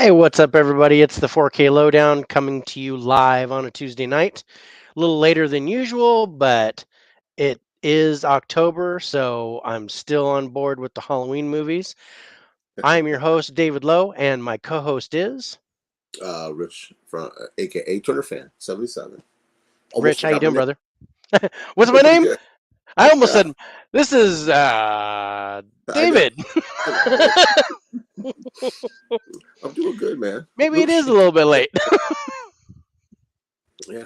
Hey, what's up, everybody? It's the 4K Lowdown coming to you live on a Tuesday night. A little later than usual, but it is October, so I'm still on board with the Halloween movies. I am your host, David Lowe, and my co host is Rich from AKA Turnerfan77. Almost Rich. How you forgot my doing, name. brother? What's I'm my doing pretty name? good. I almost Yeah, said this is I know. David. I'm doing good, man. A Maybe little it is a shaky. little bit late. Yeah,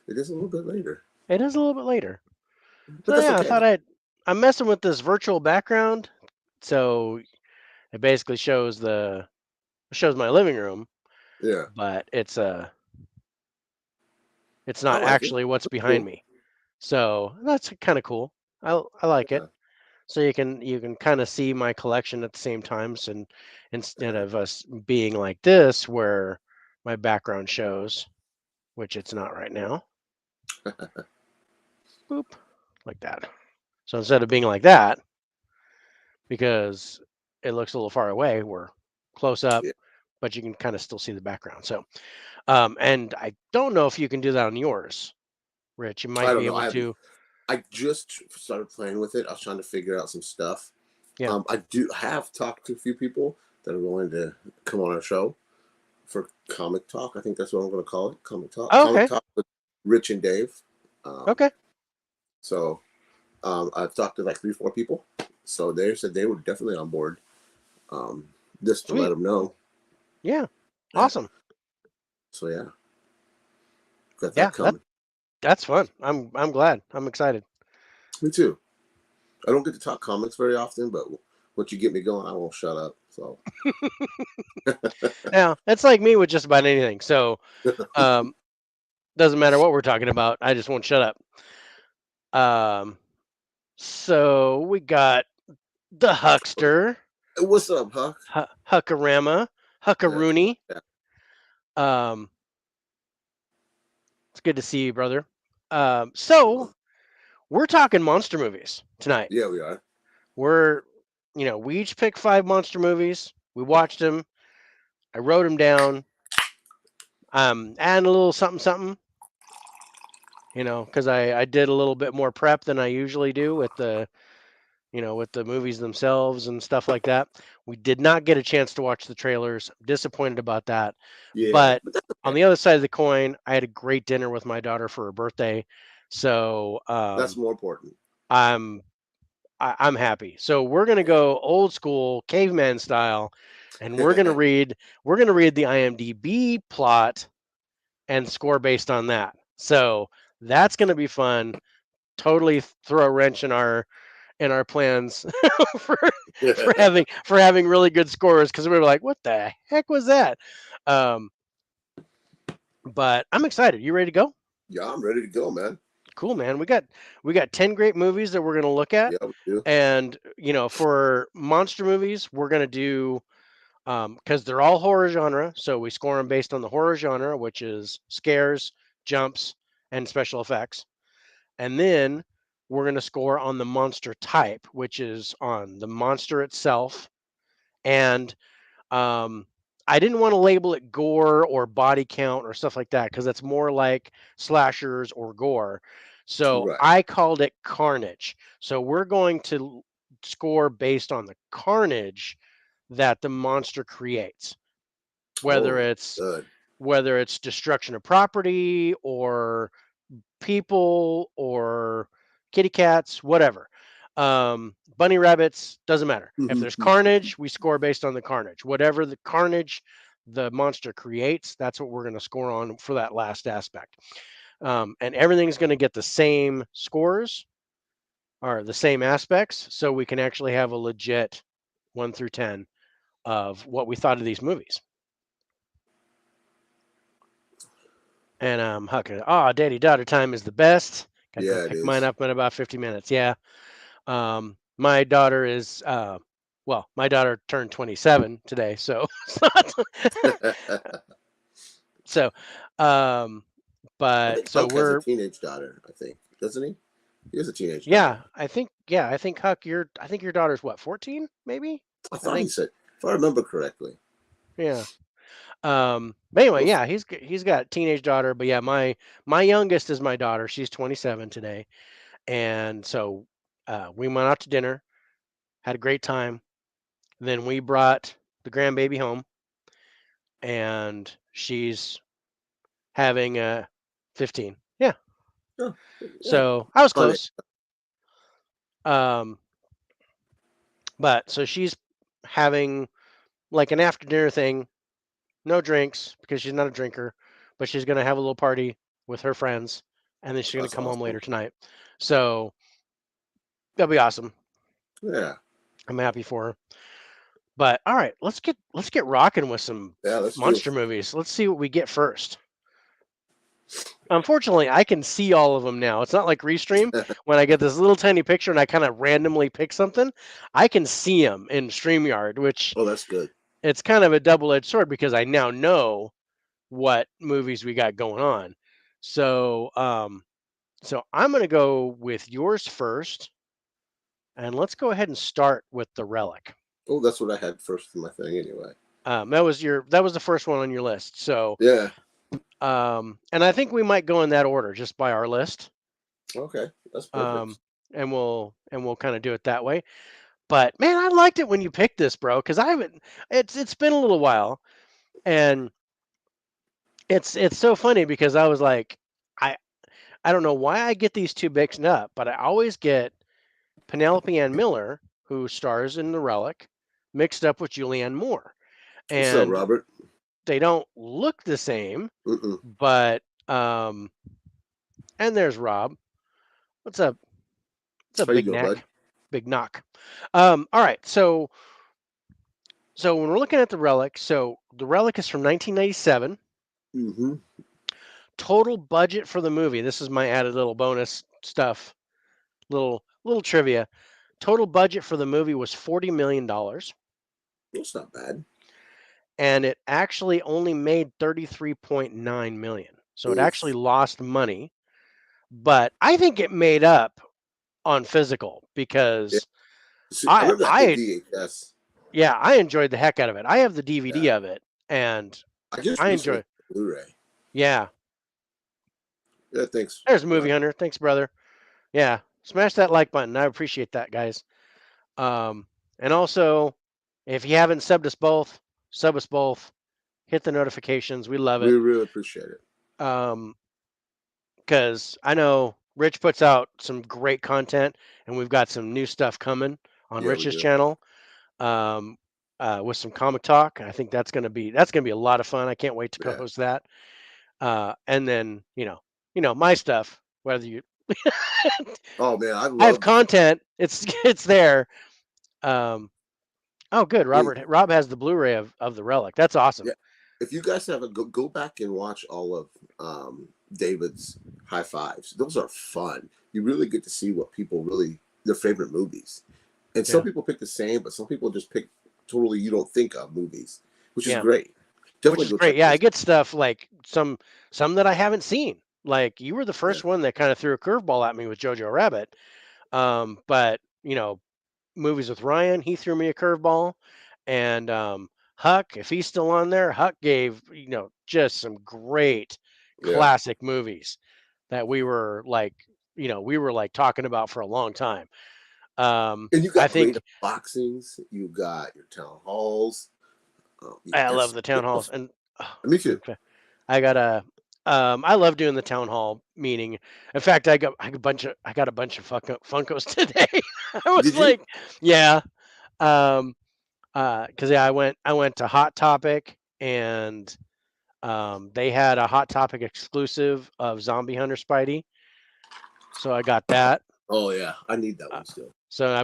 it is a little bit later, It is a little bit later. but So that's yeah, I okay. thought I'm messing with this virtual background. So it basically shows my living room, Yeah, but it's I not like it. actually what's That's behind cool. me. So that's kind of cool. I like it. Yeah, So you can kind of see my collection at the same time, and instead yeah. of us being like this where my background shows, which it's not right now. Boop, like that. So instead of being like that, because it looks a little far away, we're close up, Yeah. but you can kind of still see the background. So and I don't know if you can do that on yours, Rich. You I might don't be know. able to. I just started playing with it. I was trying to figure out some stuff. Yeah. I do have talked to a few people that are willing to come on our show for comic talk. I think that's what I'm going to call it. Comic talk. Oh, Comic okay. talk with Rich and Dave. Um, Okay. so I've talked to like 3, 4 people. So they said they were definitely on board. Um, just to let Sweet. them know. Yeah. Yeah. Awesome. So yeah, got Yeah. that coming. That's fun. I'm glad. I'm excited. Me too. I don't get to talk comics very often, but once you get me going, I won't shut up. So Now it's like me with just about anything. So um, doesn't matter what we're talking about. I just won't shut up. So we got the Huckster, what's up, Huck? Huckarama, Yeah, Huckaroony. yeah, Um, it's good to see you, brother. So we're talking monster movies tonight. yeah. We are. We're, we each picked 5 monster movies. We watched them. I wrote them down. Adding a little something, something, because I did a little bit more prep than I usually do with the movies themselves and stuff like that. We did not get a chance to watch the trailers. I'm disappointed about that. Yeah, But but that's on okay. the other side of the coin, I had a great dinner with my daughter for her birthday. So That's more important. I'm I'm happy. So we're gonna go old school caveman style, and we're gonna read the IMDb plot and score based on that. So that's gonna be fun. Totally throw a wrench in our plans for for having really good scores because we were like, what the heck was that? Um, but I'm excited. You ready to go? Yeah, I'm ready to go, man. Cool, man. We got 10 great movies that we're gonna look at. Yeah, we do. And for monster movies, we're gonna do because they're all horror genre, so we score them based on the horror genre, which is scares, jumps, and special effects. And then we're going to score on the monster type, which is on the monster itself. And um, I didn't want to label it gore or body count or stuff like that because that's more like slashers or gore. So Right. I called it Carnage. So we're going to score based on the carnage that the monster creates, whether Oh, it's good. whether it's destruction of property or people or kitty cats, whatever. Bunny rabbits, doesn't matter. If there's carnage, we score based on the carnage. Whatever the carnage the monster creates, that's what we're going to score on for that last aspect. And everything's going to get the same scores or the same aspects, so we can actually have a legit 1 through 10 of what we thought of these movies. And Hucker, oh, daddy daughter time is the best. Got to go Yeah, it pick mine is. up in about 50 minutes. Yeah. My daughter is, my daughter turned 27 today. So, so, um, I but think so Huck has a we're, teenage daughter. I think doesn't he? He has a teenage daughter. I think Huck, I think your daughter's what, 14, maybe? I I thought he think, said, if I remember correctly. Yeah. But anyway, Well, yeah, he's got a teenage daughter. But yeah, my youngest is my daughter. She's 27 today, and so we went out to dinner, had a great time. Then we brought the grandbaby home, and she's having a 15. Yeah. yeah, yeah, So I was fun. close. Um, but so she's having like an after dinner thing, no drinks because she's not a drinker, but she's gonna have a little party with her friends, and then she's gonna That's come home awesome. later tonight. So that'll be awesome. Yeah, I'm happy for her. But all right, let's get rocking with some yeah. Let's do monster movies. Let's see what we get first. Unfortunately, I can see all of them now. It's not like Restream it. when I get this little tiny picture and I kind of randomly pick something. I can see them in StreamYard, which Oh, that's good. it's kind of a double-edged sword because I now know what movies we got going on. So, so I'm going to go with yours first, and let's go ahead and start with the Relic. Oh, that's what I had first in my thing anyway. That was the first one on your list. So, Yeah. and I think we might go in that order just by our list. Okay, that's perfect. Um, and we'll kind of do it that way. But man, I liked it when you picked this, bro, because I haven't. It's been a little while, and it's so funny because I was like, I I don't know why I get these two mixed up, but I always get Penelope Ann Miller, who stars in The Relic, mixed up with Julianne Moore, What's up, and Robert? they don't look the same. Mm-mm. But and there's Rob. What's up? What's up, How you Big doing, bud? Knack? Big Knock. All right, so when we're looking at The Relic, so The Relic is from 1997. Mm-hmm. Total budget for the movie. This is my added little bonus stuff, little trivia. Total budget for the movie was $40 million, That's not bad. and it actually only made 33.9 million. So it actually Oof. lost money, but I think it made up on physical Yeah. because See, I I remember that in I VHS. yeah, I enjoyed the heck out of it. I have the Yeah. DVD of it, and I just I recently enjoy. got the Blu-ray. Yeah, Yeah, thanks. there's Movie Hunter. Thanks, brother. Yeah, smash that like button. I appreciate that, guys. Um, and also, if you haven't subbed us both, sub us both. Hit the notifications. We love We it. really appreciate it. Because I know Rich puts out some great content, and we've got some new stuff coming on Yeah, we Rich's do. channel. Um, with some comic talk. I think that's gonna be a lot of fun. I can't wait to Yeah. co-host that. And then my stuff. Whether you Oh man, I I have love. content, it's there. Um, oh, good. Hey, Rob has the Blu-ray of the Relic. That's awesome. yeah. If you guys have a go back and watch all of David's high fives. Those are fun. You really get to see what people really their favorite movies. And some Yeah, people pick the same, but some people just pick totally you don't think of movies, which is yeah. great. Which Definitely is go great. check Yeah, I those. get stuff like some that I haven't seen. Like you were the Yeah, first one that kind of threw a curveball at me with Jojo Rabbit. But movies with Ryan, he threw me a curveball, and Huck, if he's still on there, Huck gave just some great yeah. classic movies that we were like talking about for a long time. And you I got great think unboxings. You got your town halls. I There's love some the good town halls, stuff. and Me too. I got a I love doing the town hall meeting. In fact, I got a bunch of Funkos today. I was Did you? like, yeah, because yeah, I went to Hot Topic, and they had a Hot Topic exclusive of Zombie Hunter Spidey, so I got that. Oh yeah, I need that Uh, one still. so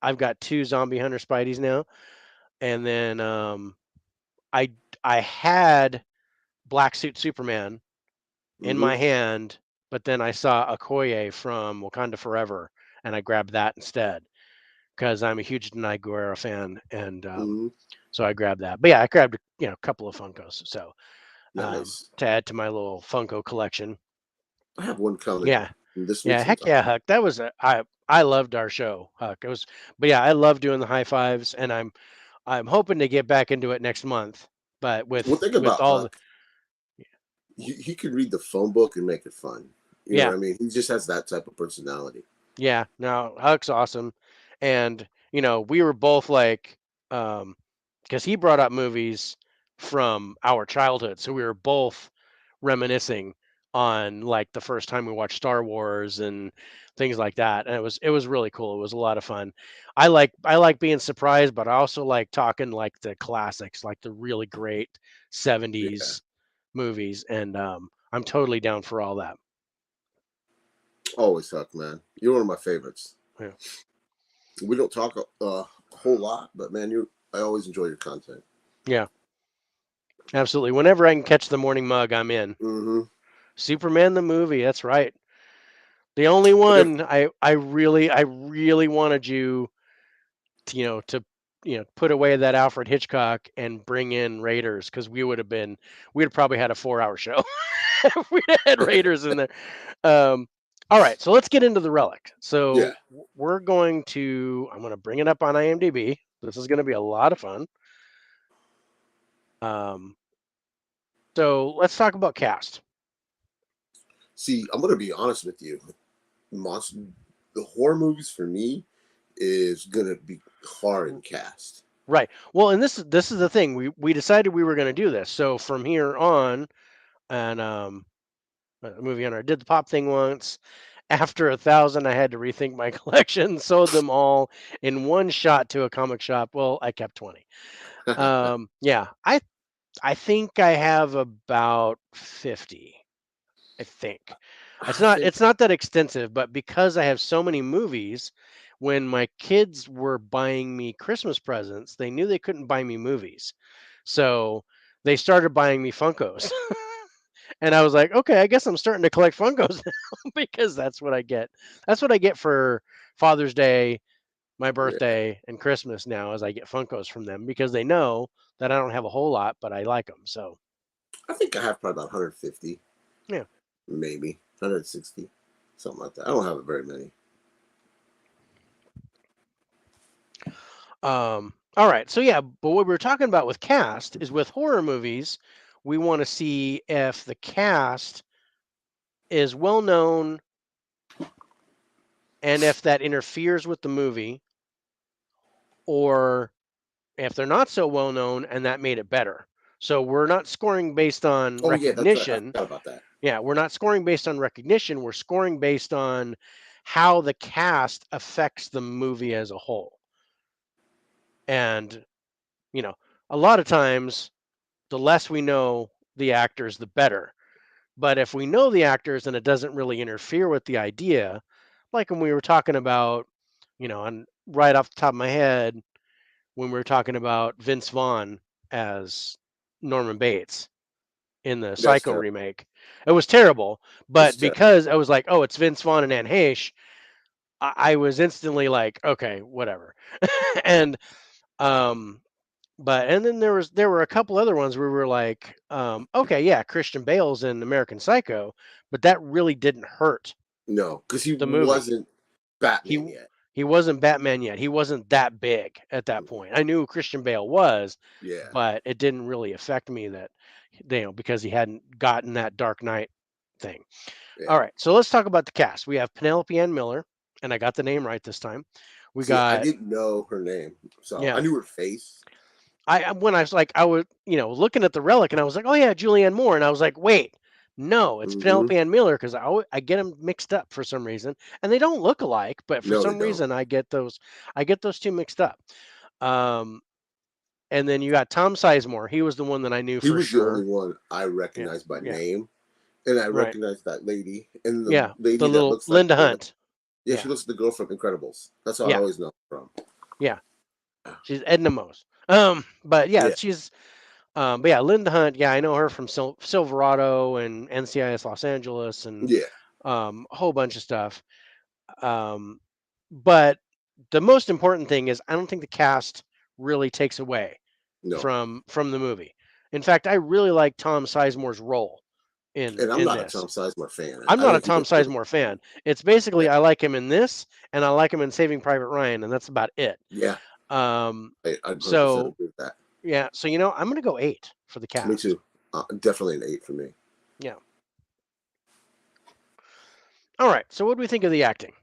I've got two Zombie Hunter Spideys now, and then I I had Black Suit Superman in Mm-hmm. my hand, but then I saw Okoye from Wakanda Forever, and I grabbed that instead because I'm a huge Denai Guerrero fan, and Mm-hmm. so I grabbed that. But yeah, I grabbed a couple of Funkos, so Nice. to add to my little Funko collection. I have one coming Yeah, this week yeah, heck sometime. yeah, Huck. That was I loved our show, Huck. It was, but yeah, I love doing the high fives, and I'm hoping to get back into it next month. But One thing with about all the Huck, he could read the phone book and make it fun. You know yeah. what I mean? He just has that type of personality. Yeah, no, Huck's awesome. And, we were both like, because he brought up movies from our childhood. So we were both reminiscing on like the first time we watched Star Wars and things like that. And it was really cool. It was a lot of fun. I like being surprised, but I also like talking like the classics, like the really great Yeah. 70s movies. And I'm totally down for all that. Always Huck, man. You're one of my favorites. Yeah. We don't talk a whole lot, but man, I always enjoy your content. Yeah. Absolutely. Whenever I can catch the morning mug, I'm in. Mm-hmm. Superman the movie. That's right. The only one I really wanted you to, put away that Alfred Hitchcock and bring in Raiders because we'd probably had a 4-hour show if we had Raiders in there. Um, all right, so let's get into the Relic. Yeah. So I'm going to bring it up on IMDb. This is going to be a lot of fun. So let's talk about cast. See, I'm gonna be honest with you. The horror movies for me is gonna be hard in cast. Right. Well, and this is the thing. We decided we were going to do this. So from here on, and moving on, I did the pop thing once. After 1,000, I had to rethink my collection. Sold them all in one shot to a comic shop. Well, I kept 20. Yeah, I think I have about 50. I think. It's I not think it's not that extensive, but because I have so many movies, when my kids were buying me Christmas presents, they knew they couldn't buy me movies. So they started buying me Funkos. And I was like, okay, I guess I'm starting to collect Funkos now because that's what I get. That's what I get for Father's Day, my yeah. birthday, and Christmas now is I get Funkos from them because they know that I don't have a whole lot, but I like them. So I think I have probably about 150, yeah. maybe 160, something like that. I don't have very many. All right. So yeah, but what we were talking about with cast is with horror movies, we want to see if the cast is well known and if that interferes with the movie, or if they're not so well known and that made it better. So we're not scoring based on Oh yeah, that's right. I recognition. forgot about that. Yeah, we're not scoring based on recognition. We're scoring based on how the cast affects the movie as a whole. And, you know, a lot of times the less we know the actors, the better. But if we know the actors and it doesn't really interfere with the idea, like when we were talking about, and right off the top of my head, when we were talking about Vince Vaughn as Norman Bates in the That's Psycho terrible. remake, it was terrible. It's But terrible. because I was like, oh, it's Vince Vaughn and Anne Heche, I was instantly like, okay, whatever. And um, and then there were a couple other ones where we were like, okay, yeah, Christian Bale's in American Psycho, but that really didn't hurt No, because he the movie. wasn't Batman He yet. he wasn't Batman yet. He wasn't that big at that point. I knew who Christian Bale was, Yeah. but it didn't really affect me that because he hadn't gotten that Dark Knight thing. Yeah. All right, so let's talk about the cast. We have Penelope Ann Miller, and I got the name right this time. We See, I got didn't know her name, so I yeah. knew her face. When I was like, I was, looking at the relic, and I was like, oh yeah, Julianne Moore, and I was like, wait, no, it's Mm-hmm. Penelope Ann Miller because I get them mixed up for some reason, and they don't look alike, but for No, they some don't. reason I get those two mixed up. Um, and then you got Tom Sizemore. He was the one that I knew He for was the only sure. one I Yeah, recognized by yeah, name, and I right, recognized that lady and the yeah, the lady that little looks like Linda the Hunt. yeah, Yeah, she looks like the girl from Incredibles. That's how I yeah, always know her from. yeah. She's Edna Mose. But yeah, Yeah, she's but yeah, Linda Hunt. Yeah, I know her from Silverado and NCIS Los Angeles and yeah, a whole bunch of stuff. Um, but the most important thing is I don't think the cast really takes away no. from the movie. In fact, I really like Tom Sizemore's role in And I'm in not a this. Tom Sizemore fan. I'm I not a think he Tom does a good Sizemore job. fan. It's basically Yeah, I like him in this and I like him in Saving Private Ryan, and that's about it. yeah, Um, I 100% so agree with that. yeah, so I'm gonna go 8. for the cast. Me too. Definitely an 8 for me. Yeah. All right. So what do we think of the acting?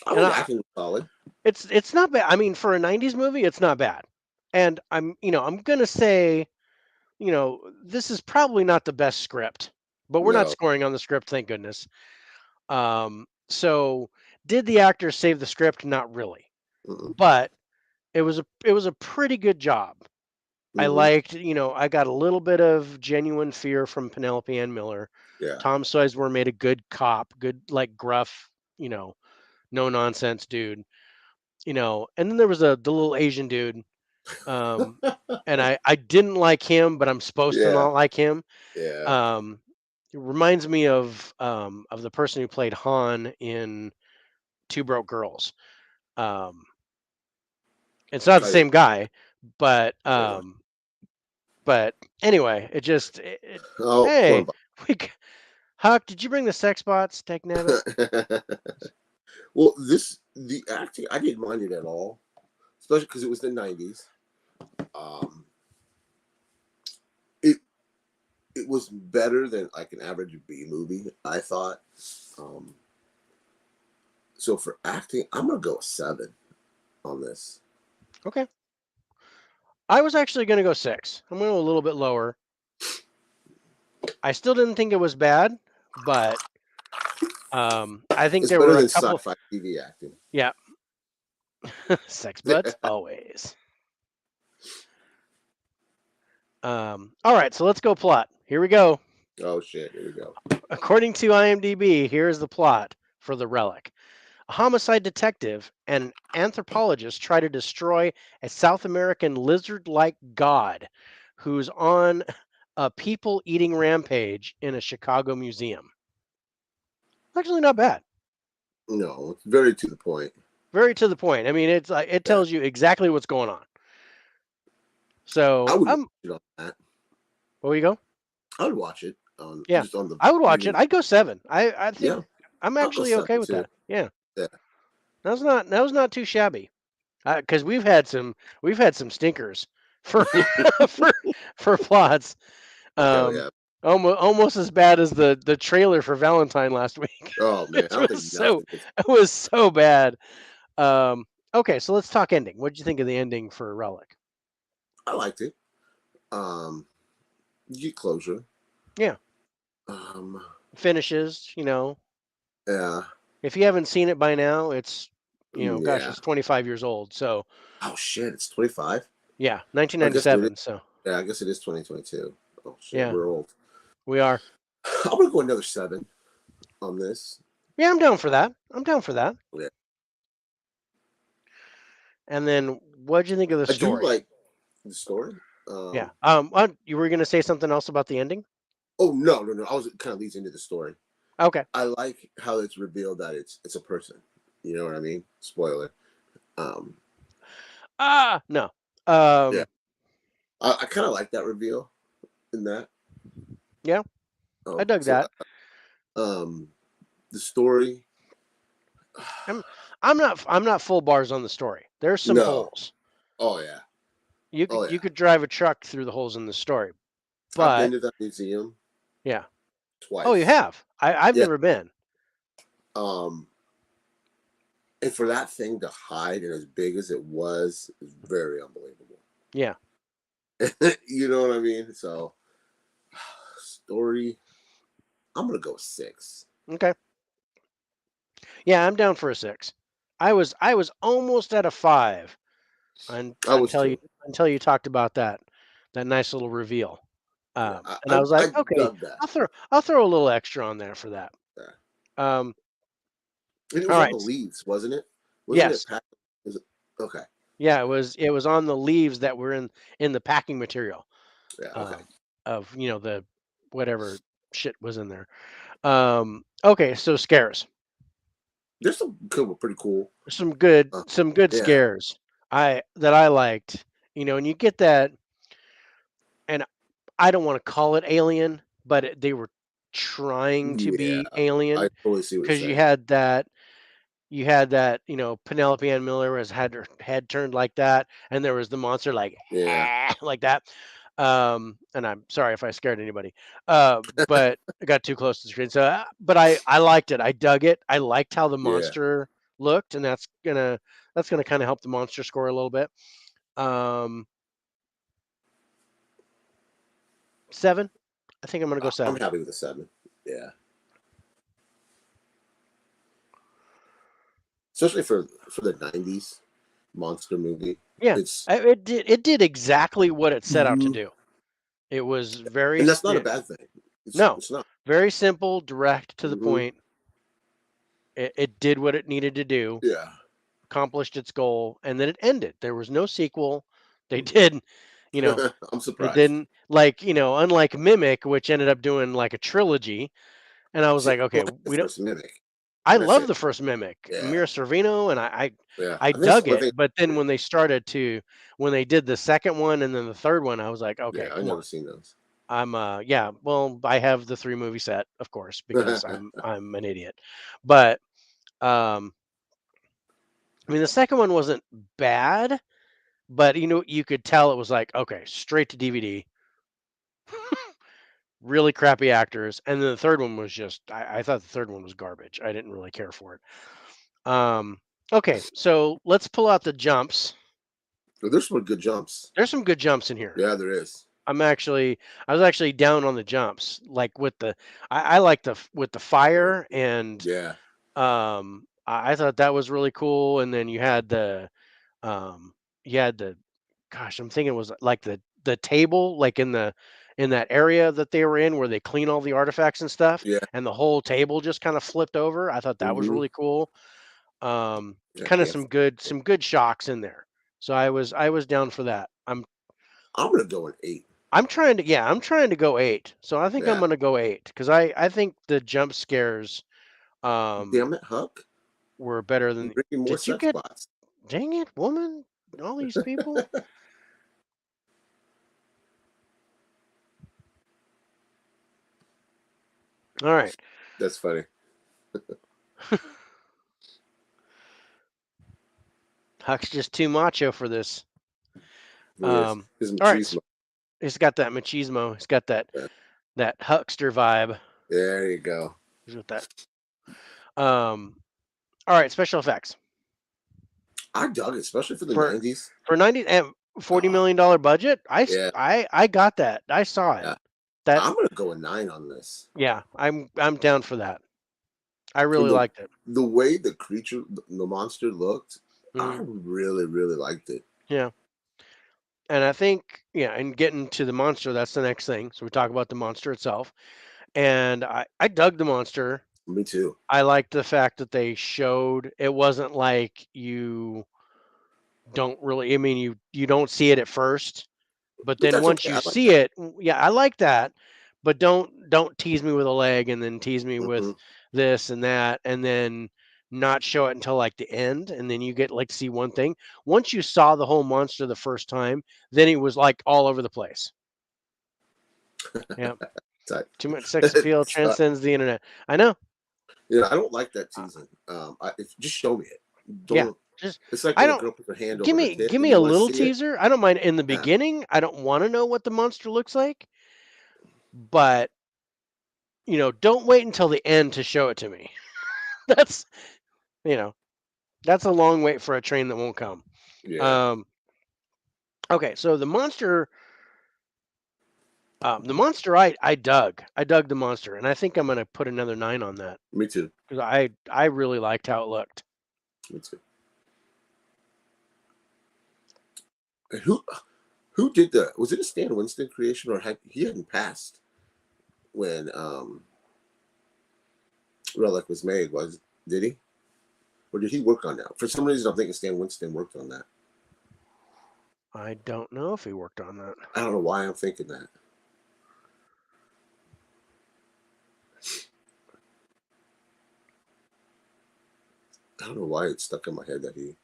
The acting was solid. It's not bad. I mean, for a '90s movie, it's not bad. And I'm gonna say, this is probably not the best script, but we're not No. scoring on the script, thank goodness. So did the actors save the script? Not really, but it was a pretty good job. I liked, I got a little bit of genuine fear from Penelope Ann Miller. Yeah. Tom Sizemore made a good cop, good like gruff, no nonsense dude. And then there was the little Asian dude. And I didn't like him, but I'm supposed to not like him. Yeah. It reminds me of the person who played Han in Two Broke Girls. It's not the same guy, but anyway, it just hey, Huck, did you bring the sex bots? Tech Nabbit? Well, the acting, I didn't mind it at all, especially because it was the '90s. It was better than like an average B movie, I thought. So for acting, I'm gonna go 7 on this. Okay. I was actually gonna go 6. I'm gonna go a little bit lower. I still didn't think it was bad, but I think it's there better were a than couple. sci-fi TV acting. Yeah. Sex butts always. All right, so let's go plot. Here we go. Oh shit! Here we go. According to IMDb, here's the plot for The Relic. A homicide detective and an anthropologist try to destroy a South American lizard-like god who's on a people-eating rampage in a Chicago museum. Actually, not bad. No, it's very to the point. Very to the point. I mean, it's it tells you exactly what's going on. So I would watch it on that. Where you go? I would watch it on. Yeah, just on the. I would watch it. I'd go 7. I think Yeah, I'm actually okay with that. Yeah. Yeah. That was not too shabby. Because we've had some stinkers for for plots. Yeah. Almost as bad as the trailer for Valentine last week. Oh man, It was so bad. Okay, so let's talk ending. What did you think of the ending for Relic? I liked it. You get closure. Yeah. Finishes, Yeah. If you haven't seen it by now, it's gosh, it's 25 years old. So. Oh shit, it's 25. Yeah, 1997. So. Yeah, I guess it is 2022. Oh shit, yeah, we're old. We are. I'm gonna go another 7 on this. Yeah, I'm down for that. Yeah. And then, what did you think of the story? I do like the story. Yeah. You were gonna say something else about the ending? Oh no! I was kind of leads into the story. Okay. I like how it's revealed that it's a person. You know what I mean? Spoiler. No. Yeah. I kind of like that reveal in that. Yeah. I dug that. The story. I'm not full bars on the story. There's some holes. Oh yeah. You could drive a truck through the holes in the story. But I've been to that museum. Yeah. Twice. Oh, you have? I've never been. And for that thing to hide and as big as it was very unbelievable. Yeah. You know what I mean? So, story, I'm going to go 6. Okay. Yeah, I'm down for a 6. I was almost at a 5 until you talked about that nice little reveal. And I was like, okay, I'll throw a little extra on there for that. Yeah. And it was on the leaves, wasn't it? Yes. Okay. Yeah, it was on the leaves that were in the packing material. Yeah. Okay. Of the whatever shit was in there. Okay, so scares. There's some pretty cool. Some good scares that I liked. And you get that, and I don't want to call it Alien, but they were trying to be Alien. I totally see what you're saying. Because you had that, Penelope Ann Miller had her head turned like that, and there was the monster like that. And I'm sorry if I scared anybody. But I got too close to the screen. So, but I liked it. I dug it. I liked how the Yeah. monster looked, and that's gonna kind of help the monster score a little bit. 7. I think I'm gonna go I'm 7. happy with a 7. Yeah. Especially for the 90s monster movie. Yeah, It's it did exactly what it set out to mhm. do. It was very And that's not a bad thing. no, It's not. very simple, direct to the Hmm. point. It did what it needed to do, Yeah. accomplished its goal, and then it ended. There was no sequel. They did, you know, I'm they surprised. didn't like, unlike Mimic, which ended up doing like a trilogy. And I was See, like, I okay, like the we don't. first Mimic. I That's love it. the first Mimic, Yeah. Mira Sorvino, and Yeah. I I think that's dug one it. thing. But then when they started to, when they did the second one and then the third one, I was like, Yeah, okay, I come never on. seen those. I'm yeah, well, I have the 3 movie set, of course, because I'm an idiot. But I mean, the second one wasn't bad, but you could tell it was like, okay, straight to DVD. Really crappy actors, and then the third one was just I thought the third one was garbage. I didn't really care for it. Okay, so let's pull out the jumps. There's some good jumps. There's some good jumps in here. Yeah, there is. I was actually down on the jumps, like with the I like with the fire, and Yeah. I thought that was really cool. And then um you had the gosh, I'm thinking it was like the table, like in that area that they were in where they clean all the artifacts and stuff, Yeah. and the whole table just kind of flipped over. I thought that was Hmm. really cool. Yeah, Kind of can't. some good shocks in there. So I was down for that. I'm gonna go an 8. I'm trying to go 8. So I think I'm Yeah. gonna go 8 because I think the jump scares um Damn it, Huck! were better I'm than. bringing more Did you sex get? bots. Dang it, woman! All these people. All right. That's funny. Huck's just too macho for this. He is. His All right. machismo. He's got that machismo. He's got Yeah. that huckster vibe. There you go. He's with that. All right. Special effects I dug it, especially for the for 90s. 90 and Uh, $40 million budget. yeah. I got that. I saw it. Yeah. That I'm gonna go a 9 on this. yeah. I'm down for that. I From really liked it. the way the creature, the monster looked, I Mhm. really, really liked it. Yeah. And I think and getting to the monster, that's the next thing. So we talk about the monster itself, and I dug the monster. Me too. I liked the fact that they showed it wasn't like you don't really. I mean, you don't see it at first, but But then that's once okay. you I like see that. it, yeah, I like that. But don't tease me with a leg and then tease me with Hmm. this and that, and then not show it until like the end, and then you get like to see one thing. Once you saw the whole monster the first time, then it was like all over the place. Yeah, too much sex appeal So, transcends the internet. I know. I don't like that Uh, teasing. Just show me it. yeah, Don't. just It's like I when a don't. girl puts her hand over her tit Give and me you a want to little see it. teaser. I don't mind in the Yeah. beginning. I don't want to know what the monster looks like, but don't wait until the end to show it to me. That's you know, that's a long wait for a train that won't come. Yeah. Um, okay, so the monster I dug. I dug the monster, and I think I'm gonna put another 9 on that Me too. because I really liked how it looked. Me too. And who did the? Was it a Stan Winston creation, or he hadn't passed when Relic was made? Did he? Or did he work on that? For some reason, I'm thinking Stan Winston worked on that. I don't know if he worked on that. I don't know why I'm thinking that. I don't know why it's stuck in my head that he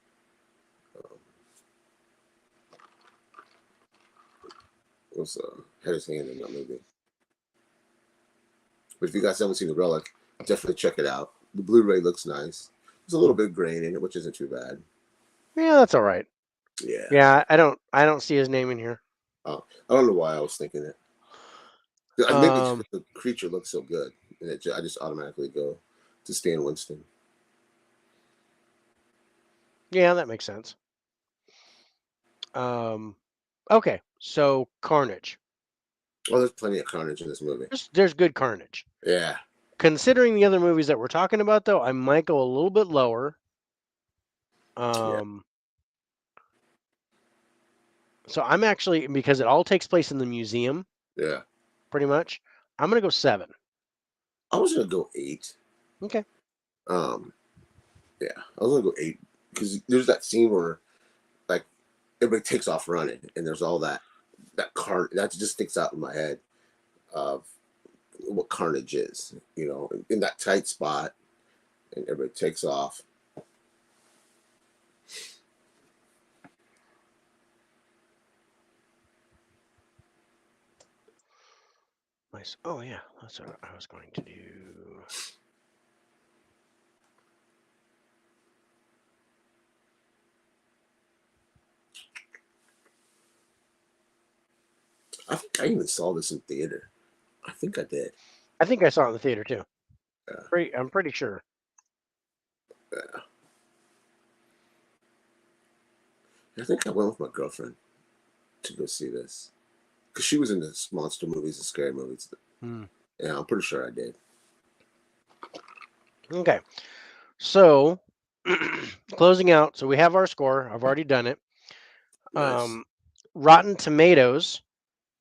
was had his hand in that movie. But if you guys haven't seen the Relic, definitely check it out. The Blu-ray looks nice. There's a little bit of grain in it, which isn't too bad. Yeah, that's all right. Yeah. Yeah, I don't see his name in here. I don't know why I was thinking that. Maybe it's because the creature looks so good, and I just automatically go to Stan Winston. Yeah, that makes sense. Okay, so Carnage. Oh, there's plenty of carnage in this movie. There's good Carnage. Yeah. Considering the other movies that we're talking about, though, I might go a little bit lower. Yeah. So I'm actually, because it all takes place in the museum. Yeah. Pretty much. I'm gonna go 7. I was gonna go 8. Okay. Yeah, I was gonna go 8 because there's that scene where like everybody takes off running, and there's all that that just sticks out in my head of what carnage is. You know, in that tight spot, and everybody takes off. Nice. Oh yeah, that's what I was going to do. I think I even saw this in theater. I think I did. I think I saw it in the theater too. Yeah. I'm pretty sure. Yeah. I think I went with my girlfriend to go see this because she was into monster movies and scary movies. Yeah, I'm pretty sure I did. Okay. So, closing out. So we have our score. I've already done it. Nice. Rotten Tomatoes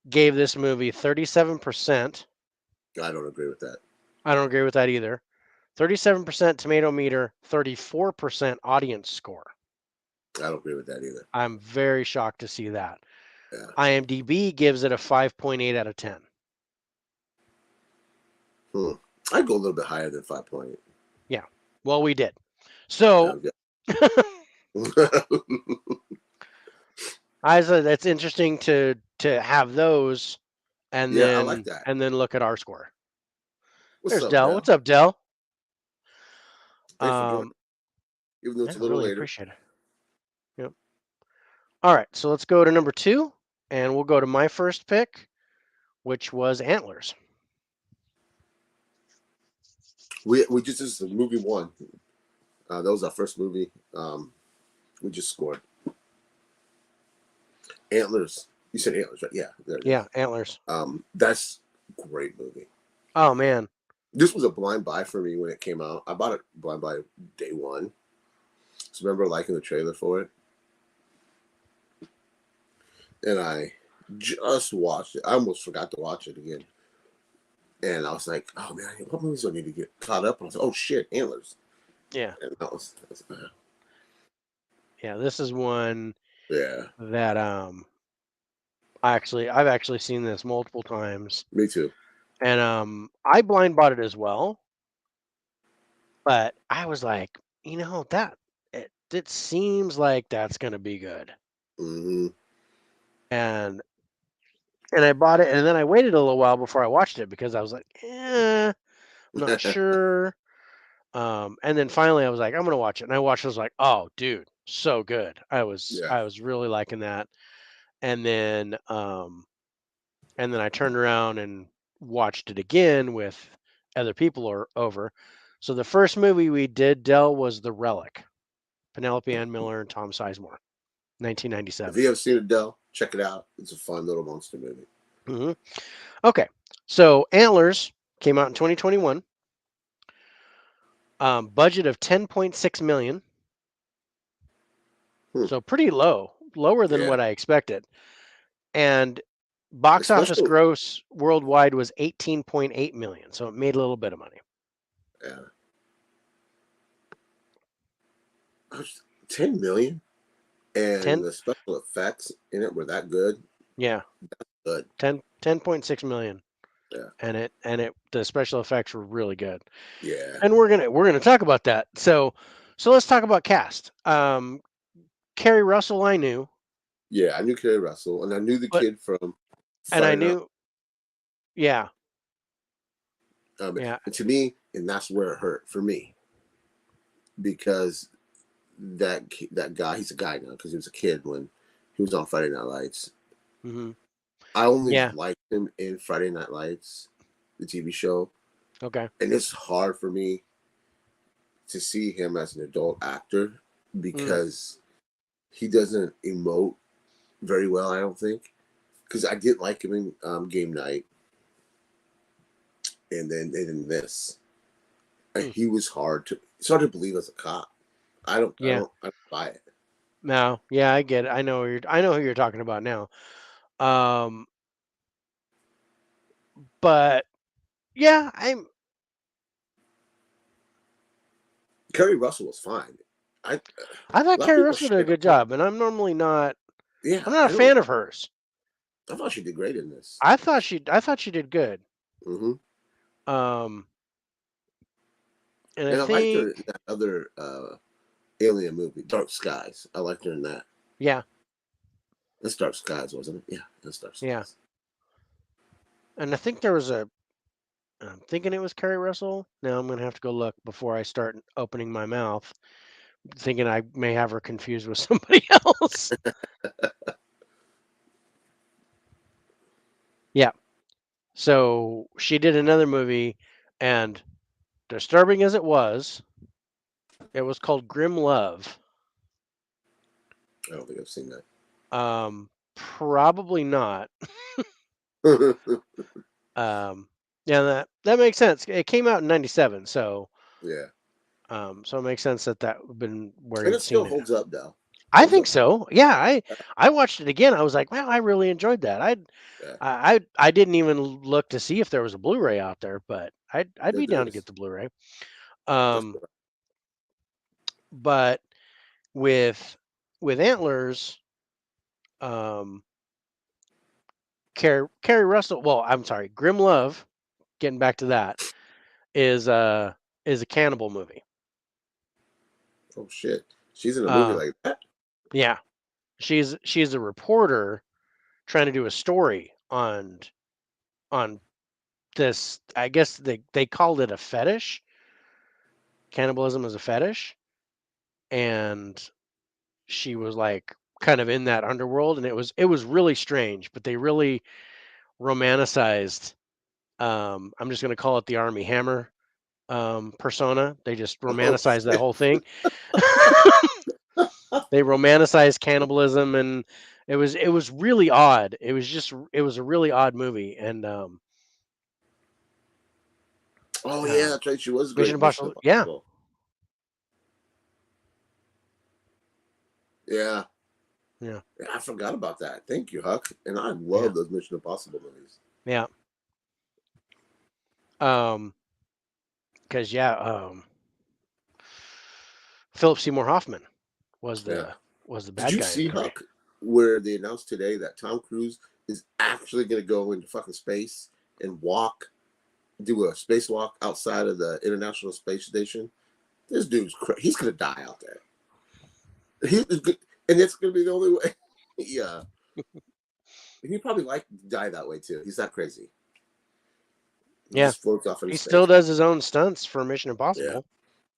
gave this movie 37%. I don't agree with that. I don't agree with that either. 37% tomato meter, 34% audience score. I don't agree with that either. I'm very shocked to see that. Yeah. IMDb gives it a 5.8 out of 10. I'd go a little bit higher than 5.8. Yeah. Well, we did. So I said that's interesting to have those, and yeah, then I like that. and then look at our score. What's up, Del? Del? What's up, Del? Thanks for joining. Even though it's a little really later. Appreciate it. Yep. All right, so let's go to number 2, and we'll go to my first pick, which was Antlers. We just this is movie 1. That was our first movie. We just scored. Antlers. You said Antlers, right? Yeah. Yeah, Antlers. That's a great movie. Oh man. This was a blind buy for me when it came out. I bought it blind buy day 1. So remember liking the trailer for it? And I just watched it. I almost forgot to watch it again. And I was like, oh man, what movies do I need to get caught up on? I was like, oh shit, Antlers. Yeah. And that was yeah, this is one yeah. that I've actually seen this multiple times. Me too. And I blind bought it as well. But I was like, that it seems like that's gonna be good. Mm-hmm. And I bought it, and then I waited a little while before I watched it because I was like, I'm not sure. And then finally I was like, I'm gonna watch it. And I watched it, I was like, oh dude, so good. I was really liking that. And then I turned around and watched it again with other people over. So the first movie we did, Del, was The Relic. Penelope Ann Miller and Tom Sizemore, 1997. If you haven't seen it, Del, check it out. It's a fun little monster movie. Mm-hmm. Okay, so Antlers came out in 2021. Budget of 10.6 million. So pretty lower than what I expected. And box office gross worldwide was 18.8 million. So it made a little bit of money. Yeah. 10 million, and the special effects in it were that good. Yeah, that's good. 10.6 million. Yeah, and the special effects were really good. Yeah, and we're gonna talk about that. So let's talk about cast. Kerry Russell, I knew. Yeah, I knew Kerry Russell, and I knew the kid from. And I knew. Yeah. Yeah. And to me, and that's where it hurt for me, because that guy, he's a guy now because he was a kid when he was on Friday Night Lights. Mm-hmm. I only Yeah. liked him in Friday Night Lights, the TV show, Okay. and it's hard for me to see him as an adult actor Mm. because he doesn't emote very well. I don't think because I didn't like him in Game Night, and then in this, Mm. he was hard to. It's hard to believe as a cop. Yeah. I don't buy it. No. Yeah, I get it. I know who you're talking about now. Um, but yeah, Kerry Russell was fine. I I a thought lot of Carrie people Russell did a shit good on her. job, and I'm normally not. Yeah, I'm not I a don't. fan of hers. I thought she did great in this. I thought she did good. Hmm. Um, and I And I liked her think in that other alien movie, Dark Skies. I liked her in that. yeah, That's Dark Skies, wasn't it? Yeah, that's Dark yeah, Skies. and I think there was a. I'm thinking it was Carrie Russell. Now I'm gonna have to go look before I start opening my mouth, thinking I may have her confused with somebody else. Yeah. So she did another movie, and disturbing as it was called Grim Love. I don't think I've seen that. Probably not. Yeah. Yeah, that makes sense. It came out in '97, so Yeah. so it makes sense that that would have been where And it you'd still seen it. holds up, though. I Holds think up. so. Yeah, I watched it again. I was like, wow, I really enjoyed that. Yeah. I didn't even look to see if there was a Blu-ray out there, but I'd be There down to get is. the Blu-ray. That's Um, but with Antlers, um, Carrie Russell. Well, I'm sorry, Grim Love. Getting back to that is uh is a cannibal movie. oh, shit. She's in a movie Uh, like that? yeah, she's a reporter trying to do a story on this. I guess they called it a fetish. Cannibalism is a fetish, and she was like kind of in that underworld, and it was really strange. But they really romanticized. I'm just going to call it the Army Hammer persona. They just Oh, romanticized that shit. whole thing. They romanticized cannibalism, and it was really odd. It was a really odd movie, and Oh, yeah, um, that's right. She was Mission great in Mission Impossible. Yeah, Impossible. Yeah. yeah, Yeah, I forgot about that. Thank you, Huck. And I yeah, love those Mission Impossible movies. yeah. Um, because Philip Seymour Hoffman was Yeah. the Did bad you guy in see, three. Huck, where they announced today that Tom Cruise is actually going to go into fucking space and do a spacewalk outside of the International Space Station? This dude's he's going to die out there. And it's going to be the only way. Yeah. He probably like to die that way too. He's that crazy. He Yeah, just floats off into he still space. does his own stunts for Mission Yeah. Impossible.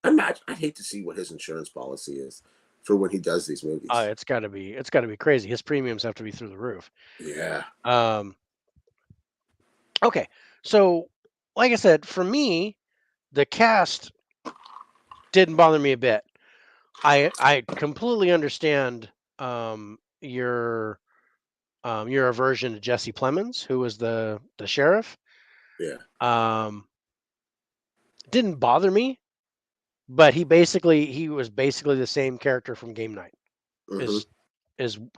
I'd hate to see what his insurance policy is for when he does these movies. It's got to be crazy. His premiums have to be through the roof. Yeah. Um, okay, so like I said, for me, the cast didn't bother me a bit. I completely understand your your aversion to Jesse Plemons, who was the sheriff. Yeah. Um, didn't bother me, but he was basically the same character from Game Night. Hmm. Is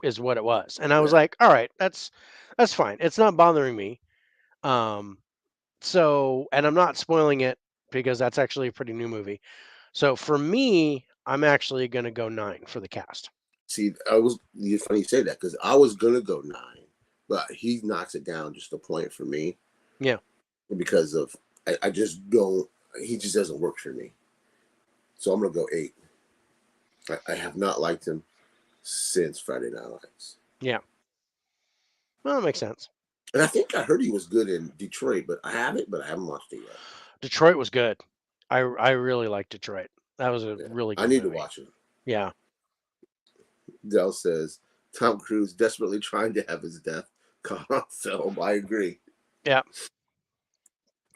is what it was, and I was Yeah. like, all right, that's fine. It's not bothering me. Um, and I'm not spoiling it because that's actually a pretty new movie. So for me, I'm actually going to go 9 for the cast. See, it's funny you say that because I was gonna go 9, but he knocks it down just a point for me Yeah. because of I just don't. He just doesn't work for me. So I'm gonna go 8. I have not liked him since Friday Night Lights, Yeah. Well, that makes sense. and I think I heard he was good in Detroit, but I haven't watched it yet. Detroit was good. I really liked Detroit. That was a Yeah, really I good need to movie. watch it. Yeah. Dell says Tom Cruise desperately trying to have his death caught on film. I agree. Yeah.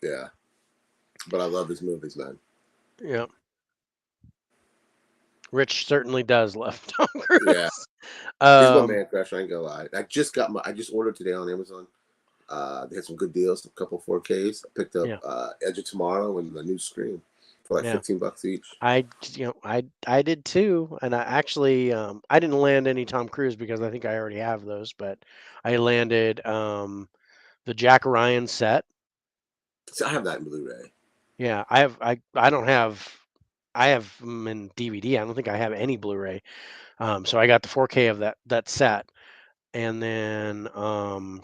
Yeah. But I love his movies, man. Yeah. Rich certainly does love Tom Cruise. Yeah. He's my man crush, I ain't gonna lie. I just ordered today on Amazon. They had some good deals, a couple 4Ks. I picked up Edge of Tomorrow and the new Scream for like $15 each. I did too, and I actually I didn't land any Tom Cruise because I think I already have those, but I landed the Jack Ryan set. So I have that in Blu-ray. Yeah, I don't have. I have them in DVD. I don't think I have any Blu-ray. So I got the 4K of that set, and then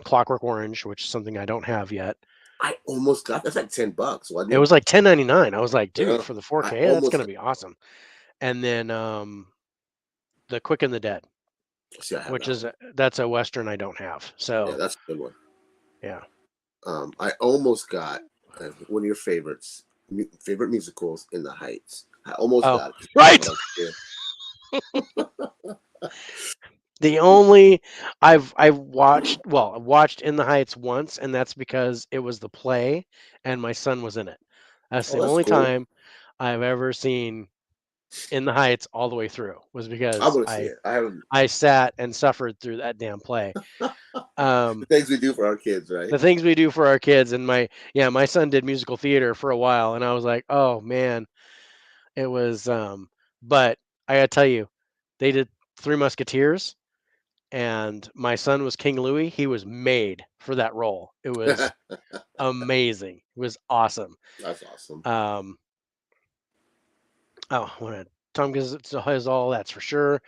Clockwork Orange, which is something I don't have yet. I almost got that's like $10, wasn't it? It was like $10.99. I was like, dude, Yeah, for the I 4K, that's almost gonna be awesome. And then the Quick and the Dead, see. I have which that is one. that's a Western I don't have. So Yeah, that's a good one. yeah. I almost got one of your favorite musicals, In the Heights. I almost got it. Right. The only I've watched In the Heights once, and that's because it was the play and my son was in it. That's the only time I've ever seen In the Heights all the way through, was I because want to see it. I haven't. I sat and suffered through that damn play. The things we do for our kids, right? The things we do for our kids, and my son did musical theater for a while, and I was like, oh man, it was. But I gotta tell you, they did Three Musketeers, and my son was King Louis. He was made for that role. It was amazing. It was awesome. That's awesome. When Tom has all, that's for sure.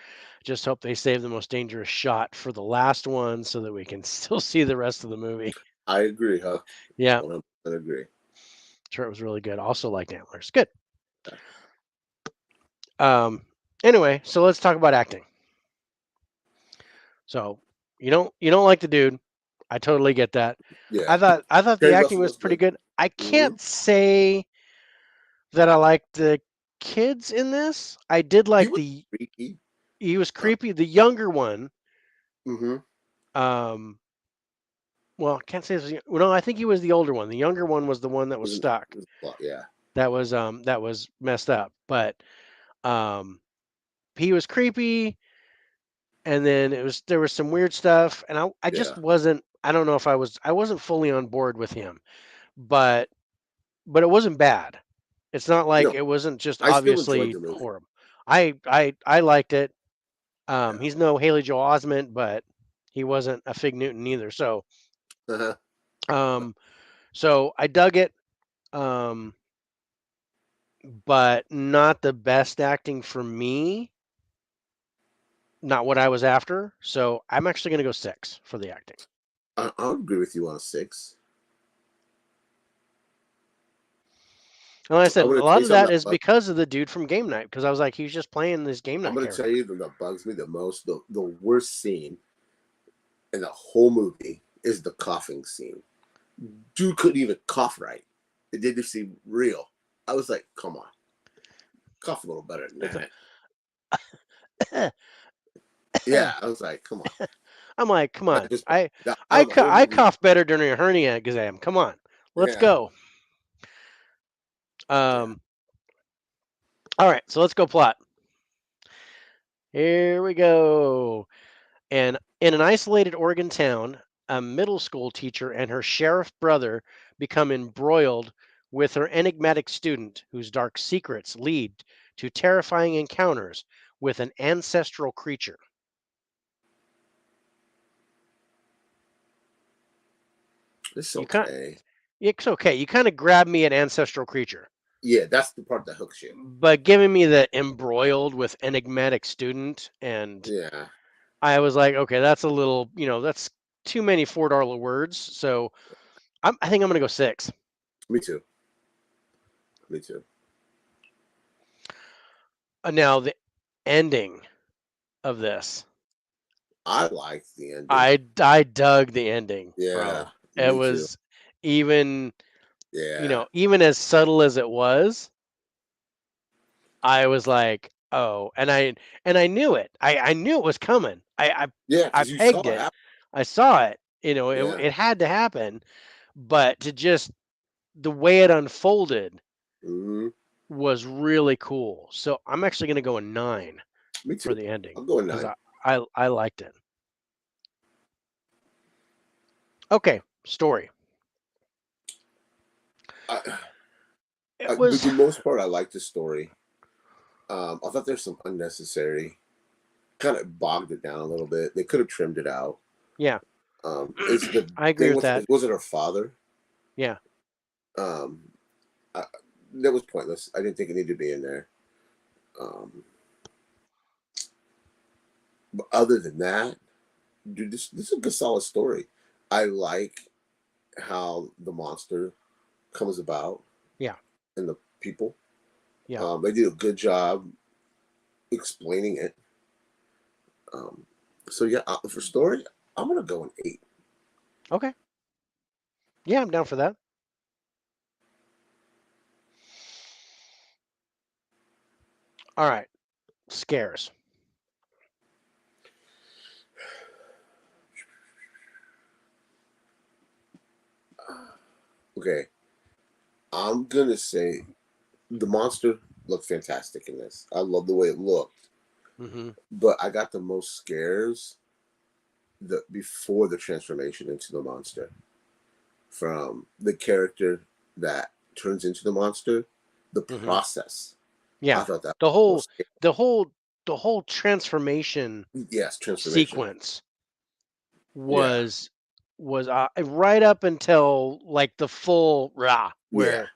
Just hope they save the most dangerous shot for the last one so that we can still see the rest of the movie. I agree, huh? Yeah, 100% agree. Sure, it was really good. Also liked Antlers. Good. Anyway, so let's talk about acting. So you don't like the dude. I totally get that. Yeah. I thought the acting was pretty good. I can't say that I liked the kids in this. I did like creepy. He was creepy. The younger one. Well, I can't say this. No, I think he was the older one. The younger one was the one that was stuck. Yeah. That was messed up. But he was creepy, and then there was some weird stuff, and I just wasn't. I don't know if I wasn't fully on board with him, but it wasn't bad. It's not like it wasn't just obviously horrible. I liked it. He's no Haley Joel Osment, but he wasn't a Fig Newton either. So, so I dug it. But not the best acting for me. Not what I was after. So I'm actually going to go 6 for the acting. I'll agree with you on a 6. And like I said, a lot of that is because of the dude from Game Night. Because I was like, he's just playing this Game Night. I'm going to tell you that bugs me the most. The worst scene in the whole movie is the coughing scene. Dude couldn't even cough right. It didn't seem real. I was like, come on. Cough a little better than that. Yeah, I was like, come on. I'm like, come on. I cough better during a hernia exam. Come on. Let's go. All right, so let's go plot. Here we go. And in an isolated Oregon town, a middle school teacher and her sheriff brother become embroiled with her enigmatic student, whose dark secrets lead to terrifying encounters with an ancestral creature. It's okay. It's okay. You kind of grabbed me at ancestral creature. Yeah, that's the part that hooks you. But giving me the embroiled with enigmatic student, and I was like, okay, that's a little, that's too many $4 words. So I think I'm going to go 6. Me too. Now the ending of this. I liked the ending. I dug the ending. Yeah, bro. It was even, even as subtle as it was. I was like, oh, and I knew it. I knew it was coming. I pegged it. I saw it, You know, Yeah. it had to happen, but to just the way it unfolded Mm-hmm. was really cool. So I'm actually going to go a 9 Me for too. the ending I'm going because 9. I liked it. Okay, story. It For was the most part, I like the story. I thought there's some unnecessary, kind of bogged it down a little bit. They could have trimmed it out. yeah. Is the I agree thing with with that. was it her father? Yeah. Um, I, that was pointless. I didn't think it needed to be in there. But other than that, dude, this is a good solid story. I like how the monster comes about Yeah. and the people. Yeah. They did a good job explaining it. Um, so yeah, for story, I'm gonna go an 8. Okay. Yeah, I'm down for that. All right. Scares. Okay, I'm gonna say the monster looked fantastic in this. I love the way it looked, Mm-hmm. but I got the most scares before the transformation into the monster, from the character that turns into the monster, the Mm-hmm. process. I Yeah. thought that The was whole scary. the whole the whole transformation Yes, transformation. sequence Yeah, was right up until like the full rah yeah,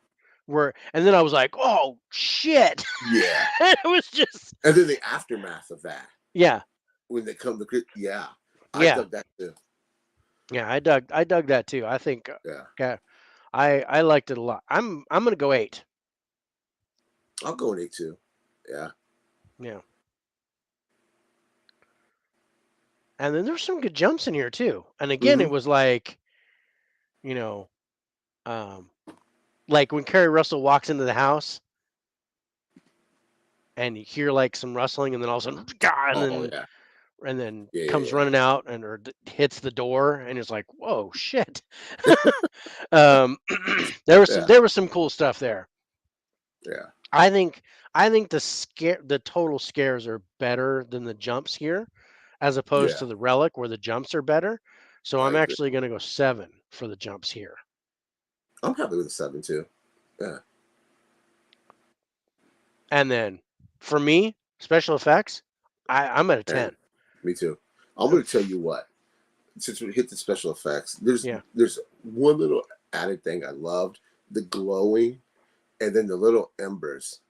where and then I was like, "Oh shit." yeah. It was just And then the aftermath of that, yeah. when they come yeah, I Yeah. dug that too. Yeah, I dug that too. I think Yeah, yeah, I liked it a lot. I'm going to go 8. I'll go an 8 too. Yeah, Yeah. And then there's some good jumps in here too. And again, mm-hmm. it was like, you know, um like when Carrie Russell walks into the house and you hear like some rustling and then all of a sudden God, Oh yeah, and then yeah, comes yeah, running out and or hits the door and it's like, "Whoa, shit." um yeah, there was some cool stuff there. yeah, I think the total scares are better than the jumps here, as opposed yeah. to the Relic where the jumps are better. So I I'm agree. actually going to go 7 for the jumps here. I'm happy with a 7 too. Yeah, And then for me, special effects, I'm at a 10. 10. Me too. I'm Uh, going to tell you what. Since we hit the special effects, there's Yeah, there's one little added thing I loved: the glowing, and then the little embers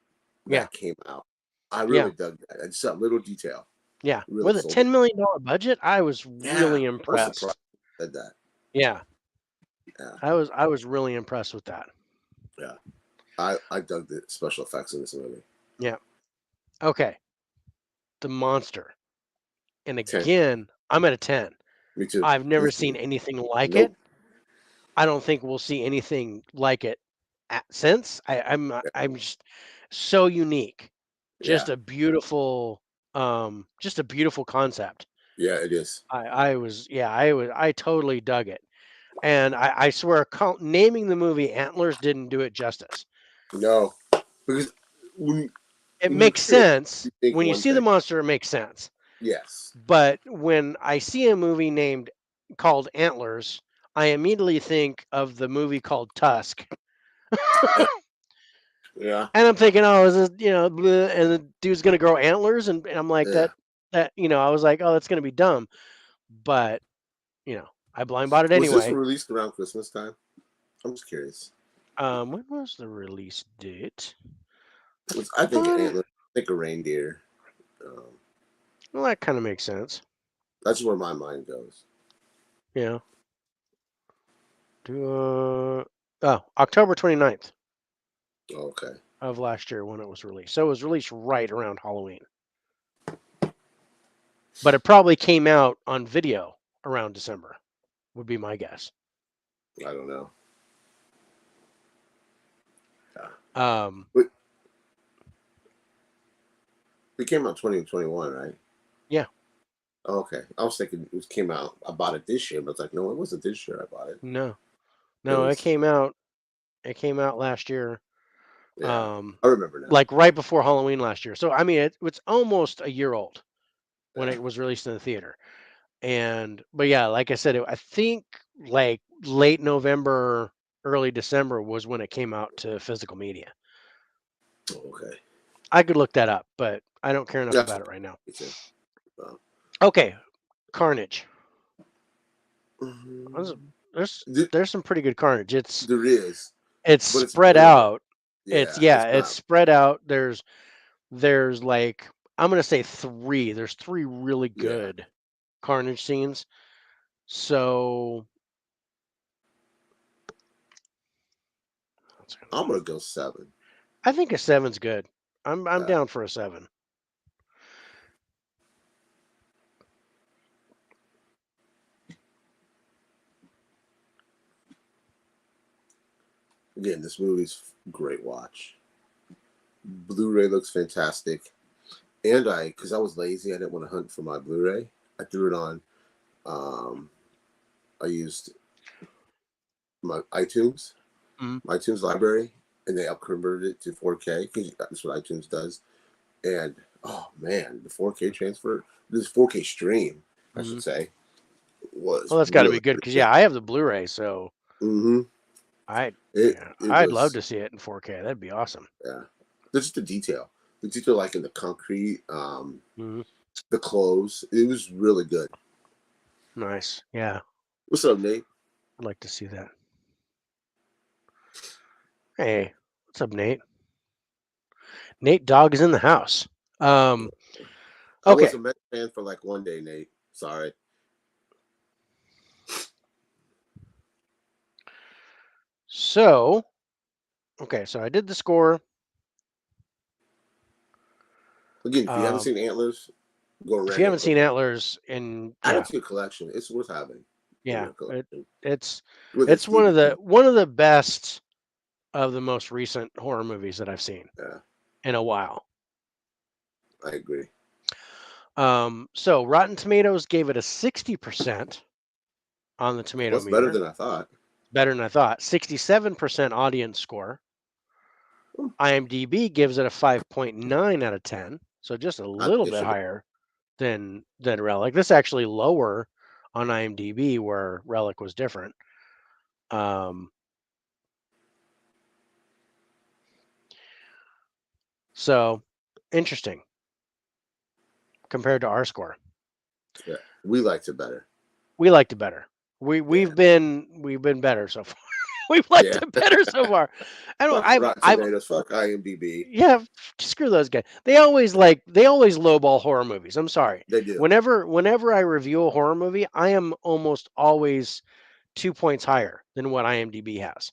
yeah, that came out. I yeah, really dug that. It's a little detail. yeah. Really With a sold it. $10 million budget, I was Yeah, really I was surprised impressed. at that. Yeah, Yeah, I was really impressed with that. yeah. I dug the special effects in this movie. Yeah. Okay, the monster. And 10. again, I'm at a 10. Me too. I've never This seen movie. anything like it. Nope. I don't think we'll see anything like it since. Yeah, I'm just so unique. yeah, Just a beautiful concept. yeah. It is. I totally dug it. And I swear, naming the movie Antlers didn't do it justice. No, because when It when you makes hear it, sense you think when you one see the thing. monster. It makes sense. Yes. But when I see a movie called Antlers, I immediately think of the movie called Tusk. Yeah. And I'm thinking, oh, is this, bleh, and the dude's gonna grow antlers, and I'm like Yeah. that I was like, oh, that's gonna be dumb, but I blind bought it Was this anyway. released around Christmas time? I'm just curious. When was the release date? I I think an thought it. antler. I think a reindeer. Um, Well, that kind of makes sense. that's where my mind goes. Yeah. October 29th Okay. of last year when it was released. So it was released right around Halloween, but it probably came out on video around December. Would be my guess. I don't know. Yeah. Um, But it came out 2021, right? yeah. Okay, I was thinking it came out. I bought it this year, but it's like, no, it wasn't this year. I bought it. No, It no, it was, came out. It came out last year. yeah, I remember now. Like right before Halloween last year. So I mean, it's almost a year old when Yeah. it was released in the theater. But yeah, like I said, I think like late November, early December was when it came out to physical media. Okay. I could look that up, but I don't care enough That's about it right now. me too. Well, Okay, Carnage. There's mhm. there's There, there's some pretty good Carnage. there is, It's but it's spread more. out. It's Yeah, yeah, it's it's not. spread out. There's like I'm gonna say three. There's three really Yeah, good Carnage scenes. So I'm gonna go 7. I think a seven's good. I'm Yeah. down for a seven. Again, this movie's great watch. Blu-ray looks fantastic, and because I was lazy, I didn't want to hunt for my Blu-ray. I threw it on. Um, I used my Mhm. iTunes library, and they upconverted it to 4K because that's what iTunes does. And oh man, the 4K transfer, this 4K stream, I should Mhm. say, was Well, that's got to be really, good really because good. yeah, I have the Blu-ray, so Mm-hmm. I It yeah, it I'd love was to see it in 4K. That'd be awesome. yeah. There's just the detail like in the concrete, Hmm. the clothes. It was really good. Nice. Yeah, What's up, Nate? I'd like to see that. Hey, what's up, Nate? Nate Dogg is in the house. Um, I okay, was a Mets fan for like one day, Nate. Sorry. so so I did the score. Again, if you haven't Um, seen Antlers, go if you rent it. haven't seen Antlers, and Add it yeah, to your collection. It's worth having in yeah, your collection. it's Whether it's it's DVD. one of the best of the most recent horror movies that I've seen Yeah, in a while. I agree. So Rotten Tomatoes gave it a 60% on the tomato What's better meter. than I thought? Better than I thought. 67% audience score. Hmm, IMDb gives it a 5.9 out of 10. So just a I little it bit should. higher than Relic. This is actually lower on IMDb where Relic was different. Um, so interesting compared to our score. Yeah, we liked it better. We liked it better. Yeah, We've been better so far. We've liked yeah. it better so far. I don't. Fuck Rotten I've Tomatoes. Fuck IMDb. yeah. Screw those guys. They always lowball horror movies. I'm sorry. They do. Whenever I review a horror movie, I am almost always 2 points higher than what IMDb has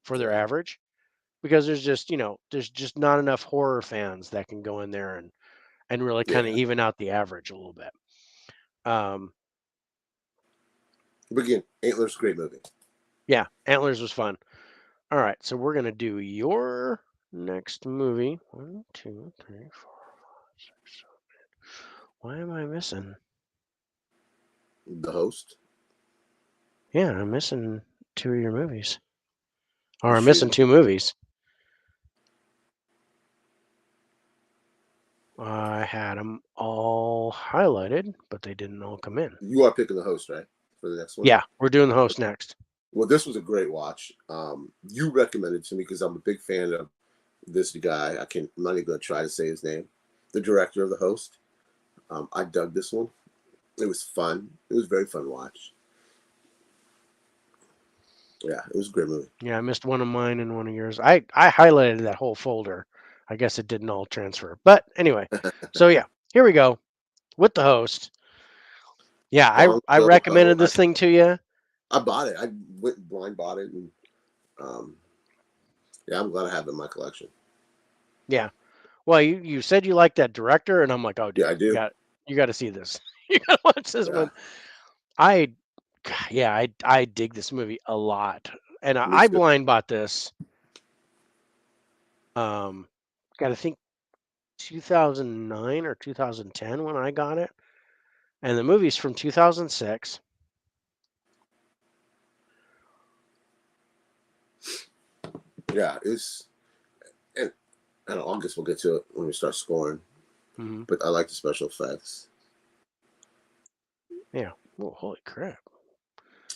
for their Yeah, average because there's just not enough horror fans that can go in there and really kind of yeah. even out the average a little bit. Um, But again, Antlers, great movie. yeah, Antlers was fun. All right, so we're gonna do your next movie. 1, 2, 3, 4, 5, 6, 7. Why am I missing? The Host. Yeah, I'm missing two of your movies. Or You I'm missing should. two movies. I had them all highlighted, but they didn't all come in. You are picking The Host, right? For the next one. Yeah, we're doing the host next. Well, this was a great watch. You recommended it to me because I'm a big fan of this guy. I'm not even going to try to say his name. The director of The Host. I dug this one. It was fun. It was a very fun watch. Yeah, it was a great movie. Yeah, I missed one of mine and one of yours. I highlighted that whole folder. I guess it didn't all transfer. But anyway, so yeah, here we go with the host. Yeah, Long I ago, recommended this thing to you. I bought it. I went and blind bought it, and um, yeah, I'm glad I have it in my collection. Yeah. Well, you said you liked that director, and I'm like, oh, Yeah, dude, I do. you got to see this. You got to watch this Yeah, one. I, yeah, I dig this movie a lot, and me I too. blind bought this. Got to think 2009 or 2010 when I got it, and the movie's from 2006. Yeah, it's. And I don't know, I guess we'll get to it when we start scoring. Mm-hmm. But I like the special effects. Yeah. Oh, holy crap!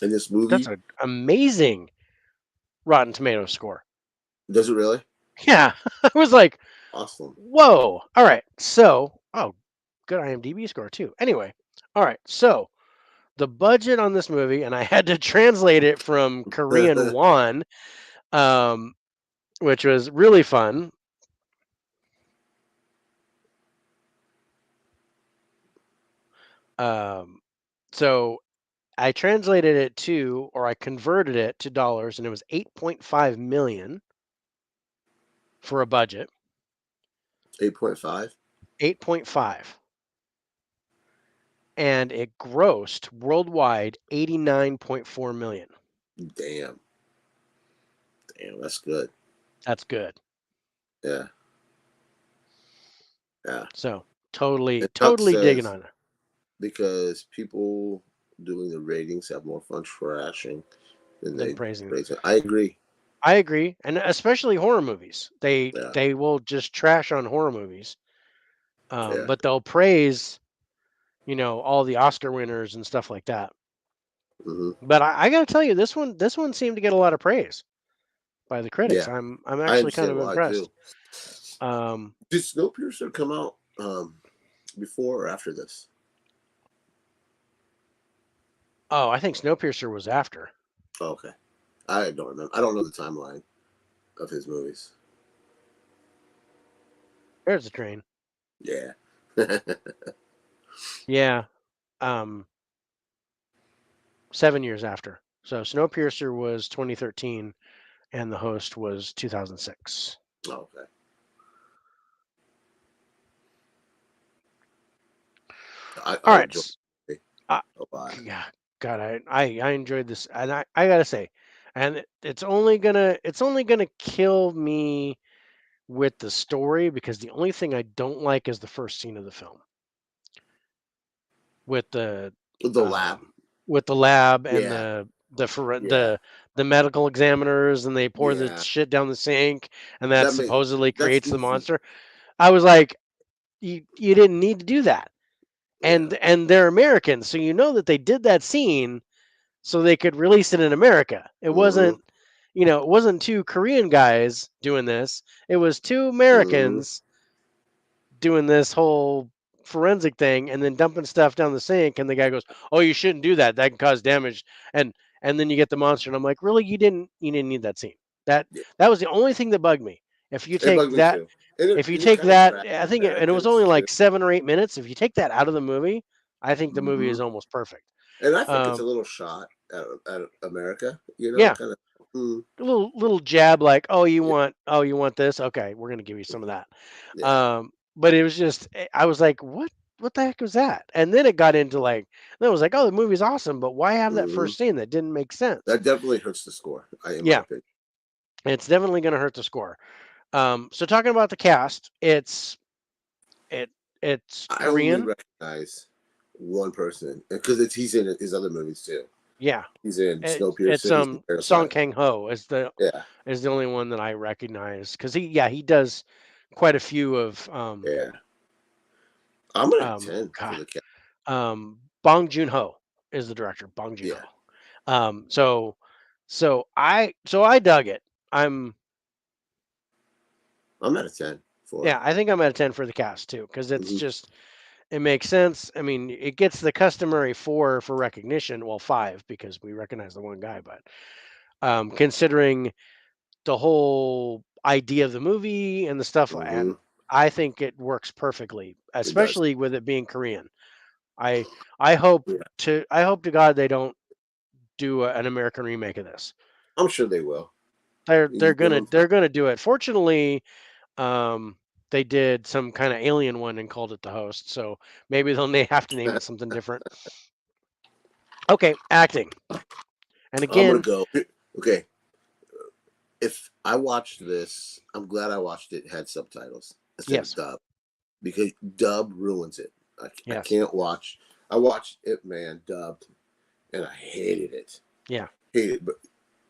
In this movie, That's an amazing Rotten Tomatoes score. does it really? Yeah, I was like, Awesome. whoa. All right. So, oh, good IMDb score too. Anyway, all right. So the budget on this movie, and I had to translate it from Korean won, which was really fun. So I translated it to, or I converted it to dollars, and it was 8.5 million for a budget. 8.5. 8.5. And it grossed worldwide 89.4 million. Damn, that's good. That's good. Yeah, yeah. So totally, And Chuck totally digging says on it. because people doing the ratings have more fun trashing than Than they praising. praise it. I agree. I agree, and especially horror movies. Yeah, They will just trash on horror movies, yeah. but they'll praise, all the Oscar winners and stuff like that. Hmm. But I got to tell you, this one seemed to get a lot of praise by the critics. Yeah, I'm I actually kind understand of why impressed. too. Did Snowpiercer come out before or after this? Oh, I think Snowpiercer was after. Oh, okay, I don't remember. I don't know the timeline of his movies. There's the train. Yeah. Yeah, 7 years after. So Snowpiercer was 2013, and The Host was 2006. Oh, okay. All I right. enjoy it Uh, a lot. yeah, God, I enjoyed this, and I gotta say, and it's only gonna kill me with the story because the only thing I don't like is the first scene of the film with the The lab. with the lab and Yeah, yeah, the medical examiners, and they pour the yeah. shit down the sink, and that That makes supposedly that's creates the goofy. monster. I was like, you didn't need to do that. Yeah. And they're Americans, so you know that they did that scene so they could release it in America. It Hmm. wasn't, it wasn't two Korean guys doing this. It was two Hmm. Americans doing this whole forensic thing and then dumping stuff down the sink, and the guy goes, "Oh, you shouldn't do that. That can cause damage." And then you get the monster, and I'm like, "Really? You didn't need that scene." That Yeah. that was the only thing that bugged me. If you It take bugged me that too. And if you it take kind of that, trashed I the think and it was characters only too. like 7 or 8 minutes. If you take that out of the movie, I think the movie Hmm. is almost perfect. And I think it's a Um, little shot at America. yeah, Kind of. a little jab like, Yeah, oh, you want this? Okay, we're gonna give you some of that. yeah. But it was just, I was like, what the heck was that? And then it got into like, then it was like, oh, the movie's awesome, but why have that Hmm. first scene that didn't make sense? That definitely hurts the score, in my Yeah, opinion. it's definitely gonna hurt the score. So talking about the cast, it it's I only Korean. recognize one person because he's in his other movies too. Yeah, He's in it's Snowpiercer. He's in Song Parasite. Kang Ho Yeah, is the only one that I recognize because he does quite a few of yeah. I'm gonna 10 for God, the cat. Bong Joon Ho is the director. Bong Joon Yeah, Ho. So I dug it. I'm I'm at a 10 for Yeah, it. I think I'm at a 10 for the cast too because it's Hmm. just, it makes sense. I mean, it gets the customary 4 for recognition. Well, 5 because we recognize the one guy, but considering the whole idea of the movie and the stuff, Hmm. and I think it works perfectly, It does. especially with it being Korean. I I hope Yeah, I hope to God they don't do an American remake of this. I'm sure they will. They're You they're give gonna them they're time. gonna do it. Fortunately, they did some kind of alien one and called it The Host, so maybe they'll have to name it something different. Okay, acting, and I'm gonna again, go. Okay, if I watched this, I'm glad I watched it. Had subtitles instead of yes, dub because dub ruins it. I yes, can't watch. I watched Ip Man dubbed, and I hated it. Yeah. Hated it,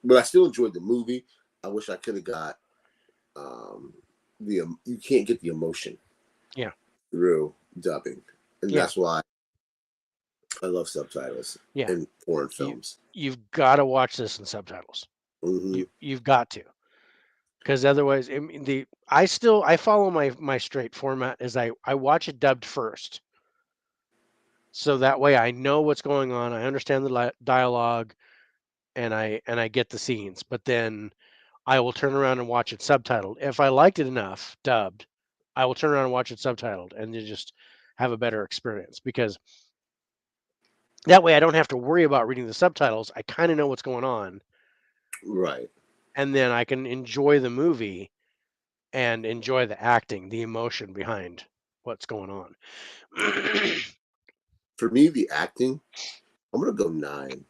but I still enjoyed the movie. I wish I could have got you can't get the emotion through dubbing, and that's why I love subtitles in foreign films. You've got to watch this in subtitles. Mm-hmm. You've got to, because otherwise, I mean, I follow my straight format as I watch it dubbed first, so that way I know what's going on, I understand the dialogue, and I get the scenes, but then I will turn around and watch it subtitled. If I liked it enough dubbed, I will turn around and watch it subtitled, and then just have a better experience, because that way I don't have to worry about reading the subtitles. I kind of know what's going on. Right. And then I can enjoy the movie and enjoy the acting, the emotion behind what's going on. For me, the acting, I'm gonna go 9.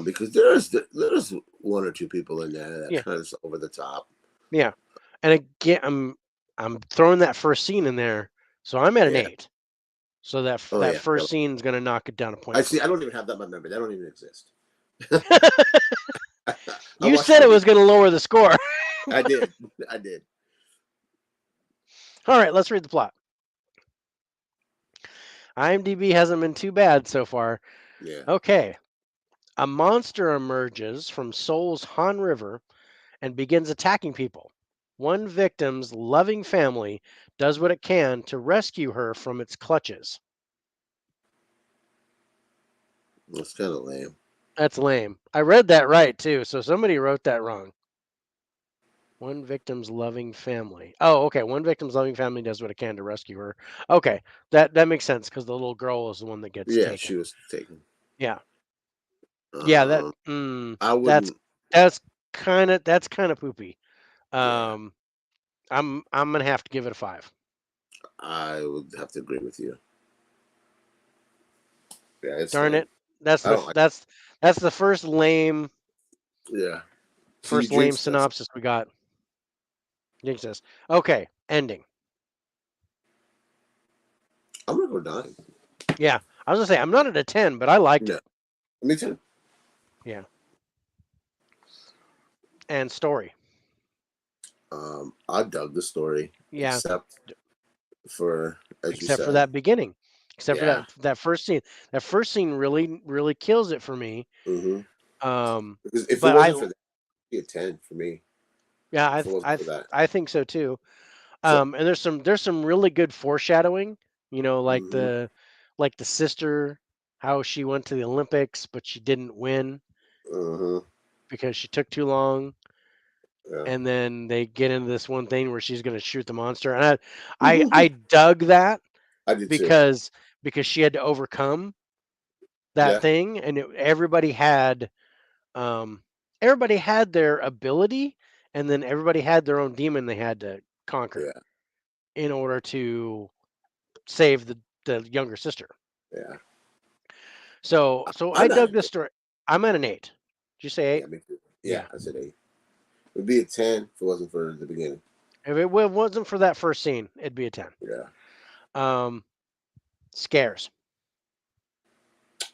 Because there's one or two people in there that kind of over the top. Yeah, and again, I'm throwing that first scene in there, so I'm at an 8. So that first scene is gonna knock it down a point. I see. I don't even have that in my memory. That don't even exist. You said it was gonna lower the score. I did. I did. All right, let's read the plot. IMDb hasn't been too bad so far. Yeah. Okay. A monster emerges from Seoul's Han River and begins attacking people. One victim's loving family does what it can to rescue her from its clutches. That's kind of lame. That's lame. I read that right too, so somebody wrote that wrong. One victim's loving family. Oh, okay. One victim's loving family does what it can to rescue her. Okay, that makes sense, because the little girl is the one that gets taken. Yeah, she was taken. Yeah. Yeah, I wouldn't. That's kind of poopy. I'm gonna have to give it a 5. I would have to agree with you. Yeah, it's Darn lame. it. That's the first lame. Yeah. First lame synopsis we got. Jinx this. Okay, ending. I'm gonna go 9. Yeah, I was gonna say I'm not at a 10, but I liked it. Me too. Yeah. And story. I dug the story. Yeah. Except for that beginning. Except for that first scene. That first scene really kills it for me. Mm-hmm. Because if but it wasn't for that, it'd be a 10 for me. Yeah, I think so too. And there's some really good foreshadowing. Like the sister, how she went to the Olympics but she didn't win because she took too long. Yeah. And then they get into this one thing where she's going to shoot the monster, and I dug that. I did because she had to overcome that thing, and everybody had their ability, and then everybody had their own demon they had to conquer in order to save the younger sister. Yeah. So I dug this story. I'm at an 8. Did you say 8? Yeah, me too. Yeah, I said 8. It'd be a 10 if it wasn't for the beginning. If it wasn't for that first scene, it'd be a 10. Yeah. Scares.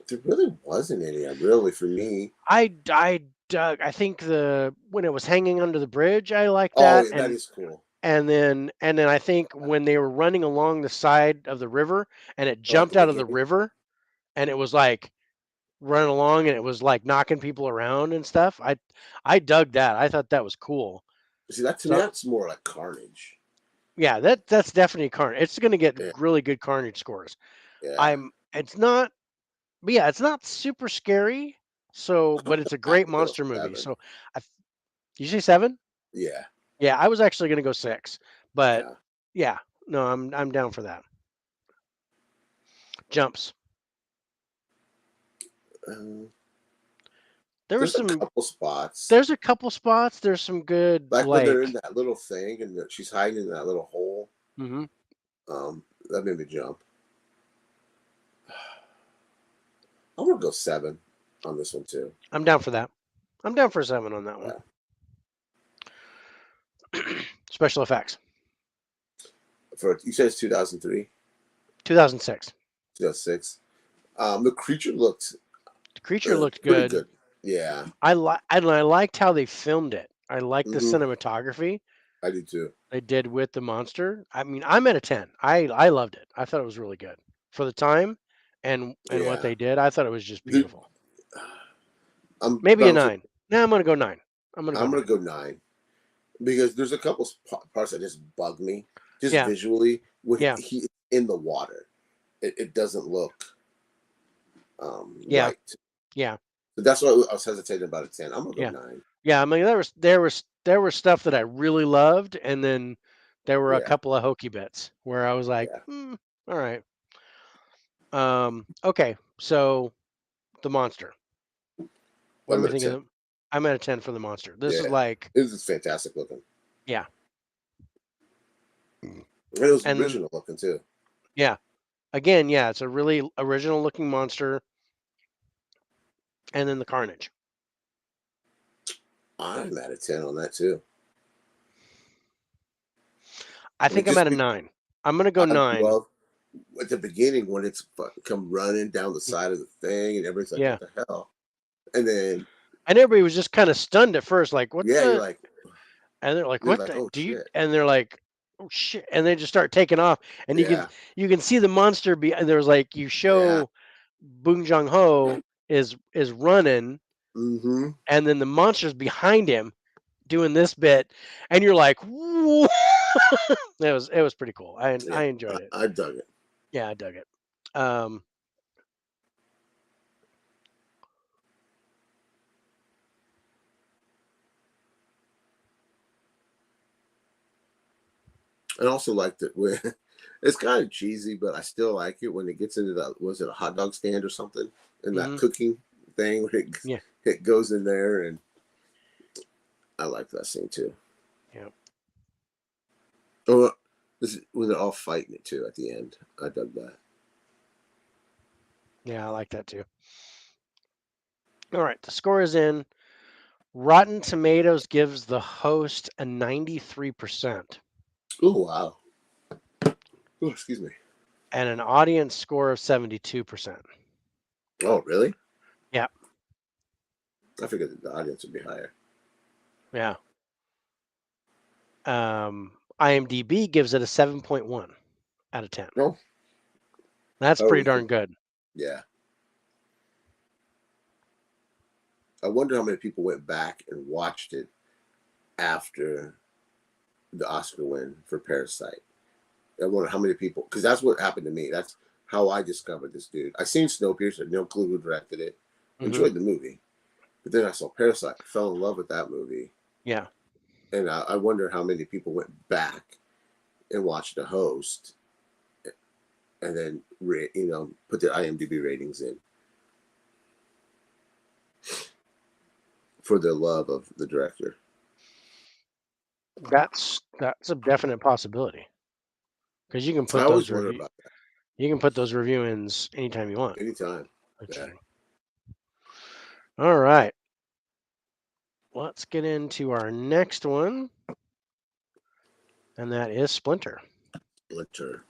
There really wasn't any. Really, for me. I dug. I think when it was hanging under the bridge, I liked that. Oh, yeah, that is cool. And then I think when they were running along the side of the river and it jumped out of the river and it was like running along and it was like knocking people around and stuff. I dug that. I thought that was cool. See, that to me, that's more like Carnage. Yeah, that's definitely Carnage. It's going to get really good Carnage scores. Yeah. It's not super scary. But it's a great monster movie. So, did you say 7? Yeah. Yeah, I was actually going to go 6, but yeah, no, I'm down for that. Jumps. There's a couple spots. There's a couple spots. There's some good, like when they're in that little thing and she's hiding in that little hole. Mm-hmm. That made me jump. I'm gonna go 7 on this one too. I'm down for that. I'm down for 7 on that one. Special effects. You said it's 2003? 2006. 2006. The creature looked looked pretty good. good. Yeah. I liked how they filmed it. I liked the Mm-hmm. cinematography I do too. they did with the monster. I mean, I'm at a 10. I loved it. I thought it was really good for the time and what Yeah. they did. I thought it was just The, beautiful. I'm Maybe a bouncing. 9. No, I'm gonna go 9. I'm I'm gonna gonna go 9 because there's a couple parts that just bug me, just Yeah. visually when Yeah. he in the water. It doesn't look Yeah. right. Yeah. But that's why I was hesitating about a 10. I'm gonna go Yeah. 9. Yeah. I mean, there was stuff that I really loved, and then there were a Yeah. couple of hokey bits where I was like, Yeah. all right. Okay. So the monster. What do I'm we at a think of 10. them? I'm at a 10 for the monster. This is Yeah. like, This is fantastic looking. yeah. And it was And then, original looking too. yeah. Again, yeah, it's a really original looking monster. And then the Carnage. I'm at a 10 on that too. I I mean, think I'm at just a 9. I'm gonna go I 9. love at the beginning when it's come running down the side of the thing and everybody's like, Yeah. "What the hell?" And then And everybody was just kind of stunned at first, like, what yeah, the? And they're like, you're what like, the "Oh do you? shit!" And they're like, oh shit. And they just start taking off. And Yeah, you can see the monster be, and there's like, you yeah. show Boong Jong Ho is running, Mm-hmm. and then the monster's behind him doing this bit, and you're like, whoa. It was pretty cool. Yeah, I enjoyed it. I dug it. Yeah, I dug it. Um, I also liked it when it's kind of cheesy, but I still like it when it gets into the was it a hot dog stand or something in that mhm, cooking thing where yeah, it goes in there, and I like that scene too. yeah, Oh, this is when they're all fighting it too at the end. I dug that. yeah. I like that too. All right, the score is in. Rotten Tomatoes gives the host a 93%. Oh wow. Oh, excuse me. And an audience score of 72%. Oh really? Yeah, I figured that the audience would be higher. yeah. IMDb gives it a 7.1 out of 10. No, That's I pretty always darn think, good. yeah. I wonder how many people went back and watched it after the Oscar win for Parasite. I wonder how many people, because that's what happened to me. That's how I discovered this dude. I seen Snowpiercer, no clue who directed it. Hmm. Enjoyed the movie, but then I saw Parasite, fell in love with that movie, Yeah, and I wonder how many people went back and watched The Host, and then put their IMDb ratings in for their love of the director. that's a definite possibility because I always wonder about that. you can put those review ins anytime you want. Anytime. Yeah. Interesting. All right, let's get into our next one, and that is Splinter. Splinter.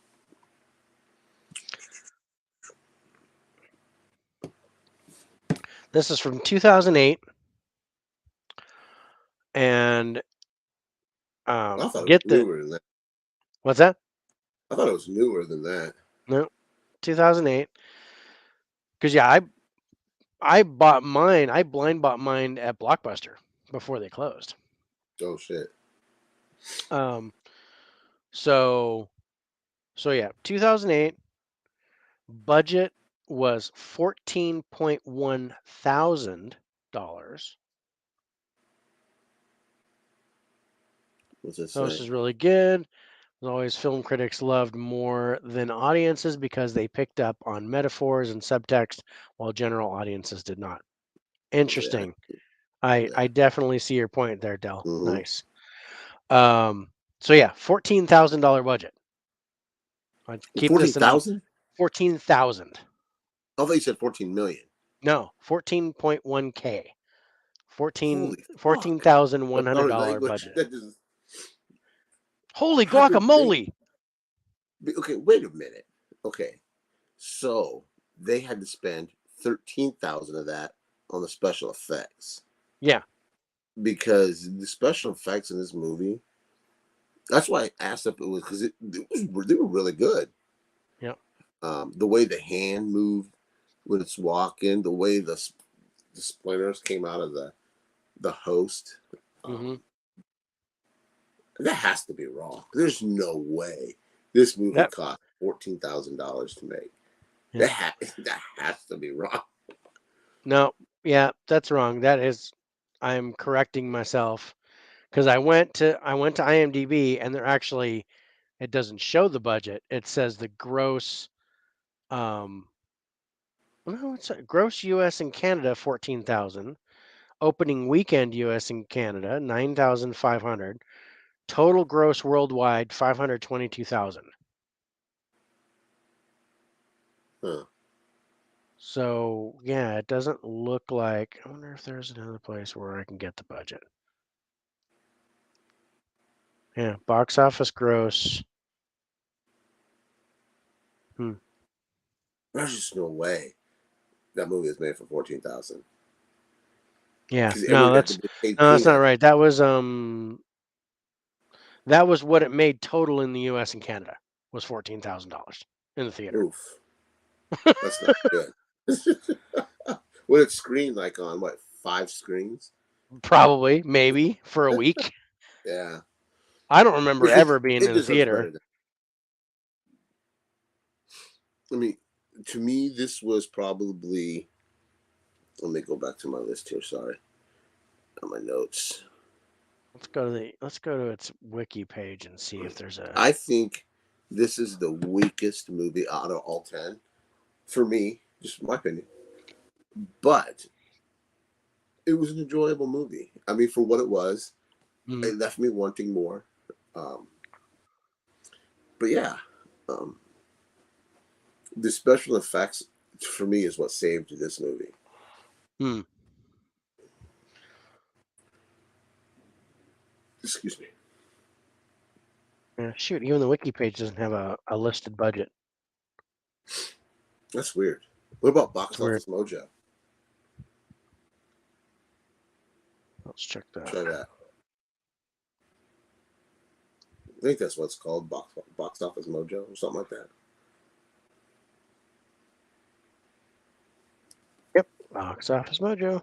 This is from 2008, and I thought it was get the newer than that. what's that? I thought it was newer than that. No, 2008. Because yeah, I bought mine. I blind bought mine at Blockbuster before they closed. Oh shit. Um, so yeah, 2008 budget was $14,100. What's it So this say? is really good. As always, film critics loved more than audiences because they picked up on metaphors and subtext, while general audiences did not. Yeah. Interesting. Yeah. I definitely see your point there, Del. Mm-hmm. Nice. So yeah, $14,000 budget. I'd keep this in 14,000? 14,000. I thought you said 14 million. No, 14.1K. Holy fuck. I'm sorry, $14,100 language. budget. That is Holy 100 million. guacamole! Okay, wait a minute. Okay. So they had to spend 13,000 of that on the special effects. Yeah. Because the special effects in this movie, that's why I asked if it was, because they were really good. Yeah. The way the hand moved when it's walking, the way the splinters came out of the host. That has to be wrong. There's no way this movie cost $14,000 to make. Yeah. That has to be wrong. No, yeah, that's wrong. That is, I'm correcting myself because I went to IMDb and they're actually, it doesn't show the budget. It says the gross, no, it's gross U.S. and Canada 14,000, opening weekend U.S. and Canada 9,500, total gross worldwide 522,000. Huh. So yeah, it doesn't look like. I wonder if there's another place where I can get the budget. Yeah, box office gross. There's just no way that movie is made for 14,000. Yeah, no, that's not right. That was what it made total in the U.S. and Canada was $14,000 in the theater. Oof, that's not good. What it screened like on what, 5 screens? Probably, maybe for a week. Yeah, I don't remember ever being in the theater. I mean, to me, this was probably. Let me go back to my list here. Sorry, on my notes. Let's go to its wiki page and see if there's a. I think this is the weakest movie out of all 10 for me, just my opinion. But it was an enjoyable movie. I mean, for what it was, it left me wanting more. But yeah, the special effects for me is what saved this movie. Excuse me. Yeah, shoot, even the wiki page doesn't have a listed budget. That's weird. What about Box Office Mojo? Let's check that. Try that. I think that's what it's called, Box Office Mojo or something like that. Yep, Box Office Mojo.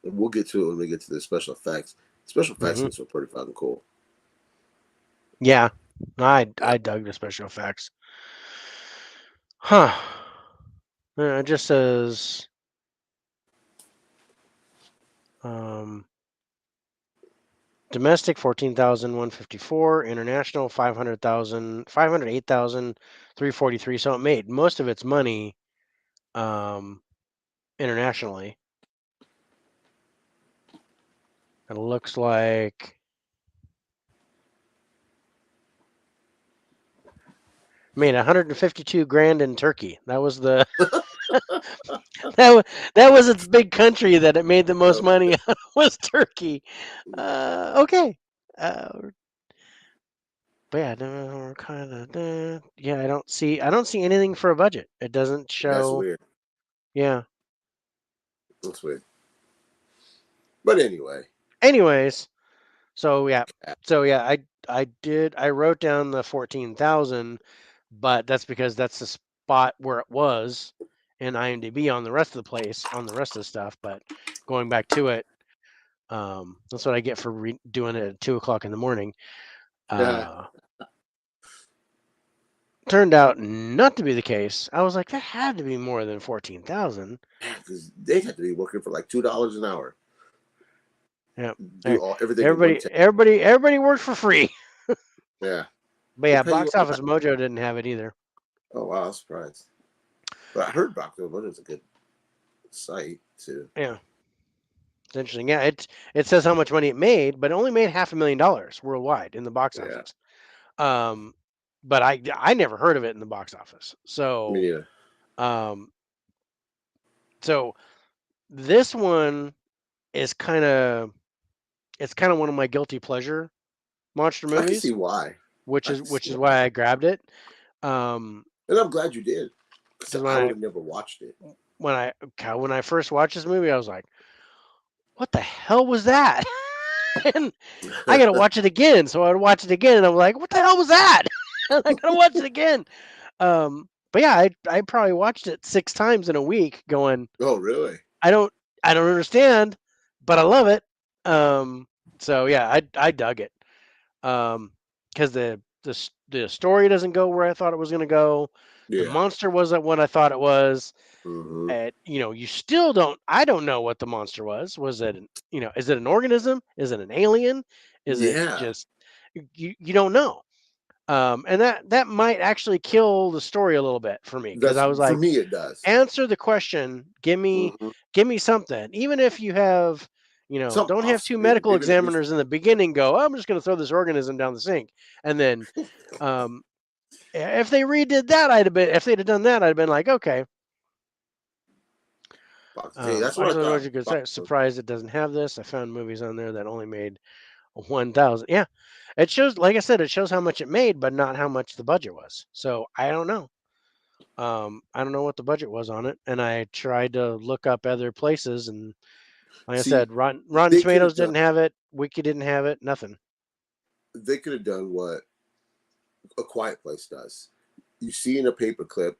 And we'll get to it when we get to the special effects. Special effects were pretty fucking cool. Yeah, I dug the special effects. Huh. It just says domestic 14,154, international 508,343. So it made most of its money internationally. It looks like made 152 grand in Turkey. That was the that was its big country that it made the most money out was Turkey. Okay. But yeah, we're kind of yeah. I don't see anything for a budget. It doesn't show. That's weird. Yeah. That's weird. But anyway. Anyways, so yeah, I wrote down the 14,000, but that's because that's the spot where it was in IMDb on the rest of the place on the rest of the stuff. But going back to it, that's what I get for doing it at 2:00 in the morning. Turned out not to be the case. I was like, that had to be more than 14,000. Yeah, because they had to be working for like $2 an hour. Yeah, everything. Everybody worked for free. Yeah, but yeah, Box Office Mojo didn't have it either. Oh wow, I was surprised. But I heard Box Office Mojo is a good site too. Yeah. It's interesting. Yeah, it says how much money it made, but it only made $500,000 worldwide in the box Yeah. office. But I never heard of it in the box office. So Yeah. um, so this one is kind of one of my guilty pleasure monster I can see movies, why. which I is can see why why. I grabbed it. Um, And I'm glad you did. Because because I would have never watched it. when I first watched this movie, I was like, "What the hell was that?" And I gotta watch it again. So I would watch it again, and I'm like, "What the hell was that?" And I gotta watch it again. But yeah, I probably watched it 6 times in a week, going, Oh, really? I don't understand, but I love it. So yeah, I dug it. Because the story doesn't go where I thought it was gonna go. The Yeah. monster wasn't what I thought it was. Mm-hmm. You still don't. I don't know what the monster was. Was it is it an organism? Is it an alien? Is it Yeah. just you don't know. And that might actually kill the story a little bit for me, because That's I was for like, me. It does. answer the question. Mm-hmm. Give me something. Even if you have, Something don't have off two screen. medical Even at least. examiners in the beginning go, "Oh, I'm just going to throw this organism down the sink," and then, um, if they redid that, if they'd have done that, I'd have been like, okay. Hey, that's what I Actually, what thought. you could say, surprised it doesn't have this. I found movies on there that only made 1,000. Yeah, it shows. Like I said, it shows how much it made, but not how much the budget was. So I don't know. I don't know what the budget was on it, and I tried to look up other places, and like I See, said, Rotten they could have Tomatoes done. didn't have it, Wiki didn't have it, nothing. They could have done what A Quiet Place does. You see in a paper clip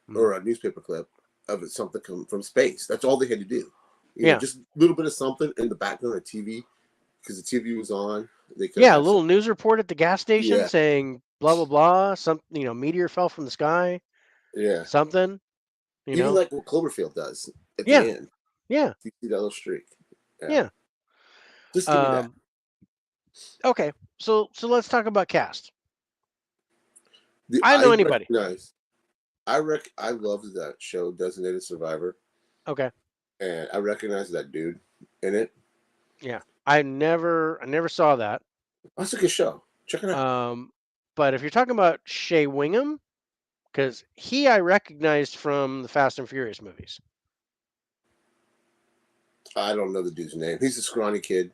Mhm. or a newspaper clip of it, something come from space. That's all they had to do. Yeah, Just a little bit of something in the background of TV because the TV was on. They could have yeah. A had some. little news report at the gas station Yeah, saying blah blah blah. Some meteor fell from the sky. yeah. Something. You Even know. like what Cloverfield does at the Yeah, end. yeah, You see that little streak. Yeah. yeah. Just give me that. Um. Okay, so let's talk about cast. I know I anybody. recognize. I love that show, Designated Survivor, Okay. and I recognize that dude in it. Yeah. I never saw that. That's a good show. Check it out. Um, but if you're talking about Shea Wingham, because I recognized from the Fast and Furious movies. I don't know the dude's name. He's a scrawny kid,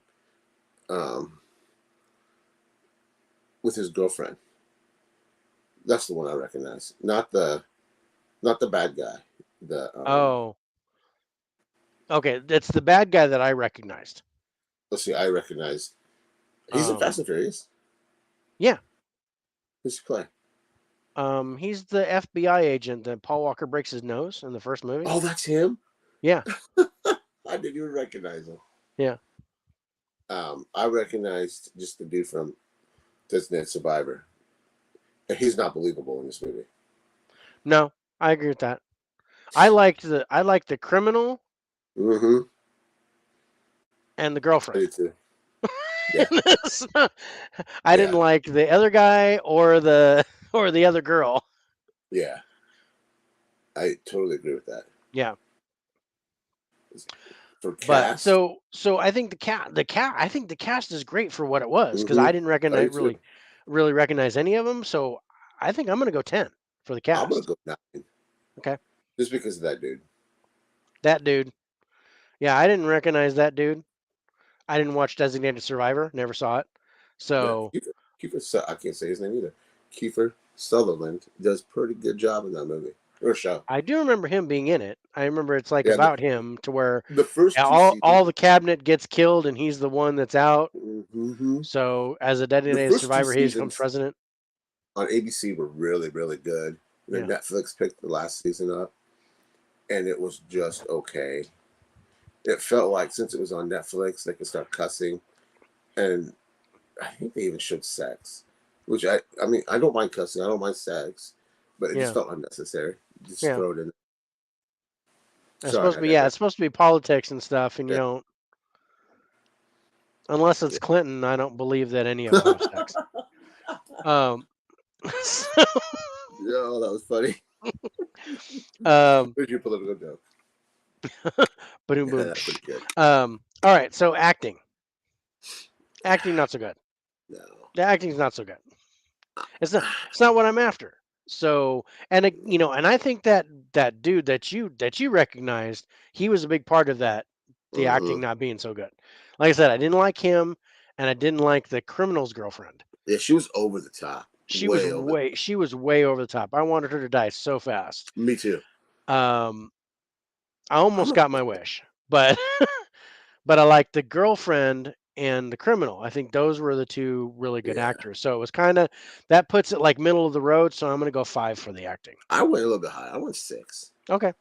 um, with his girlfriend. That's the one I recognize. Not the bad guy. The Oh, okay. That's the bad guy that I recognized. let's see. I recognize. He's in Fast Um, and Furious. yeah. Who's he play? He's the FBI agent that Paul Walker breaks his nose in the first movie. Oh, that's him. Yeah. I didn't even recognize him. Yeah. I recognized just the dude from Designated Survivor, and he's not believable in this movie. No, I agree with that. I liked the criminal Mm-hmm. and the I girlfriend. did too. Yeah, I didn't yeah, like the other guy or the other girl. yeah. I totally agree with that. Yeah. For But cast, I think I think the cast is great for what it was, because I mm-hmm. didn't I recognize do too. really recognize any of them. So I think I'm gonna go 10 for the I'm gonna cast. go 9 Okay. just because of that dude. That dude. Yeah, I didn't recognize that dude. I didn't watch Designated Survivor. Never saw it. Yeah, So I can't say his name either. Kiefer Sutherland does pretty good job in that movie or show. I do remember him being in it. I remember it's like Yeah, about him, to where the first two all seasons. the cabinet gets killed and he's the one that's out. Mm-hmm. So as a The designated first two survivor, he becomes seasons president. on ABC were really, really good. And then Yeah. Netflix picked the last season up, and it was just okay. It felt like since it was on Netflix, they could start cussing, and I think they even showed sex, which I mean, I don't mind cussing, I don't mind sex, but it just Yeah. felt unnecessary. Just Yeah. throw it in. It's Sorry, supposed to I be yeah, digress. it's supposed to be politics and stuff, and you Yeah. don't, unless it's Clinton, I don't believe that any of them have sex. Um so, Yeah, that was funny. um Here's your political joke. boom Yeah, boom. that's pretty good. All right, so acting not so good. No. The acting's not so good. It's not what I'm after. So, and and I think that dude that you recognized, he was a big part of that. The acting not being so good. Like I said, I didn't like him, and I didn't like the criminal's girlfriend. Yeah, she was over the top. She was way over the top. I wanted her to die so fast. Me too. I almost got my wish, but but I liked the girlfriend and the criminal. I think those were the two really good Yeah. actors. So it was kind of that puts it like middle of the road. So I'm going to go 5 for the acting. I went a little bit high. I went 6. Okay.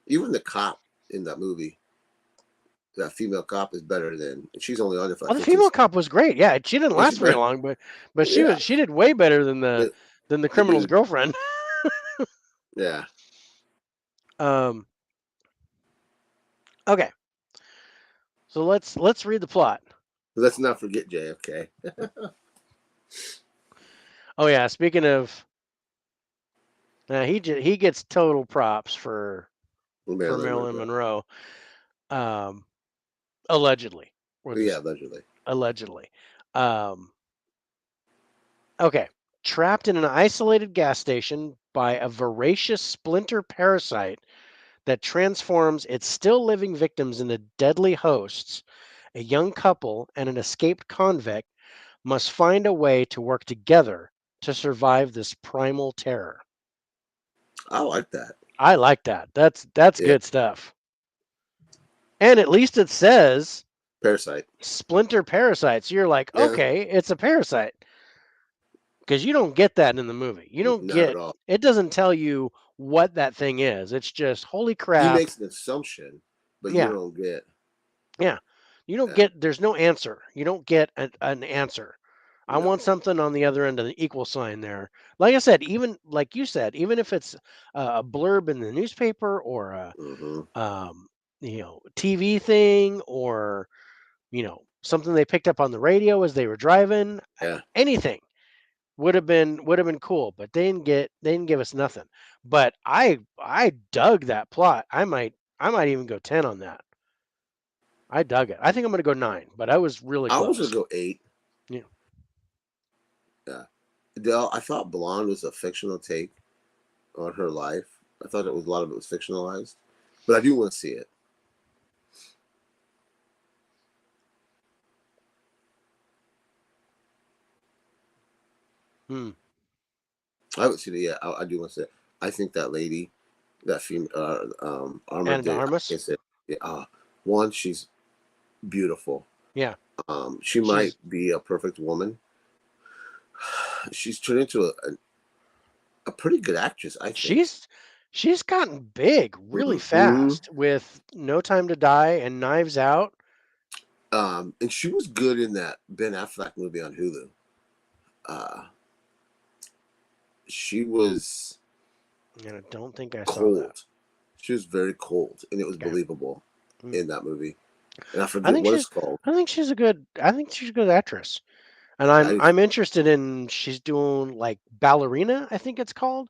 Even the cop in that movie, that female cop, is better than. She's only on there for Well, like the 15 female seconds. cop was great. Yeah, she didn't last very Better. long, but Yeah. she did way better than the criminal's dude. girlfriend. Yeah. Okay. So let's read the plot. Let's not forget JFK. Oh yeah, speaking of, he gets total props for Marilyn Monroe, allegedly. Yeah, allegedly. Allegedly. Okay. Trapped in an isolated gas station by a voracious splinter parasite that transforms its still living victims into deadly hosts, a young couple and an escaped convict must find a way to work together to survive this primal terror. I like that. I like that. That's good stuff. And at least it says Parasite. splinter parasites. You're like, okay, it's a parasite. Because you don't get that in the movie. You don't Not at get all. it. Doesn't tell you what that thing is. It's just holy crap. He makes an assumption, but you don't get. Yeah, you don't get. There's no answer. You don't get an answer. I want something on the other end of the equal sign there. Like I said, even like you said, even if it's a blurb in the newspaper or a TV thing or something they picked up on the radio as they were driving, anything would have been cool, but they didn't give us nothing. But I dug that plot. I might even go 10 on that. I dug it. I think I'm going to go 9, but I was really close. I was going to go 8. Yeah. Yeah. I thought Blonde was a fictional take on her life. I thought a lot of it was fictionalized, but I do want to see it. I haven't seen it yet. I do want to see it. I think that lady, that female, Armor Armas. One, she's beautiful. Yeah. She might be a perfect woman. She's turned into a pretty good actress, I think. She's gotten big really fast with No Time to Die and Knives Out. And she was good in that Ben Affleck movie on Hulu. She was. And I don't think I cold. saw that. She was very cold, and it was believable in that movie. And I forget what it's called. I think she's a good actress. And I'm interested in she's doing like Ballerina, I think it's called,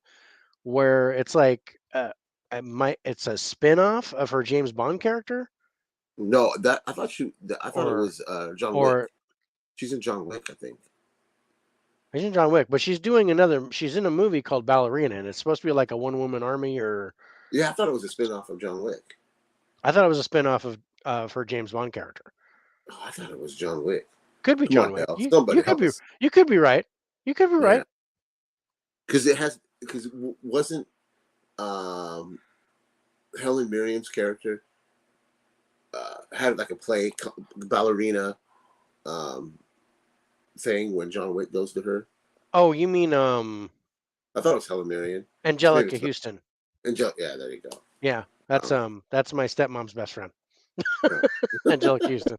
where it's like it's a spin-off of her James Bond character. No, I thought it was John Wick. She's in John Wick, I think. She's in John Wick, but she's in a movie called Ballerina, and it's supposed to be like a one-woman army or. Yeah, I thought it was a spin-off of John Wick. I thought it was a spin-off of her James Bond character. Oh, I thought it was John Wick. Could be John Wick. You could be right. You could be right. Because wasn't Helen Mirren's character had like a play ballerina thing when John Wick goes to her? Oh, you mean I thought it was Helen Mirren. Angelica Houston. Yeah, there you go. Yeah, that's my stepmom's best friend. Angelica Houston.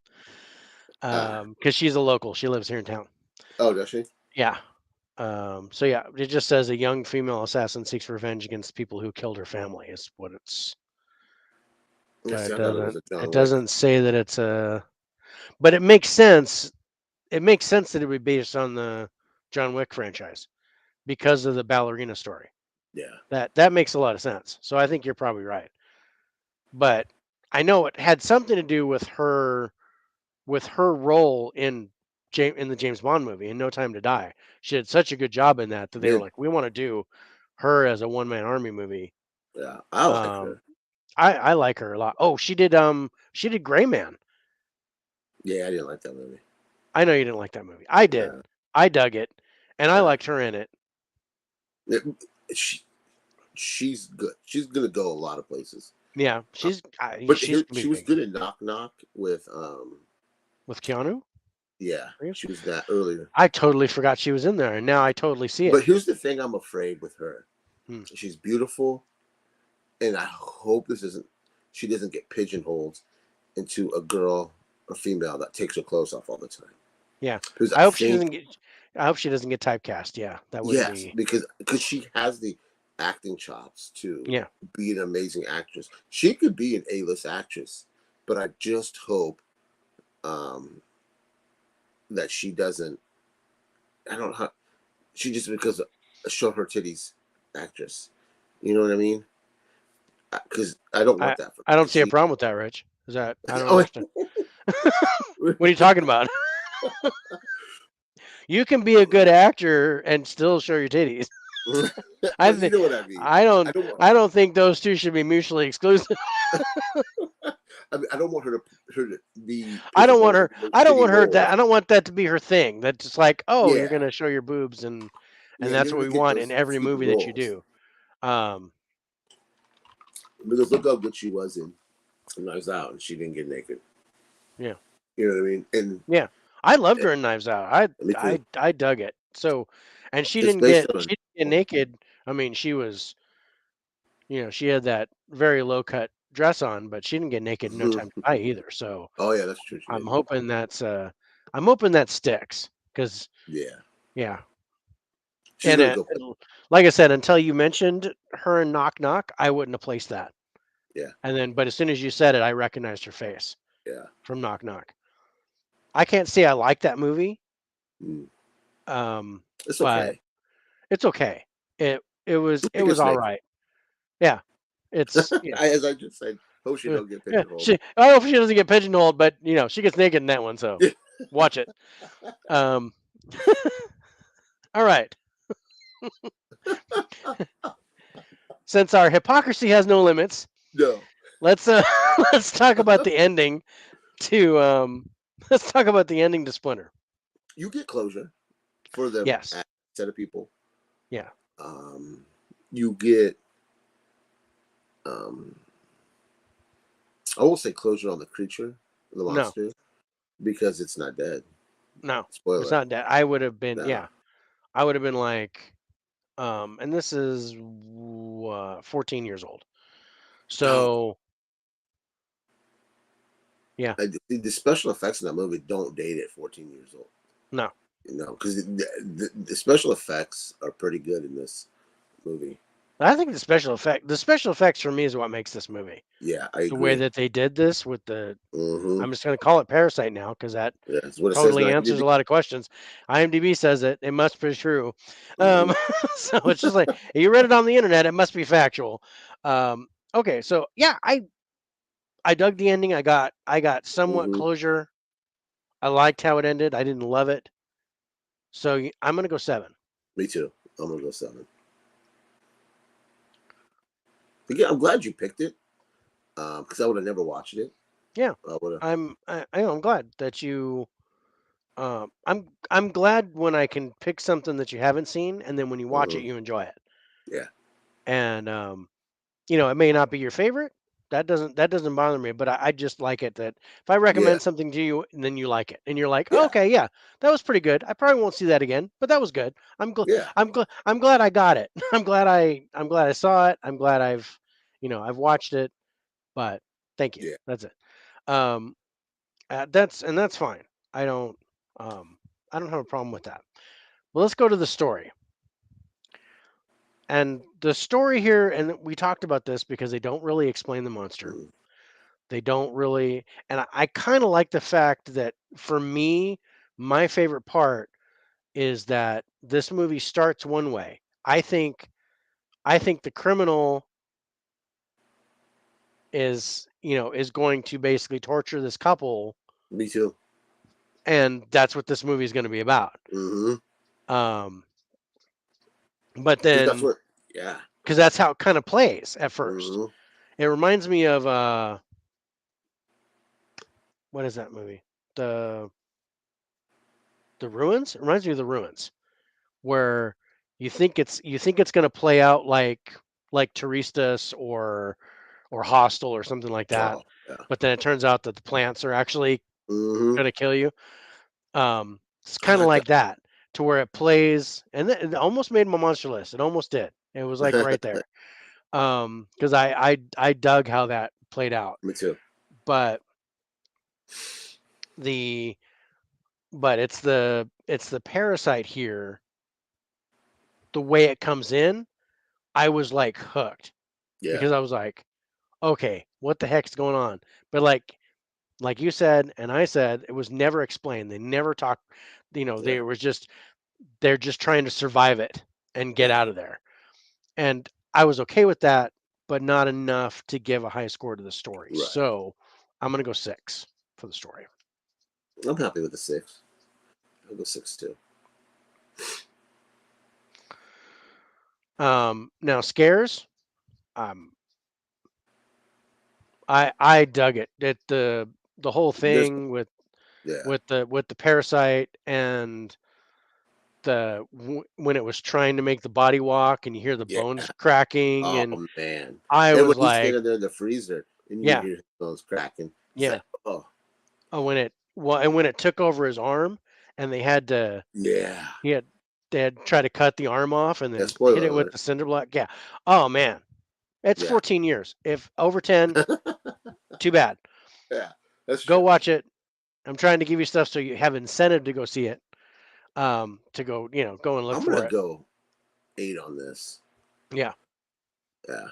Because she's a local. She lives here in town. Oh, does she? Yeah. So yeah, it just says a young female assassin seeks revenge against people who killed her family is what it's. It doesn't say that it's a. But it makes sense. It makes sense that it would be based on the John Wick franchise because of the ballerina story. Yeah. That makes a lot of sense. So I think you're probably right. but I know it had something to do with her role in the James Bond movie in No Time to Die. She did such a good job in that they were Did like, we want to do her as a one man army movie. yeah, I like Um, her. I like her a lot. Oh, she did Gray Man. Yeah, I didn't like that movie. I know you didn't like that movie. I did. Yeah, I dug it, and I yeah. liked her in it. It- she, she's good. She's gonna go a lot of places. Yeah, Uh, but she's here, gonna be she was big good in Knock Knock with with Keanu yeah, Reeves. she was that earlier. I totally forgot she was in there, and now I totally see it. But here's the thing: I'm afraid with her. Hmm. She's beautiful, and I hope this isn't. She doesn't get pigeonholed into a girl or female that takes her clothes off all the time. Yeah, Because I I hope she think doesn't get. I hope she doesn't get typecast. Yeah, that wouldn't yes, be. because she has the acting chops to Yeah, be an amazing actress. She could be an A-list actress, but I just hope um, that she doesn't. I don't know how she just because show her titties actress. You know what I mean? Because I don't I want that for I don't because see a she. problem with that, Rich. Is that I don't Oh, understand. What are you talking about? You can be a good actor and still show your titties. I but you think know what I mean. I I don't don't want. I don't think those two should be mutually exclusive. I mean, I don't want her to be I don't want pigeonholed her. into those I don't shitty want her roles. that. I don't want that to be her thing. That's just like, oh, you're Yeah, gonna show your boobs, and yeah, you're that's what gonna we get want in those every stupid movie that you roles do. Um, because look how good she was in Knives Out, and she didn't get naked. yeah, You know what I mean? And yeah. I loved her in Knives Out. me too. I dug it. So, and Just based she on didn't get naked. I mean, she was, she had that very low cut dress on, but she didn't get naked in No Time to Die either. So oh yeah, that's true. She I'm didn't. hoping I'm hoping that sticks because Yeah, yeah. she's And gonna go. like I said, until you mentioned her in Knock Knock, I wouldn't have placed that. Yeah, And then, but as soon as you said it, I recognized her face yeah. from Knock Knock. I can't say I like that movie, Mm. um, It's but okay. it's okay. It She was gets all naked. right. Yeah, it's As I just said, hope she don't get yeah. pigeonholed. I hope she doesn't get pigeonholed, but she gets naked in that one, so watch it. Um, all right. Since our hypocrisy has no limits, No, let's let's talk about the ending to let's talk about the ending to Splinter. you get closure for the Yes. set of people. Yeah. Um, you get um, I won't say closure on the creature, the No. monster, because it's not dead. No. It's Spoiler. not that. I would have been. No. Yeah. I would have been like, and this is 14 years old. Oh, So yeah. the special effects in that movie don't date at 14 years old. No. You know, because the special effects are pretty good in this movie. I think the special effects for me is what makes this movie. Yeah, I The way agree. that they did this with the, Mm-hmm. I'm just going to call it Parasite now because that Yeah, that's what it says in totally answers IMDb. a lot of questions. IMDb says it. It must be true. Mm-hmm. So it's just like you read it on the internet. It must be factual. Okay, so yeah, I dug the ending. I got somewhat Mm-hmm. closure. I liked how it ended. I didn't love it. So I'm gonna go 7. Me too. I'm gonna go 7. Again, I'm glad you picked it. Because I would have never watched it. Yeah, I would have. I'm glad that you. I'm glad when I can pick something that you haven't seen, and then when you watch it, Mm-hmm. you enjoy it. Yeah. And it may not be your favorite. That doesn't bother me, but I just like it that if I Yeah. recommend something to you and then you like it and you're like, oh, Yeah. okay, yeah, that was pretty good. I probably won't see that again, but that was good. Yeah. I'm glad I got it. I'm glad I saw it. I'm glad I've watched it. But thank you. Yeah. That's it. Um, that's fine. I don't um I don't have a problem with that. Well, let's go to the story. And the story here, and we talked about this because they don't really explain the monster. Mm-hmm. They don't really, and I kind of like the fact that for me, my favorite part is that this movie starts one way. I think the criminal is going to basically torture this couple. Me too. And that's what this movie is going to be about. Um, but That's then, what, yeah. because that's how it kind of plays at first. It reminds me of what is that movie? The Ruins. It reminds me of The Ruins, where you think it's going to play out like Touristas or Hostel or something like that, Oh, yeah. but then it turns out that the plants are actually going to kill you. It's kind of like that, to where it plays, and it almost made my monster list. It almost did. It was like right there. Because I dug how that played out. Me too. But it's the parasite here. The way it comes in, I was like hooked. Yeah. Because I was like, okay, what the heck's going on? But like you said, and I said, it was never explained. They never talked. They was just they're just trying to survive it and get out of there. And I was okay with that, but not enough to give a high score to the story. Right. So I'm gonna go 6 for the story. I'm happy with the 6. I'll go 6 too. Now scares. I dug it. The whole thing with the parasite and when it was trying to make the body walk and you hear the bones cracking. Oh, and man. I And was when he's like, standing there in the freezer and you hear his bones cracking. Yeah. Like, when it took over his arm and they had to they had tried to cut the arm off and then hit it with the cinder block. Yeah. Oh man. It's 14 years. If over 10, too bad. Yeah. That's Go true. watch it. I'm trying to give you stuff so you have incentive to go see it. To go, go and look I'm for gonna it. go 8 on this. Yeah. Yeah.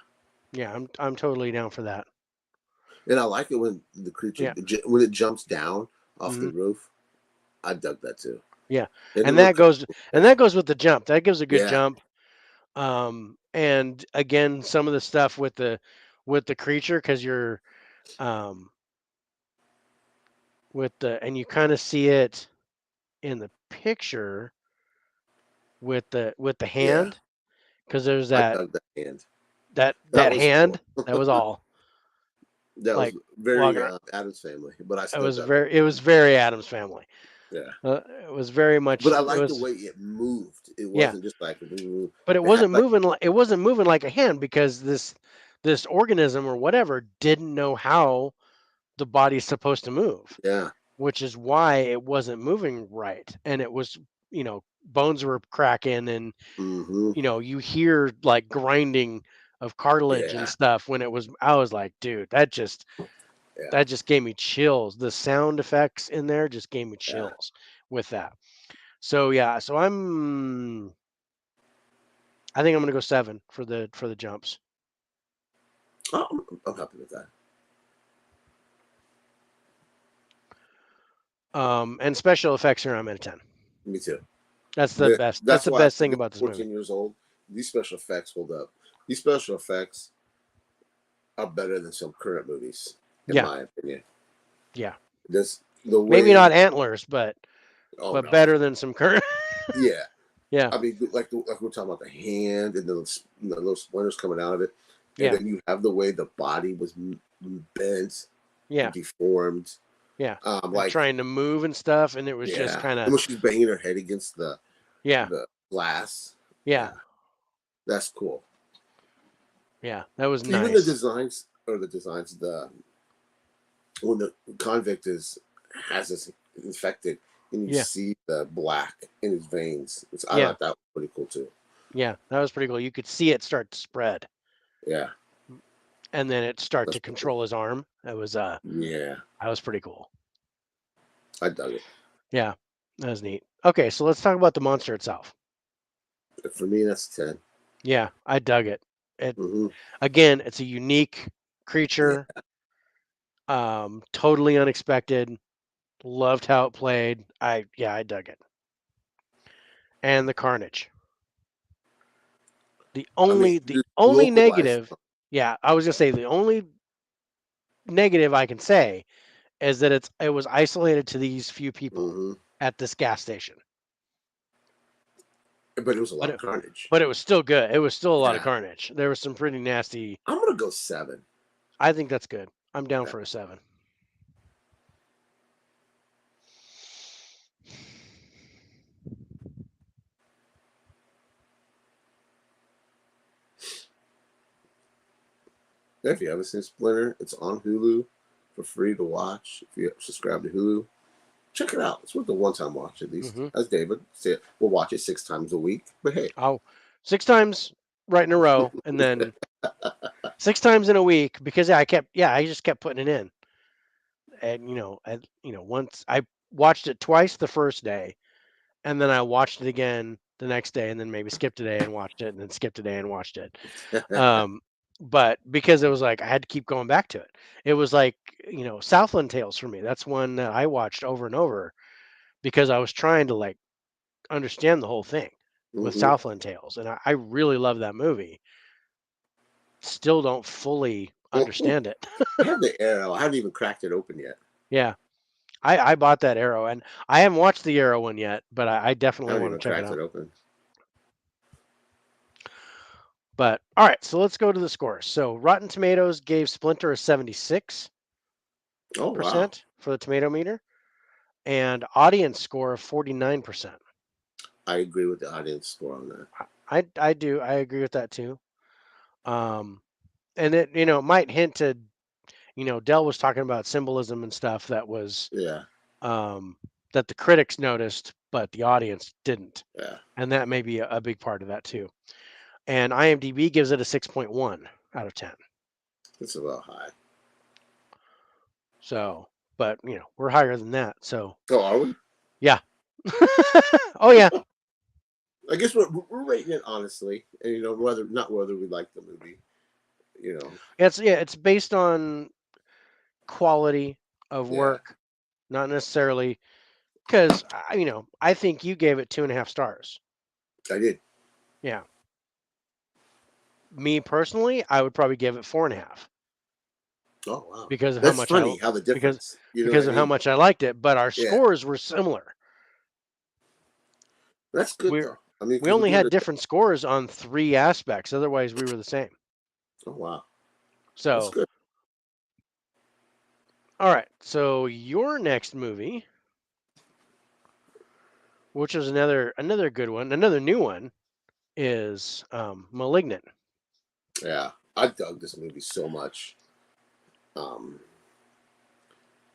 Yeah, I'm totally down for that. And I like it when the creature when it jumps down off the roof. I dug that too. Yeah. And that goes with the jump. That gives a good jump. And again, some of the stuff with the creature, because you're and you kind of see it in the picture with the hand, because there's that I dug that hand. that That was hand cool. that was all That like was very Addams Family, but I still dug it. it was very Addams Family. Yeah. It was very much. But I like the way it moved. It wasn't just like. But it wasn't moving. It wasn't moving like a hand, because this organism or whatever didn't know how the body's supposed to move. Yeah. Which is why it wasn't moving right, and it was bones were cracking, and you hear like grinding of cartilage and stuff when it was. I was like, dude, that just gave me chills. The sound effects in there just gave me chills with that. So so I think I'm gonna go 7 for the jumps. Oh, I'm happy with that. And special effects here, I'm at a 10. Me too. That's the best. That's the best thing about this 14 movie. years old. These special effects hold up. These special effects are better than some current movies, in my opinion. Yeah. Maybe not Antlers, but no. better than some current. Yeah. Yeah. I mean, like we're talking about the hand and those splinters coming out of it. Yeah. And then you have the way the body was bent, deformed. Yeah. Like trying to move and stuff, and it was just kind of. And when she's banging her head against the glass. Yeah. That's cool. Yeah, that was nice. Even the designs, when the convict has this infected, and you see the black in his veins. I thought that was pretty cool too. Yeah, that was pretty cool. You could see it start to spread. Yeah. And then it start to control his arm. That was that was pretty cool. I dug it. Yeah, that was neat. Okay, so let's talk about the monster itself. For me, that's 10. Yeah, I dug it. Again, it's a unique creature. Totally unexpected. Loved how it played. I dug it. And the Carnage. The only negative. Yeah, I was gonna say the only negative I can say is that it was isolated to these few people at this gas station. But it was a lot of carnage. But it was still good. It was still a lot of carnage. There was some pretty nasty. I'm gonna go 7. I think that's good. I'm down for a 7. If you haven't seen Splinter, it's on Hulu for free to watch. If you subscribe to Hulu, check it out. It's worth a one-time watch at least. As David said, we'll watch it 6 times a week. But hey, 6 times right in a row, and then 6 times in a week because I just kept putting it in. And once I watched it twice the first day, and then I watched it again the next day, and then maybe skipped a day and watched it, and then skipped a day and watched it. But because it was like I had to keep going back to it. It was like, Southland Tales for me. That's one that I watched over and over because I was trying to like understand the whole thing with Southland Tales, and I really love that movie. Still don't fully understand it. I have the Arrow. I haven't even cracked it open yet. Yeah, I bought that Arrow, and I haven't watched the Arrow one yet, but I definitely want to check it out. Open. But all right, so let's go to the scores. So Rotten Tomatoes gave Splinter a 76% for the tomato meter, and audience score of 49%. I agree with the audience score on that. I do. I agree with that too. And it might hint to, Dell was talking about symbolism and stuff that was that the critics noticed, but the audience didn't. Yeah. And that may be a big part of that too. And IMDb gives it a 6.1 out of 10. It's a little high. So, but we're higher than that. So. Oh, are we? Yeah. Oh yeah. I guess we're rating it honestly, and whether we like the movie. It's based on quality of work, not necessarily because I think you gave it 2.5 stars. I did. Yeah. Me personally, I would probably give it 4.5. Oh wow! Because of That's how much funny. How the difference? Because of how much I liked it, but our scores were similar. That's good though. I mean, we only had different scores on 3 aspects. Otherwise, we were the same. Oh wow! So that's good. All right. So your next movie, which is another good one, another new one, is Malignant. Yeah, I dug this movie so much.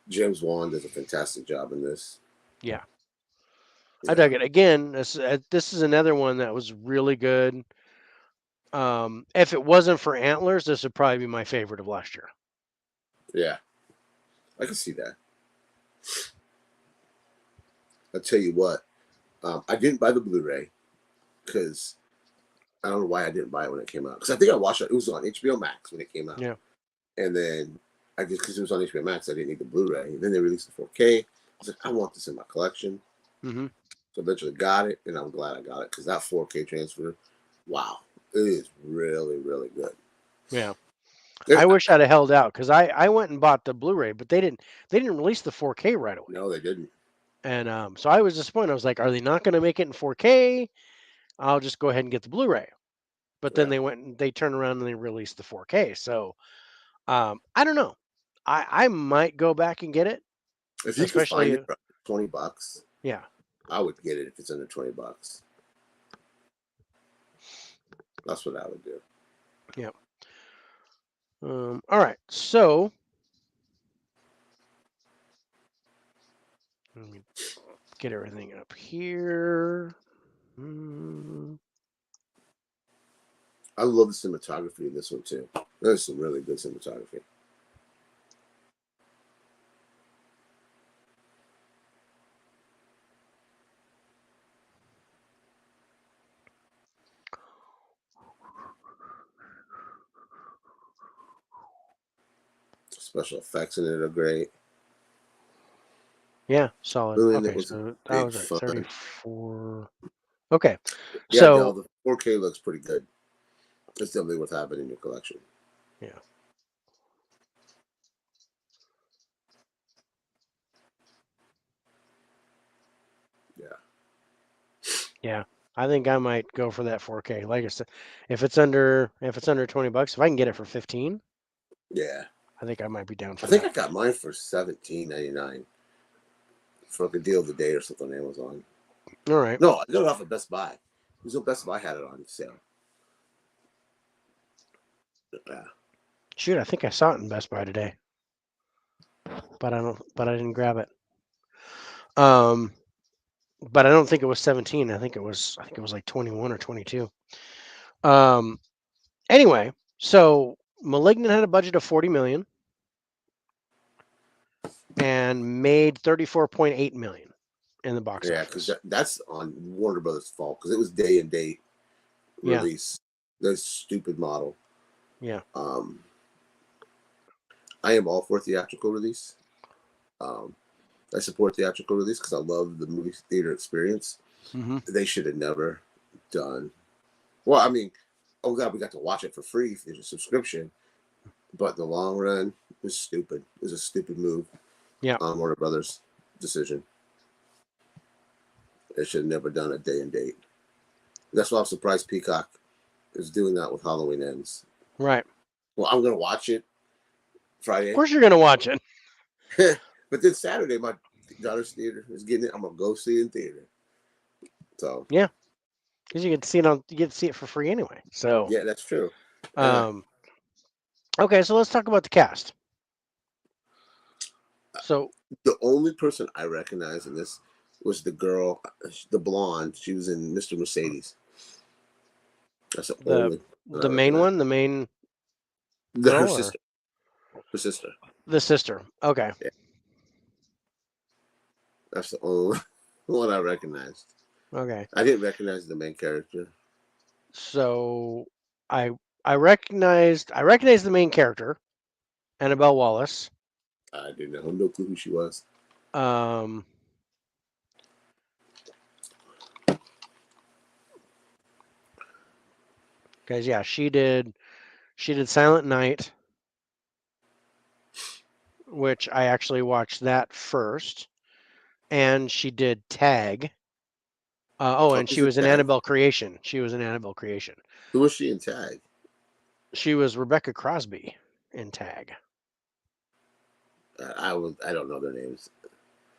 James Vaughn does a fantastic job in this. Yeah. I dug it. Again, this is another one that was really good. If it wasn't for Antlers, this would probably be my favorite of last year. Yeah, I can see that. I'll tell you what, I didn't buy the Blu-ray because I don't know why I didn't buy it when it came out. Because I think I watched it. It was on HBO Max when it came out. Yeah. And then I just because it was on HBO Max, I didn't need the Blu-ray. And then they released the 4K. I was like, I want this in my collection. Mm-hmm. So eventually got it, and I'm glad I got it because that 4K transfer, wow, it is really, really good. Yeah. I wish I'd have held out because I went and bought the Blu-ray, but they didn't release the 4K right away. No, they didn't. And so I was disappointed. I was like, are they not going to make it in 4K? I'll just go ahead and get the Blu-ray. But then they went and they turned around and they released the 4K. So I don't know. I might go back and get it. If you could find it for $20, yeah, I would get it if it's under $20. That's what I would do. Yeah. All right. So let me get everything up here. I love the cinematography in this one too. There's some really good cinematography. Special effects in it are great. Yeah, solid. Okay, so that was right. 34. Okay. Yeah, so the 4K looks pretty good. It's definitely worth having in your collection. Yeah. Yeah, I think I might go for that 4K. Like I said, if it's under $20, if I can get it for 15, Yeah. I think I might be down I for think that. I got mine for $17.99 for like a deal of the day or something on Amazon. All right. No, I got it off of Best Buy. There's no Best Buy had it on sale. Yeah. Shoot, I think I saw it in Best Buy today, but I didn't grab it. But I don't think it was 17. I think it was like 21 or 22. Um, anyway, so Malignant had a budget of 40 million and made 34.8 million in the box Yeah, because office. that's on Warner Brothers' fault because it was day and date Yeah. release. That stupid model. Yeah. I am all for theatrical release. I support theatrical release because I love the movie theater experience. Mm-hmm. They should have never done. Well, I mean, oh god, we got to watch it for free for a subscription, but in the long run, it was stupid. It was a stupid move. Yeah. On Warner Brothers' decision. They should have never done a day and date. That's why I'm surprised Peacock is doing that with Halloween Ends. Right. Well, I'm gonna watch it Friday. Of course, you're gonna watch it. But then Saturday, my daughter's theater is getting it. I'm gonna go see it in theater. So Yeah, because you get to see it for free anyway. So yeah, that's true. Okay, so let's talk about the cast. So the only person I recognize in this was the girl, the blonde. She was in Mr. Mercedes. That's the only the main one, the main girl, her sister. Her sister. The sister. Okay. Yeah. That's the only one I recognized. Okay. I didn't recognize the main character. So I recognized the main character, Annabelle Wallace. I didn't know. No clue who she was. Because yeah, she did Silent Night, which I actually watched that first, and she did Tag. And she was in Annabelle Creation. She was in Annabelle Creation. Who was she in Tag? She was Rebecca Crosby in Tag. I don't know their names.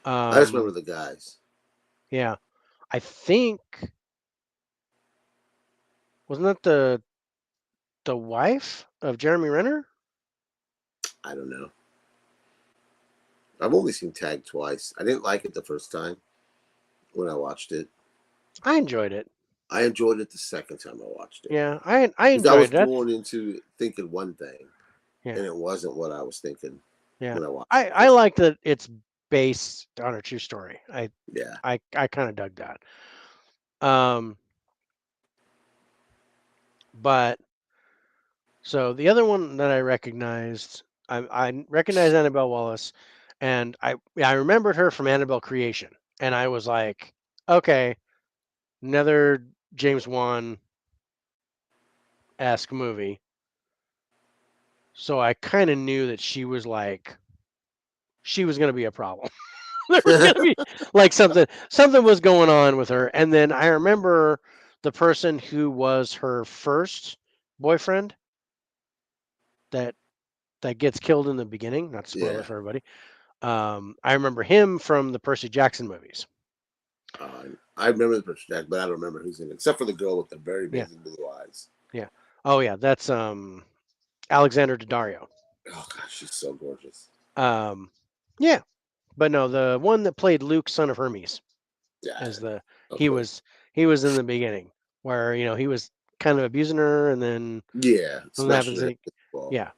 I just remember the guys. Yeah, I think wasn't that the wife of Jeremy Renner? I don't know. I've only seen Tag twice. I didn't like it the first time when I watched it. I enjoyed it. I enjoyed it the second time I watched it. Yeah, I enjoyed it. I was going into thinking one thing, yeah. and it wasn't what I was thinking. Yeah, when I watched it. I like that it's based on a true story. I kind of dug that. But so the other one that I recognized, I recognized Annabelle Wallace, and I remembered her from Annabelle Creation, and I was like, okay, another James Wan-esque movie. So I kind of knew that she was going to be a problem. There was going to be like something was going on with her. And then I remember the person who was her first boyfriend that gets killed in the beginning. Not to spoil it for everybody. I remember him from the Percy Jackson movies. I remember the Percy Jackson, but I don't remember who's in it, except for the girl with the very amazing blue eyes. Yeah. Oh yeah, that's Alexander Daddario. Oh gosh, she's so gorgeous. Yeah, but no, the one that played Luke, son of Hermes. Yeah. As he was in the beginning, where he was kind of abusing her, and then something happens. Yeah.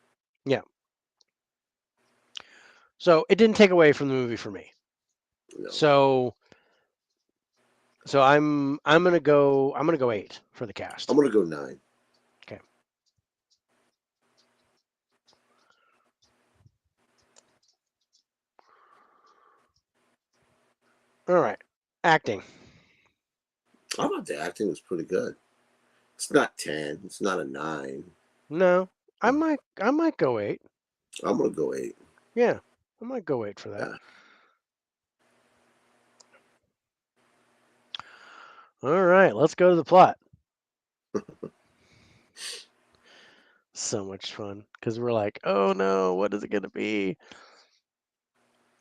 So it didn't take away from the movie for me. No. So I'm gonna go 8 for the cast. I'm gonna go 9. Okay. All right. Acting. I thought the acting was pretty good. It's not 10. It's not a 9. No, I might go 8. I'm gonna go 8. Yeah, I might go 8 for that. Yeah. All right, let's go to the plot. So much fun because we're like, oh no, what is it going to be?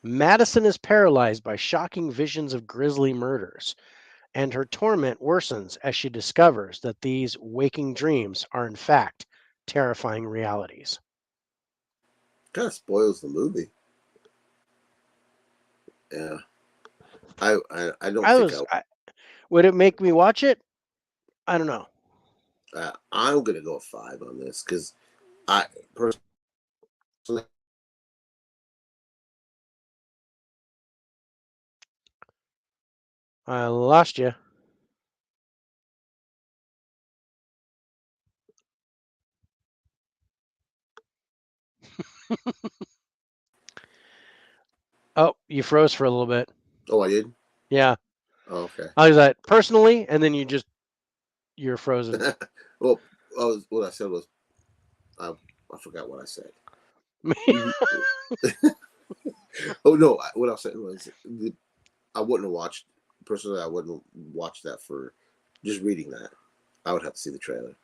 Madison is paralyzed by shocking visions of grisly murders, and her torment worsens as she discovers that these waking dreams are in fact terrifying realities. Kind of spoils the movie. Yeah. I don't think Would it make me watch it? I don't know. I'm gonna go 5 on this because I personally I lost you. Oh, you froze for a little bit. Oh, I did. Yeah. Oh, okay. I was like, personally, and then you're frozen. Well, what I said was I forgot what I said. Oh no! What I was saying was I wouldn't have watched personally. I wouldn't watch that for just reading that. I would have to see the trailer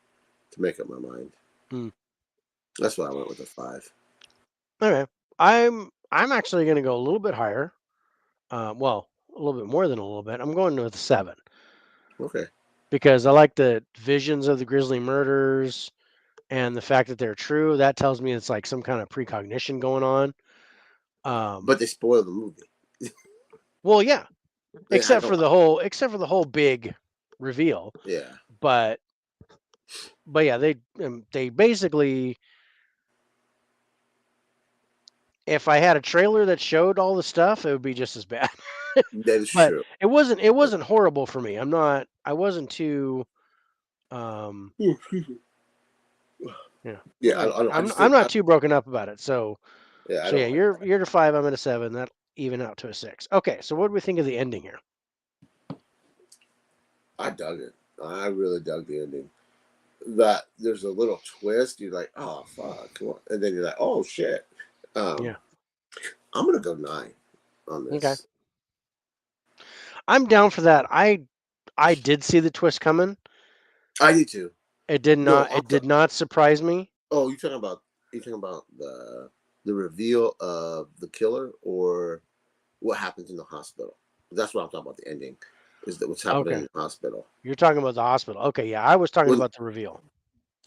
to make up my mind. That's why I went with a 5. Okay, I'm actually going to go a little bit higher. Well, a little bit more than a little bit. I'm going with a 7 Okay. because I like the visions of the grisly murders and the fact that they're true. That tells me it's like some kind of precognition going on. But they spoil the movie. Well, yeah, Yeah, except for the whole big reveal. Yeah. But yeah, they basically, if I had a trailer that showed all the stuff, it would be just as bad. That is But true. it wasn't horrible for me. I wasn't too yeah. Yeah, I just I'm think not too broken up about it. So yeah, I so yeah, don't like that. you're to 5, I'm at a 7. That even out to a 6. Okay, so what do we think of the ending here? I dug it. I really dug the ending. That there's a little twist. You're like, oh fuck, come on, and then you're like, oh shit. Yeah. I'm gonna go 9 on Okay. this. I'm down for that. I did see the twist coming. I do too. It did No, not surprise me. oh, you talking about the reveal of the killer or what happens in the hospital? That's what I'm talking about. The ending is that what's happening Okay. in the hospital. You're talking about the hospital. Okay, yeah, I was talking When about the reveal.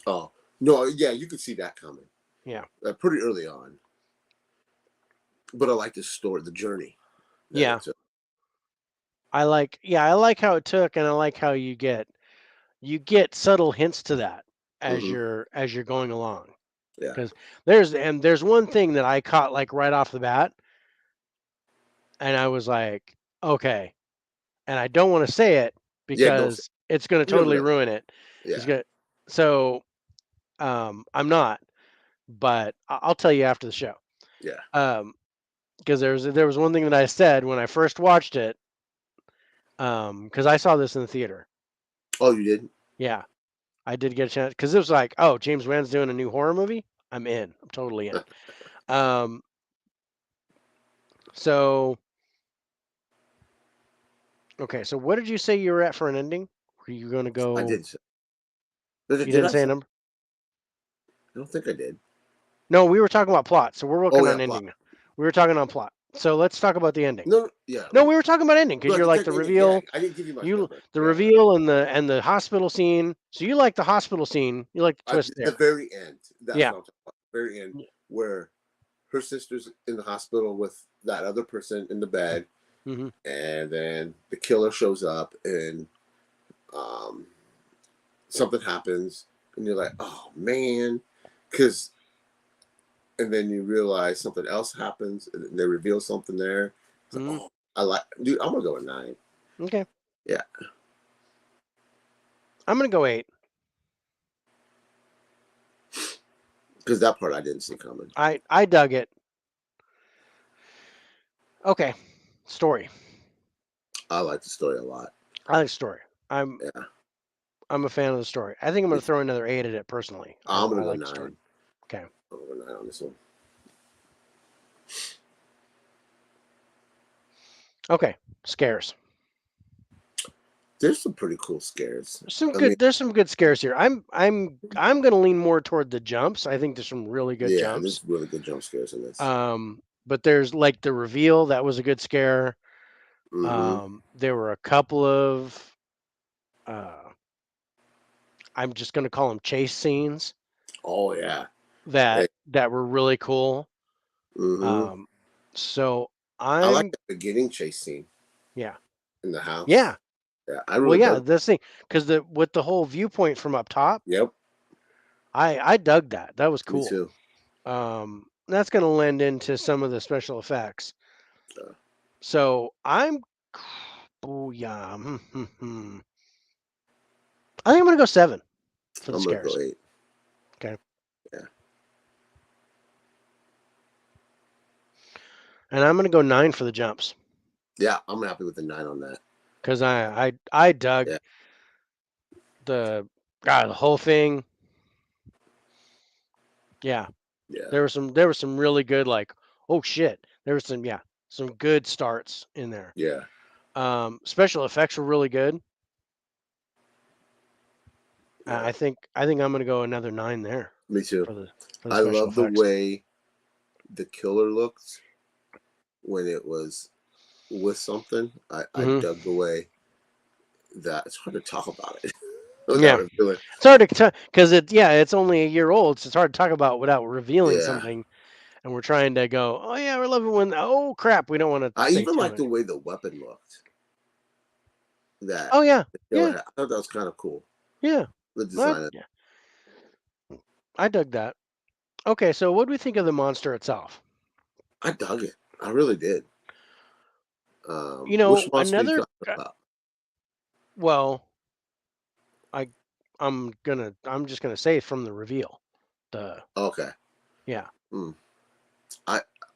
oh no, yeah, you could see that coming. Yeah. Pretty early on. But I like the story, the journey that Yeah. it took. I like how it took, and I like how you get subtle hints to that Mm-hmm. as you're going along. Yeah. Because there's one thing that I caught like right off the bat, and I was like, okay, and I don't want to say it Yeah, don't say because it's going to you never totally know. ruin it. It's Yeah. going so I'm not, but I'll tell you after the show. Yeah. Because there was one thing that I said when I first watched it, because I saw this in the theater. Oh, you did? Yeah, I did get a chance because it was like, oh, James Wan's doing a new horror movie. I'm in. I'm totally in. Um, so okay, so what did you say you were at for an ending? Were you going to I go? did say You did didn't I say a say number. I don't think I did. No, we were talking about plot, so we're Oh working yeah, on plot. ending. We were talking on plot. So let's talk about the ending. No, yeah. No, we were talking about ending because But you're the like the ending, yeah, reveal. I didn't give you much You number. the Yeah. reveal and the hospital scene. So you like the hospital scene. You like the twist The there. very end. That's Yeah. what I'm talking about. The very end where her sister's in the hospital with that other person in the bed, Mm-hmm. and then the killer shows up, and um, something happens, and you're like, oh man, because, and then you realize something else happens, and they reveal something there. Like, Mm-hmm. oh, I like, dude, I'm gonna go with 9. Okay. Yeah, I'm gonna go 8. because that part I didn't see coming. I dug it. Okay. Story. I like the story a lot. I like story. Yeah, I'm a fan of the story. I think I'm gonna throw another 8 at it personally. I'm I gonna go like the story. 9. Okay. I'm gonna go 9 on this one. Okay. Scares. There's some pretty cool scares. There's some good scares here. I'm gonna lean more toward the jumps. I think there's some really good yeah, jumps. there's really good jump scares in this. But there's like the reveal, that was a good scare. There were a couple of I'm just gonna call them chase scenes Oh yeah. that were really cool. So I like I'm the beginning chase scene yeah. in the house. Yeah. Yeah, I Well, really yeah, dug. this thing, because with the whole viewpoint from up top, Yep, I dug that. That was me cool. too. That's going to lend into some of the special effects. Uh, So oh yeah, I think I'm going to go 7 for the I'm gonna go scares. 8. Okay. Yeah. And I'm going to go 9 for the jumps. Yeah, I'm happy with the 9 on that. Because I dug the whole thing. Yeah. Yeah. There was some really good, like, oh shit. There was some good starts in there. Yeah. Special effects were really good. Yeah. I think I'm going to go another 9 there. Me too. For the I love the way the killer looked when it was with something. I dug the way that it's hard to talk about it. Yeah, it's hard to because it's only a year old, so it's hard to talk about without revealing something. And we're trying to go, oh yeah, we're loving when. Oh crap, we don't want to. I say even too like much. the way the weapon looked. That oh yeah, the killer had. I thought that was kind of cool. Yeah, the design. I dug that. Okay, so what do we think of the monster itself? I dug it. I really did. You know, which monster another. you talking about? Well, I'm just gonna say from the reveal. Okay. Yeah. I'm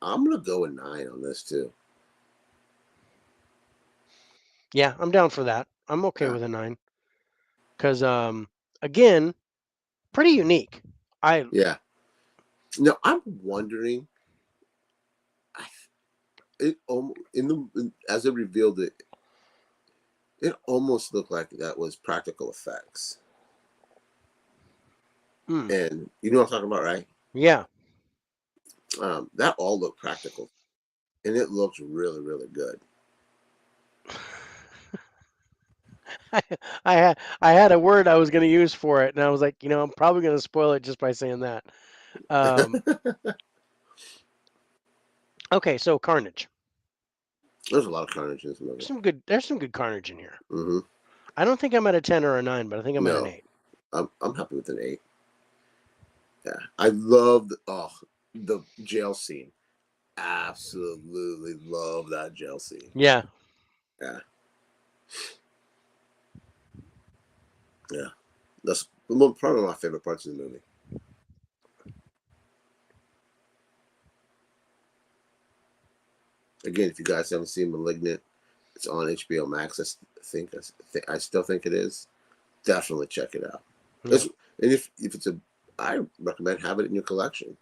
gonna go with 9 on this too. Yeah, I'm down for that. I'm okay with a 9. Because again, pretty unique. Yeah. No, I'm wondering. It as it revealed it, it almost looked like that was practical effects. And you know what I'm talking about, right? Yeah. That all looked practical, and it looked really, really good. I had a word I was going to use for it, and I was like, I'm probably going to spoil it just by saying that. Okay, so Carnage. There's a lot of Carnage in this movie. There's some good Carnage in here. Mm-hmm. I don't think I'm at a 10 or a 9, but I think I'm at an 8. I'm happy with an 8. Yeah, I love the jail scene. Absolutely love that jail scene. Yeah. Yeah. Yeah. That's probably one of my favorite parts of the movie. Again, if you guys haven't seen Malignant, it's on HBO Max. I still think it is. Definitely check it out. Yeah. And if I recommend having it in your collection,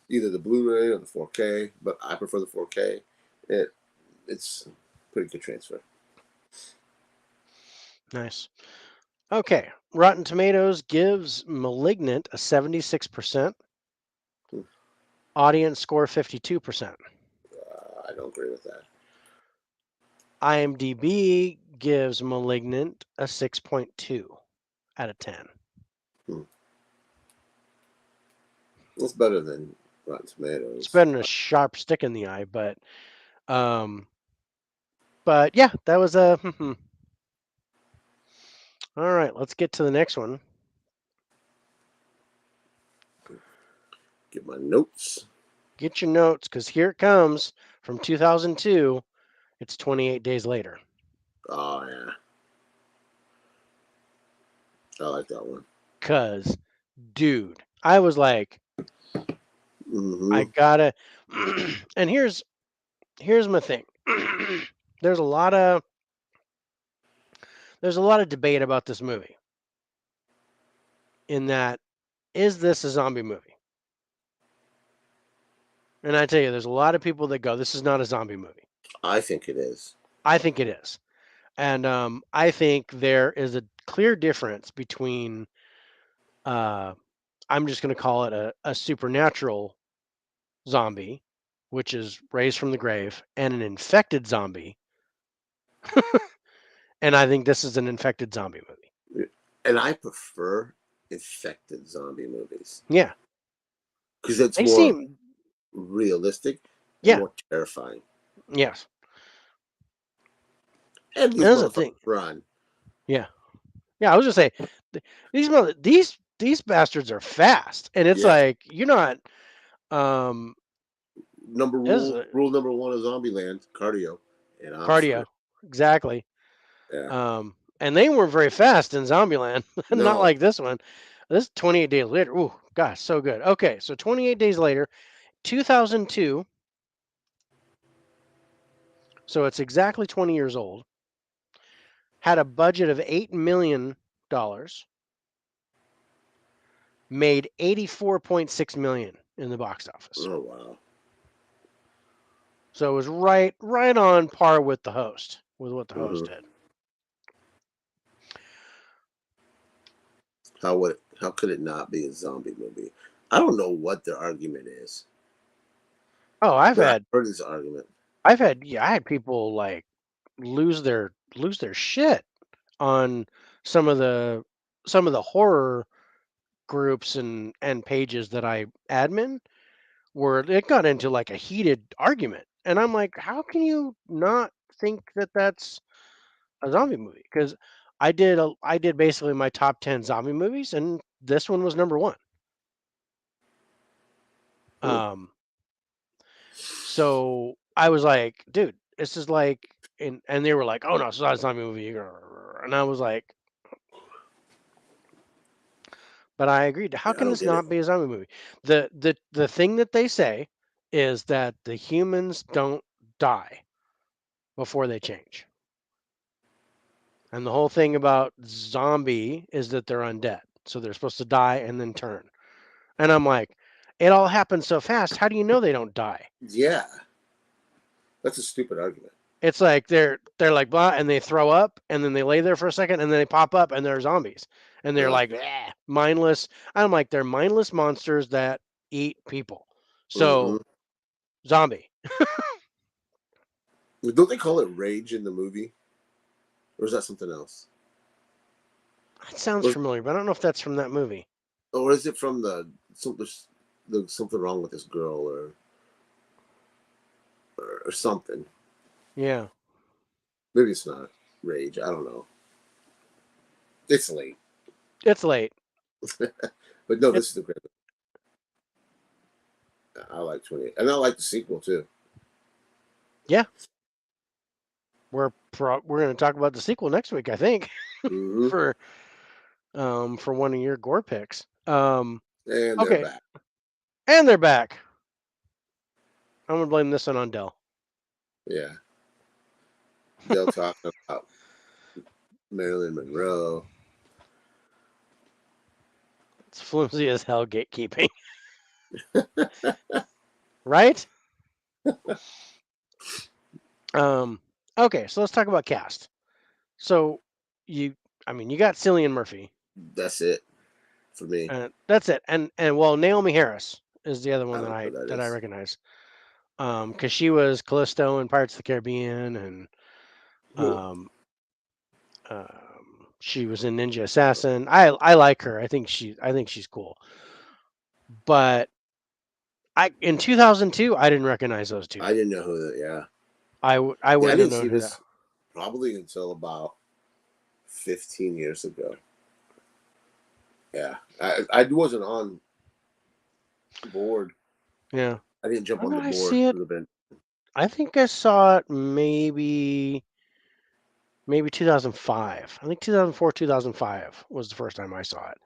either the Blu-ray or the 4K. But I prefer the 4K. It's pretty good transfer. Nice. Okay, Rotten Tomatoes gives Malignant a 76%. Audience score 52%. I don't agree with that. IMDb gives Malignant a 6.2 out of 10. It's better than Rotten Tomatoes. It's better than a sharp stick in the eye, but yeah, that was a. All right, let's get to the next one. Get my notes. Get your notes, because here it comes from 2002. It's 28 Days Later. Oh, yeah. I like that one. Because, dude, I was like, I gotta. And here's my thing. There's a lot of debate about this movie. In that, is this a zombie movie? And I tell you, there's a lot of people that go, this is not a zombie movie. I think it is. I think it is. And I think there is a clear difference between, uh, I'm just going to call it a supernatural zombie, which is raised from the grave, and an infected zombie. And I think this is an infected zombie movie. And I prefer infected zombie movies. Yeah. Because it's They more seem, realistic and yeah, more terrifying. yes. And these That's the motherfuckers thing. run. Yeah. Yeah, I was just say these bastards are fast, and it's Yeah. like you're not. Um, as Rule number one of Zombieland: cardio and cardio, obstacle. exactly. Yeah. And they weren't very fast in Zombieland, not No. like this one. This 28 days later. Ooh, gosh, so good. Okay, so 28 days later, 2002. So it's exactly 20 years old. Had a budget of $8 million, made 84.6 million in the box office. Oh wow. So it was right on par with the host, with what the host Mm-hmm. did. How could it not be a zombie movie? I don't know what their argument is, Oh, but I've heard this argument. I had people like lose their shit on some of the horror groups and pages that I admin, where it got into like a heated argument. And I'm like, how can you not think that that's a zombie movie? Because I did basically my top 10 zombie movies, and this one was number one. Hmm. Um, so I was like, dude, this is like, and they were like, oh no, it's not a zombie movie, and I was like, but I agreed. How Yeah, I can don't this get it. not be a zombie movie? The thing that they say is that the humans don't die before they change. And the whole thing about zombie is that they're undead. So they're supposed to die and then turn. And I'm like, it all happens so fast. How do you know they don't die? Yeah, that's a stupid argument. It's like they're like blah, and they throw up, and then they lay there for a second, and then they pop up, and they're zombies, and they're like mindless. I'm like, they're mindless monsters that eat people. Mm-hmm. So zombie. Don't they call it rage in the movie, or is that something else? That sounds Or, familiar, but I don't know if that's from that movie. or is it from something wrong with this girl, or something? Yeah. Maybe it's not rage. I don't know. It's late, It's late. but no, It this is the great. I like 28, and I like the sequel too. Yeah. We're going to talk about the sequel next week, I think, Mm-hmm. for one of your gore picks. And they're Okay. back. And they're back. I'm going to blame this one on Dell. Yeah, they'll talk about Marilyn Monroe. It's flimsy as hell gatekeeping. Right? Okay, so let's talk about cast. So you you got Cillian Murphy. That's it for me. That's it. And well, Naomi Harris is the other I one don't know what that that I is. recognize. Because she was Callisto in Pirates of the Caribbean, and Hmm. um, she was in Ninja Assassin. I like her. I think she's cool. But I in 2002 I didn't recognize those two. I didn't know who that. Yeah, I yeah, I wouldn't have didn't known see who that. this probably until about 15 years ago. Yeah, I wasn't on board. Yeah. I didn't jump When on did the I board see it? for the band. I think I saw it maybe 2005. I think 2004, 2005 was the first time I saw it.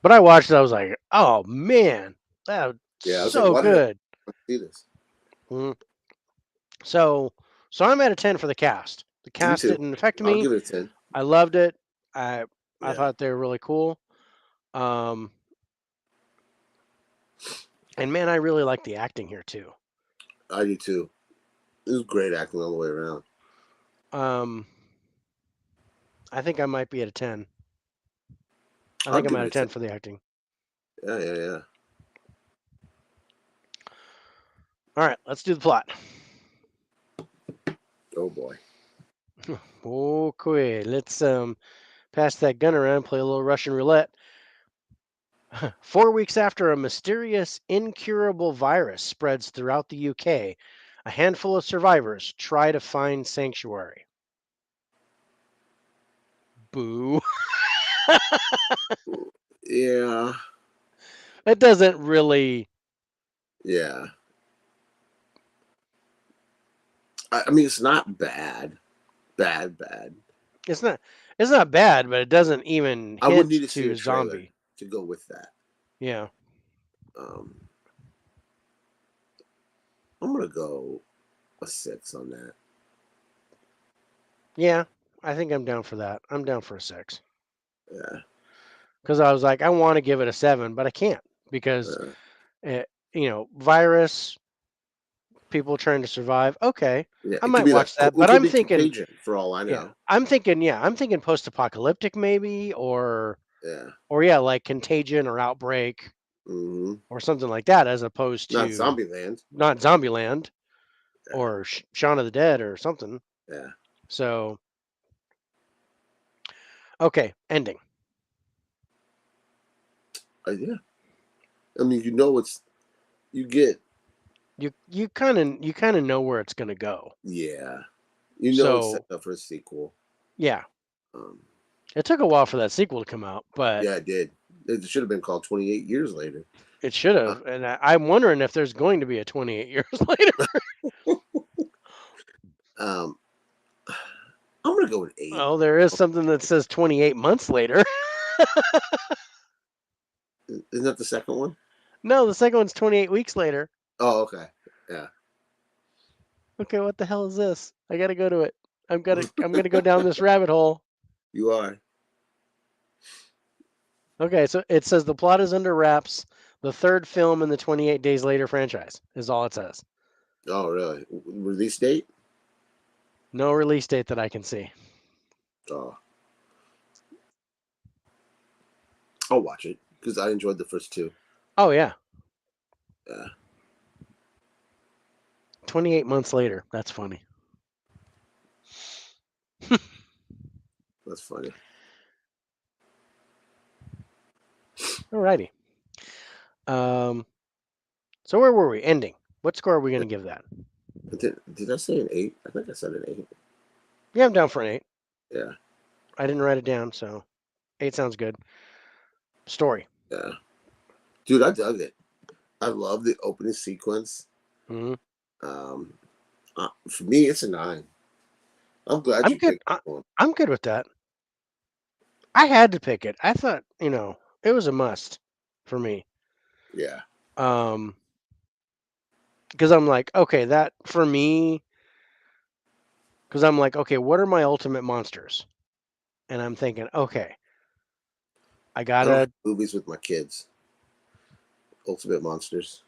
But I watched it. I was like, oh man, that was Yeah, I was like, so why did good. I see this? Mm. So I'm at a 10 for the cast. The Me cast too. didn't affect I'll me. give it a 10. I loved it. I Yeah, thought they were really cool. Um, and man, I really like the acting here too. I do too. It was great acting all the way around. I think I might be at a 10. I I'll think I'm give at it a a 10 10. for the acting. Yeah. All right, let's do the plot. Oh boy. Okay, let's pass that gun around and play a little Russian roulette. 4 weeks after a mysterious, incurable virus spreads throughout the UK, a handful of survivors try to find sanctuary. Boo. Yeah. That doesn't really. Yeah. I mean, it's not bad. Bad. It's not. It's not bad, but it doesn't even I would hint need to see to a trailer zombie. to go with that. Yeah. I'm gonna go a 6 on that. Yeah, I think I'm down for that. I'm down for a 6. Yeah. Because I was like, I want to give it a 7, but I can't because, virus, people trying to survive. Okay, Yeah. I It could might be like watch that, it but could I'm be thinking, Contagion for all I know. I'm thinking post-apocalyptic maybe, or Yeah. like Contagion or Outbreak Mm-hmm. or something like that, as opposed Not to Zombieland. not Zombieland Yeah. or Shaun of the Dead or something. Yeah. So, okay, ending. Yeah. I mean, you get. You kind of know where it's gonna go. Yeah. It's set So up for a sequel. yeah, Um, it took a while for that sequel to come out, but yeah, it did. It should have been called 28 Years Later. it should Uh, have. And I'm wondering if there's going to be a 28 years later. um, I'm gonna go with 8. Oh, there is something that says 28 months later. Isn't that the second one? No, the second one's 28 weeks later. Oh, okay. Yeah. Okay, what the hell is this? I gotta go to it. I'm gonna go down this rabbit hole. You are. Okay, so it says the plot is under wraps. The third film in the 28 Days Later franchise is all it says. Oh, really? Release date? No release date that I can see. Oh, I'll watch it because I enjoyed the first 2. Oh yeah, Yeah. 28 months later. That's funny. That's funny. Alrighty. So where were we? Ending. What score are we gonna give that? Did I say an 8? I think I said an 8. Yeah, I'm down for an 8. Yeah. I didn't write it down, so 8 sounds good. Story. Yeah. Dude, I dug it. I love the opening sequence. Mm-hmm. For me, it's a 9. I'm glad I'm you good. picked that one. I'm good with that. I had to pick it. I thought, it was a must for me. Yeah. Because I'm like, okay, that for me. Because I'm like, okay, what are my ultimate monsters? And I'm thinking, okay, I I don't gotta, have movies with my kids. Ultimate Monsters.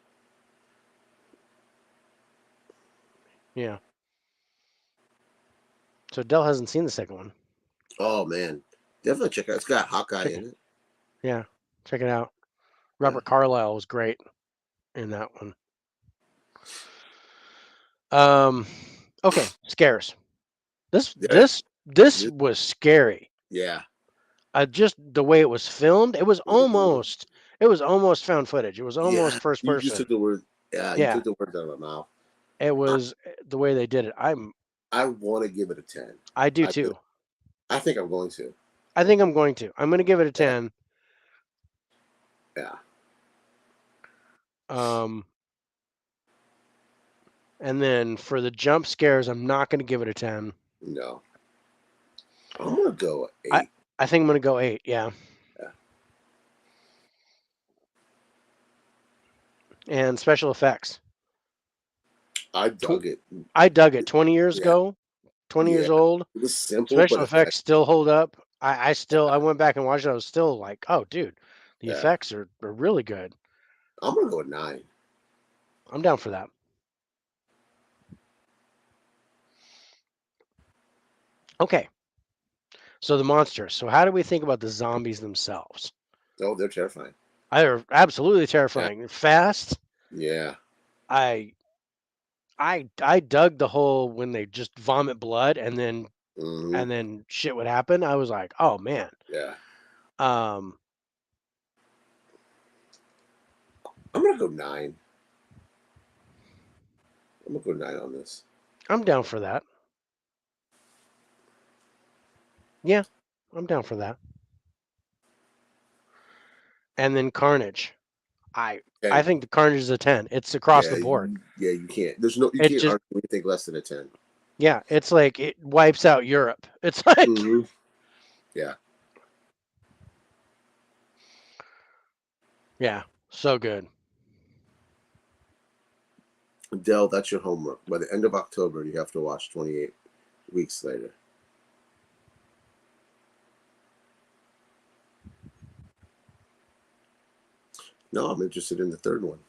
yeah. So Dell hasn't seen the second one. Oh man, definitely check it out. It's got Hawkeye in it. Yeah, check it out. Yeah. Robert Carlyle was great in that one. Okay, scares. This Yeah. this this was scary. Yeah. Just the way it was filmed, it was Mhm. almost found footage. It was almost Yeah. first You just person. took the word. Yeah, you Yeah, took the words out of my mouth. it I, was the way they did it. I want to give it a 10. I do I do. too. I think I'm going to. I think I'm going to. I'm going to give it a Yeah. 10. Yeah. Um, and then for the jump scares, I'm not going to give it a 10. No. I'm gonna go 8. I think I'm going to go 8. Yeah. Yeah. And special effects. I dug it. I dug it. 20 years Yeah. ago, 20 Yeah. years old. It was simple, Special but effects effective. still hold up. I went back and watched it. I was still like, oh, dude, the Yeah. effects are really good. I'm gonna go with 9. I'm down for that. Okay. So the monsters. So how do we think about the zombies themselves? Oh, they're terrifying. They're absolutely terrifying. They're fast. Yeah. I dug the whole when they just vomit blood and then shit would happen. I was like, oh man. Yeah. Um, I'm gonna go 9. I'm gonna go 9 on this. I'm down for that. Yeah, I'm down for that. And then Carnage. I 10. think the Carnage is a 10. It's across Yeah, the board. you can't. You It can't just argue anything less than a 10. yeah, it's like it wipes out Europe. It's like Mm-hmm. Yeah. yeah, so good. Dell, that's your homework. By the end of October, you have to watch 28 Weeks Later. No, I'm interested in the third one.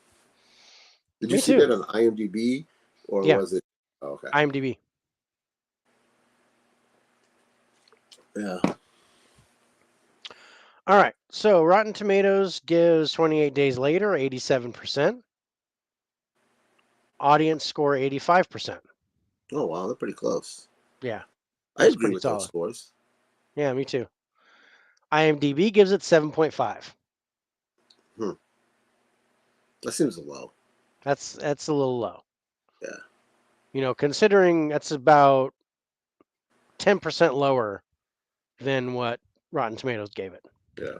Did you Me see too. that on IMDb, or Yeah. was it? Oh, okay. IMDb. Yeah. All right. So Rotten Tomatoes gives 28 Days Later 87%. Audience score 85%. Oh wow, they're pretty close. Yeah. I That's agree pretty with those solid. scores. Yeah, me too. IMDb gives it 7.5. That seems low. That's a little low. Yeah. You know, considering that's about 10% lower than what Rotten Tomatoes gave it. Yeah.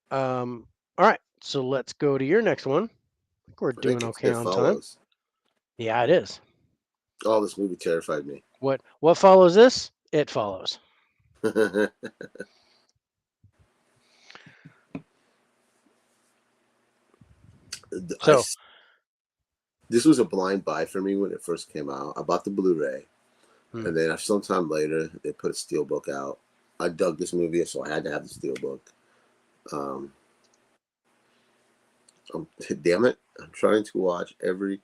All right. So let's go to your next one. I think we're doing okay It on time. follows. Yeah, it is. Oh, this movie terrified me. What follows this? It follows. So this was a blind buy for me when it first came out. I bought the Blu-ray, and then sometime later they put a steelbook out. I dug this movie, so I had to have the steelbook. Damn it! I'm trying to watch every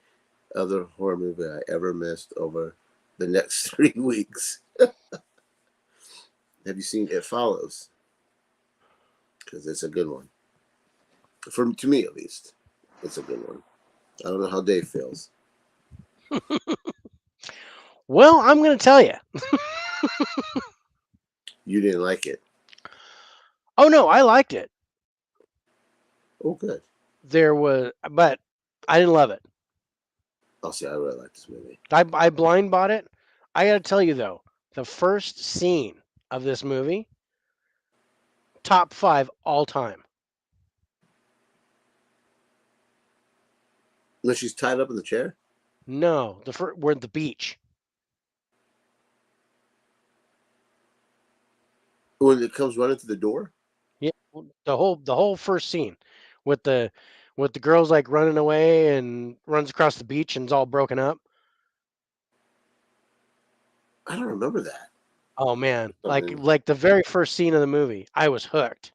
other horror movie I ever missed over the next 3 weeks. Have you seen It Follows? Because it's a good one. To me, at least, it's a good one. I don't know how Dave feels. well, I'm going to tell you. You didn't like it. Oh no, I liked it. Oh, good. But I didn't love it. I'll see. I really like this movie. I blind bought it. I got to tell you though, the first scene of this movie, top 5 all time. When she's tied up in the chair? No, we're at the beach. When it comes running through the door? Yeah, the whole first scene with the girls like running away and runs across the beach and it's all broken up. I don't remember that. Oh man, like the very first scene of the movie, I was hooked.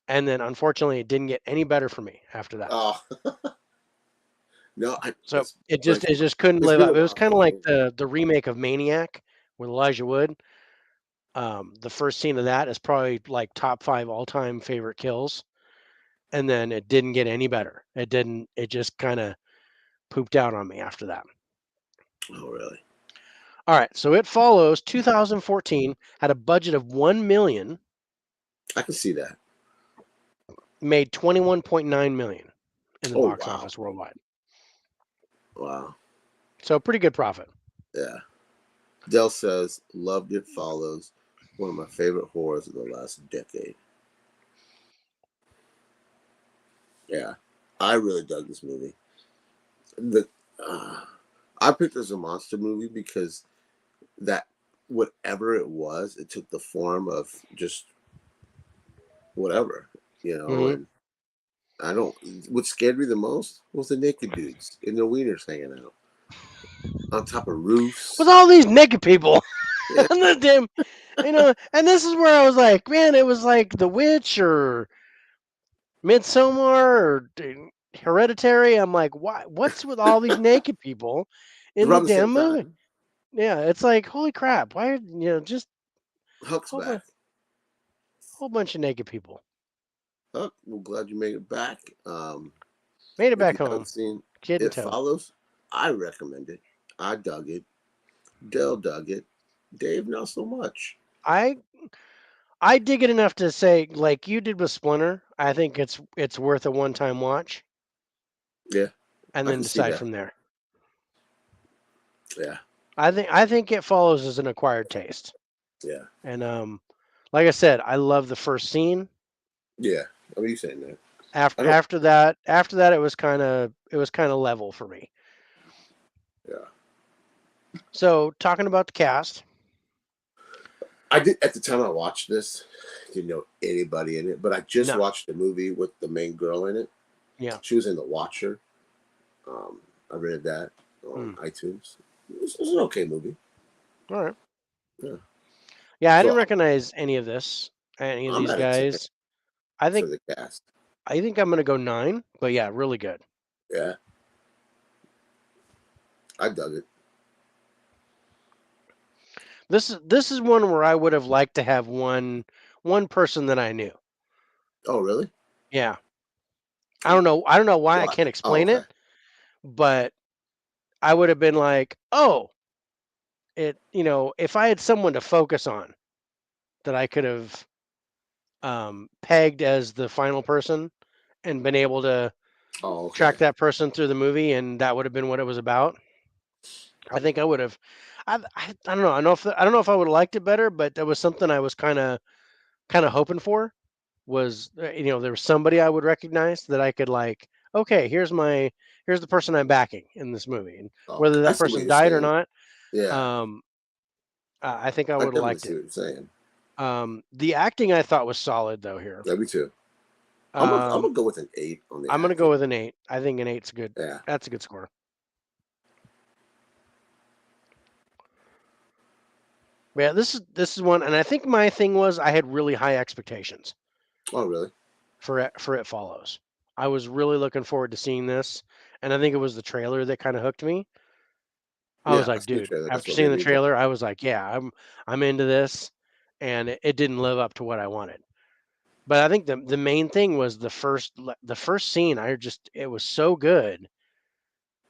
And then unfortunately it didn't get any better for me after that. Oh. No, it just couldn't live up. It was kind of like the remake of Maniac with Elijah Wood. The first scene of that is probably like top 5 all-time favorite kills. And then it didn't get any better. It just kind of pooped out on me after that. Oh, really? All right, so It Follows 2014 had a budget of $1 million. I can see that. Made $21.9 million in the box office worldwide. Wow. So pretty good profit. Yeah. Dell says, loved It Follows. One of my favorite horrors of the last decade. Yeah. I really dug this movie. I picked it as a monster movie because that whatever it was, it took the form of just whatever, and I don't. What scared me the most was the naked dudes and their wieners hanging out on top of roofs with all these naked people. Yeah. And the damn, and this is where I was like, man, it was like The Witch or Midsommar or Hereditary. I'm like, why? What's with all these naked people in the damn movie? Yeah, it's like holy crap! Why just Huck's whole bunch, back. whole bunch of naked people Huck, we're glad you made it back. made it If back you haven't home, seen kid and It toe. Follows, I recommend it. I dug it. Dell dug it. Dave, not so much. I I dig it enough to say, like you did with Splinter. I think it's worth a one-time watch, Yeah, and I then can see decide that. from there. Yeah, I think It Follows as an acquired taste, yeah, and like I said, I love the first scene. yeah. I mean, you saying that? I After don't. after that, it was kind of level for me. Yeah, So talking about the cast, I did at the time I watched this. Didn't know anybody in it, but I just no, watched the movie with the main girl in it. yeah, She was in The Watcher. I read that on mm, iTunes. It was an okay movie. all right, Yeah. yeah, I didn't So recognize any of I'm these at a 10 guys. I for think the cast. I think I'm gonna go 9, but yeah, really good. Yeah, I dug it. This is one where I would have liked to have one person that I knew. Oh, really? Yeah, I don't know why I What? can't Oh, explain okay. it, but I would have been like, oh, if I had someone to focus on that I could have pegged as the final person and been able to Oh, track okay. that person through the movie, and that would have been what it was about. I think I would have. I don't know. I don't know if I would have liked it better, but that was something I was kind of hoping for. Was there was somebody I would recognize that I could like. Okay, here's the person I'm backing in this movie, and Oh, whether I that see what person you're died or saying. not, Yeah, um, I think I I would have definitely liked see it. what you're saying. The acting I thought was solid though here. Yeah, me too. I'm Um, gonna go with an 8 on the I'm gonna acting. go with an 8. I think an eight's good. Yeah. That's a good score. Yeah, this is one, and I think my thing was I had really high expectations Oh, really? for it follows. I was really looking forward to seeing this, and I think it was the trailer that kind of hooked me. I was Yeah, I like, see the dude, trailer. That's after what seeing made the me draw. trailer, I was like, yeah, I'm into this, and it didn't live up to what I wanted. But I think the main thing was the first scene. It was so good,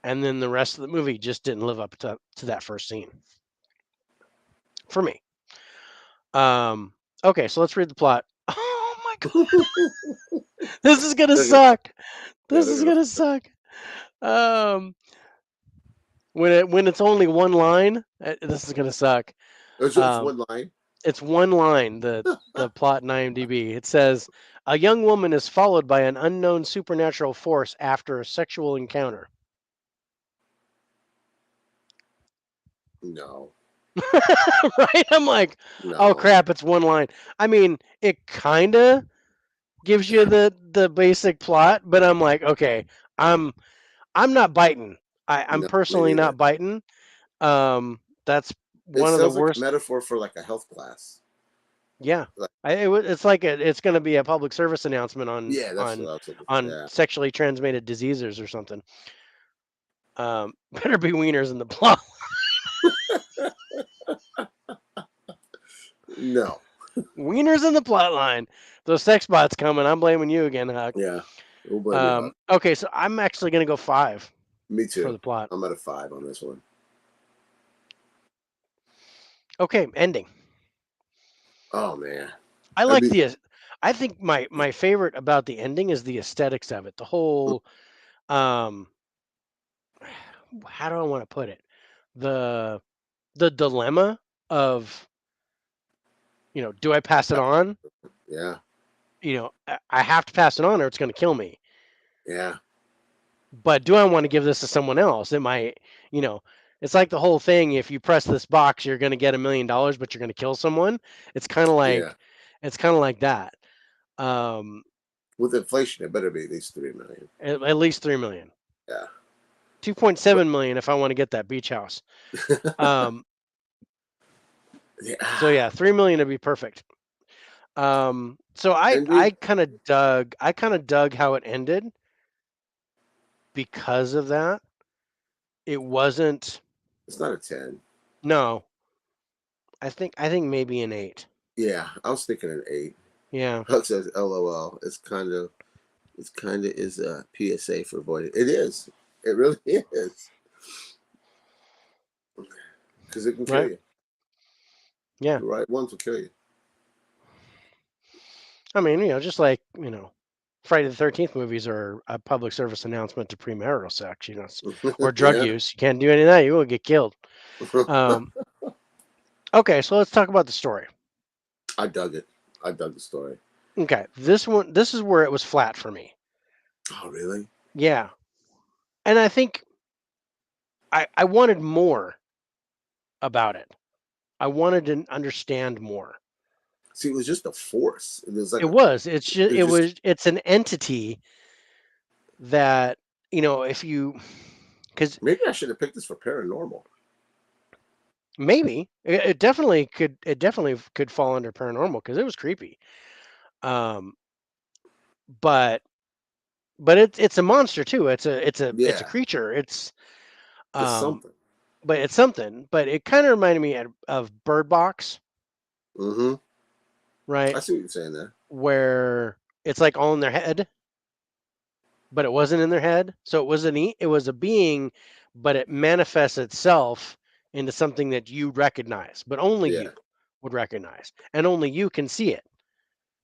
and then the rest of the movie just didn't live up to that first scene for me. Um, okay, so let's read the plot. Oh my god, this is gonna They're gonna, suck. yeah, This they're is gonna. gonna suck. Um, when it's only one line, this is gonna suck. It's just Um, one line. it's one line. The plot in IMDb. It says a young woman is followed by an unknown supernatural force after a sexual encounter. No, Right? I'm like, oh no. crap! It's one line. I mean, it kinda gives you the basic plot, but I'm like, okay, I'm I'm not biting. I'm No, me personally neither. not biting. That's It one of the sounds like a worst. metaphor for like a health class. Yeah, Like, it's like it's going to be a public service announcement on yeah, that's on what I was looking for. on Yeah. sexually transmitted diseases or something. Better be wieners in the plot. No. Wieners in the plot line. Those sex bots coming. I'm blaming you again, Huck. Yeah. We'll blame you, Huck. Okay, so I'm actually going to go 5 Me for too. the plot. I'm at a 5 on this one. Okay, ending. Oh man. I I like mean, the. I think my favorite about the ending is the aesthetics of it. The whole um how do I want to put it? The the dilemma of, do I pass it on? yeah, I have to pass it on or it's going to kill me. yeah, But do I want to give this to someone else? It might, you know, it's like the whole thing. If you press this box, you're going to get $1 million, but you're going to kill someone. It's kind of yeah. like, it's kind of like that. Um, With inflation, it better be at least 3 million. at least 3 million, Yeah. But 2.7 million if I want to get that beach house. Um, yeah. so yeah, 3 million would be perfect. So I And I kind of dug how it ended because of that. It wasn't it's not a 10. No, I think maybe an 8. Yeah, I was thinking an 8. Yeah. Huck says, "LOL." It's kind of is a PSA for avoiding. It is. It really is. Because it can kill Right. you. Yeah. The right ones will kill you. I mean, just like Friday the 13th movies are a public service announcement to premarital sex, or drug Yeah. use. You can't do any of that. You will get killed. Um, okay, so let's talk about the story. I dug it. I dug the story. Okay, this is where it was flat for me. Oh, really? Yeah, and I think I wanted more about it. I wanted to understand more. See, it was just a force. It was like It was. It's just. it was just It's an entity that if you because maybe I should have picked this for paranormal. maybe it definitely could. It definitely could fall under paranormal because it was creepy. Um, but it's a monster too. It's a Yeah, creature. it's Um, something. but it's something. But it kind of reminded me of Bird Box, Mm-hmm. right? I see what you're saying there. Where it's like all in their head, but it wasn't in their head. So it was a being, but it manifests itself into something that you recognize, but only Yeah, you would recognize, and only you can see it.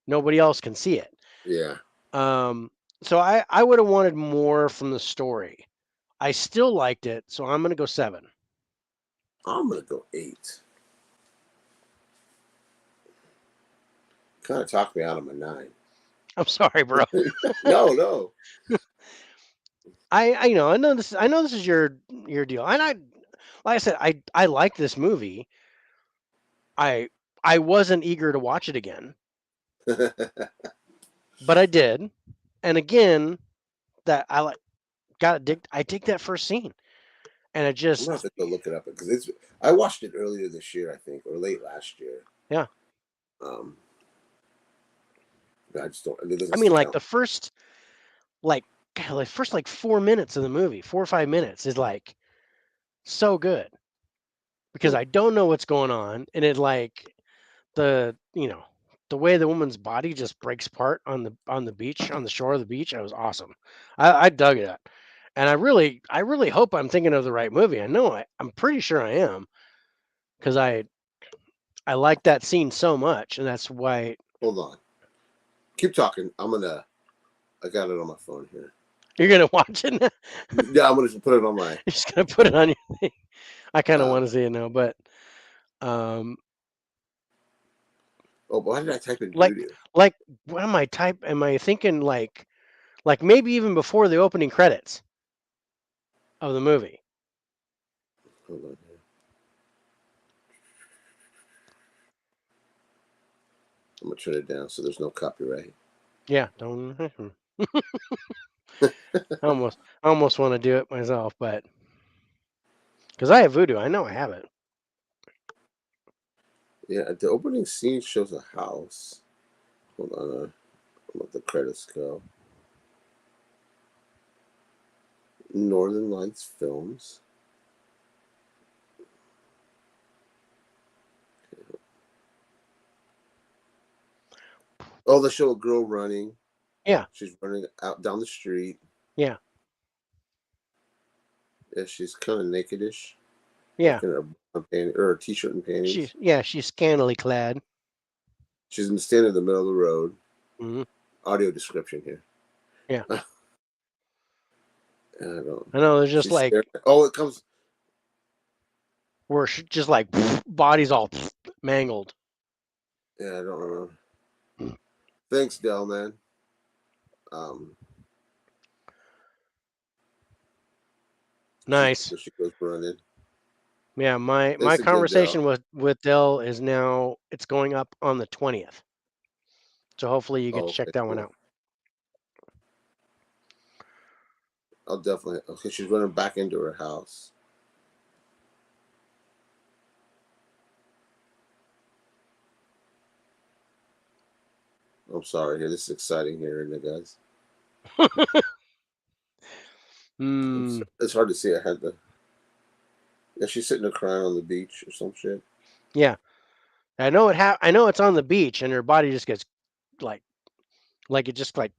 Nobody else can see it. yeah. Um, so I would have wanted more from the story. I still liked it, so I'm gonna go 7. I'm gonna go 8. Kind of talked me out of my 9. I'm sorry, bro. No, no. I know this is your deal, and like I said, I like this movie. I I wasn't eager to watch it again, but I did, and again, that I like I dig that first scene, and it I'm gonna have just to go look it up because it's. I watched it earlier this year, I think, or late last year. yeah. Um, I just don't. It doesn't I mean, stick like out. the first like God, like first like 4 minutes of the movie, 4 or 5 minutes is like so good because Hmm. I don't know what's going on, and it like the the way the woman's body just breaks apart on the beach on the shore of the beach. It was awesome. I dug it, and I really hope I'm thinking of the right movie. I know I'm pretty sure I am because I like that scene so much, and that's why Hold on. Keep talking. I'm gonna. I got it on my phone here. you're gonna watch it. Now? Yeah, I'm gonna just put it on my. You're just gonna put it on your thing. I kind of Uh, want to see it now, but um, oh, why did I type in like voodoo? like what am I thinking like maybe even before the opening credits of the movie. Hold on here. I'm gonna turn it down so there's no copyright. Yeah, don't. I almost want to do it myself, but because I have voodoo, I know I have it. Yeah, the opening scene shows a house. Hold on. Let the credits go. Northern Lights Films. Oh, they show a girl running. Yeah, She's running out down the street. yeah, Yeah, she's kind of nakedish, yeah. like in a t-shirt and panties. She's scantily clad. She's standing in the middle of the road. Hmm. Audio description here. Yeah, I don't. I know. There's just She's staring. like Oh, it comes. we're just like bodies all mangled. Yeah, I don't know. Thanks, Dell, man. Um, Nice. she goes running. Yeah, my Thanks again, Dell. conversation with Dell is now it's going up on the 20th. So hopefully you get Oh, to check okay, that one cool. out. I'll definitely. Okay, she's running back into her house. I'm sorry here. This is exciting here, isn't it, guys? Hmm. It's hard to see. I had the. And she's sitting there crying on the beach or some shit. Yeah, I know it. I know it's on the beach, and her body just gets like it just like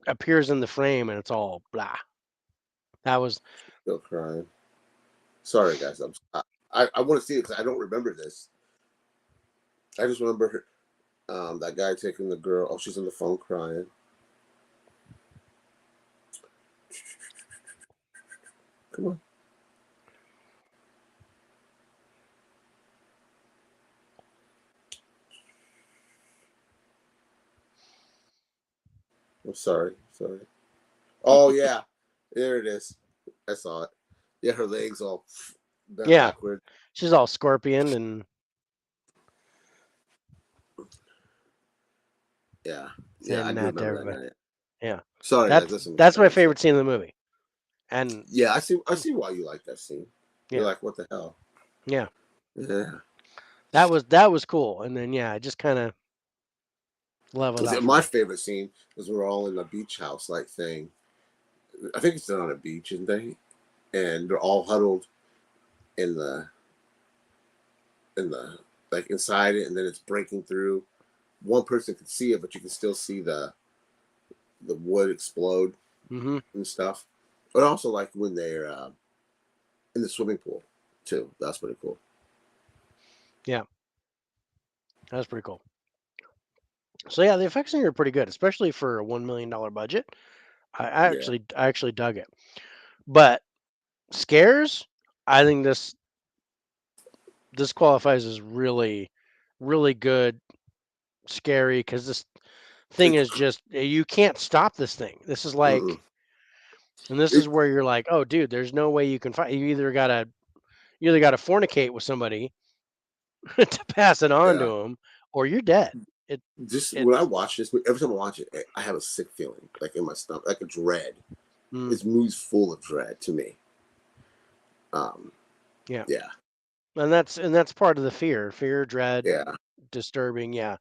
appears in the frame, and it's all blah. That was Still crying. Sorry, guys. I want to see it because I don't remember this. I just remember her, that guy taking the girl. Oh, she's on the phone crying. Come on. I'm sorry. Sorry. Oh, yeah. There it is. I saw it. Yeah, her legs all bent backward. She's all scorpion and yeah, I saying do that to remember that everybody. night. Yeah, Sorry, guys. Listen, that's my favorite scene in the movie. And yeah, I see why you like that scene. yeah, You're like, what the hell? yeah, Yeah. that was cool. And then I just kind of leveled out. My favorite scene was we're all in a beach house like thing. I think it's on a beach, isn't they? And they're all huddled in the like inside it, and then it's breaking through. One person can see it, but you can still see the wood explode Mm-hmm. and stuff. But also like when they're in the swimming pool too. That's pretty cool. Yeah, that was pretty cool. So yeah, the effects in here are pretty good, especially for a $1 million budget. I actually dug it. But scares, I think this qualifies as really, really good scary because this thing is just you can't stop this thing. This is Mm-mm. like, and this is where you're like, oh, dude, there's no way you can fight. You either gotta fornicate with somebody to pass it on to Yeah. them, or you're dead. It Just when I it's watch this, every time I watch it, I have a sick feeling, like in my stomach, like a dread. mm, This movie's full of dread to me. yeah, Yeah, and that's part of the fear, dread, yeah. disturbing. Yeah.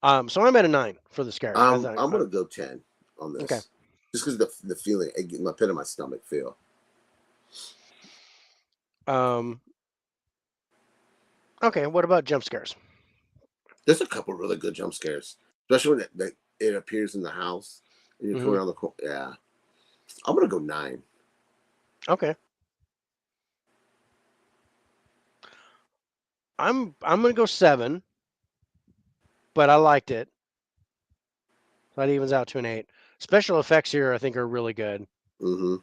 So I'm at a 9 for the scares. I thought, I'm gonna go 10 on okay. this, just because the feeling, I get my pit in my stomach feel. Okay. What about jump scares? There's a couple really good jump scares, especially when it appears in the house and you come Mm-hmm. around the corner. Yeah, I'm gonna go 9. Okay. I'm gonna go 7, but I liked it. So that evens out to an 8. Special effects here, I think, are really good. Mm-hmm.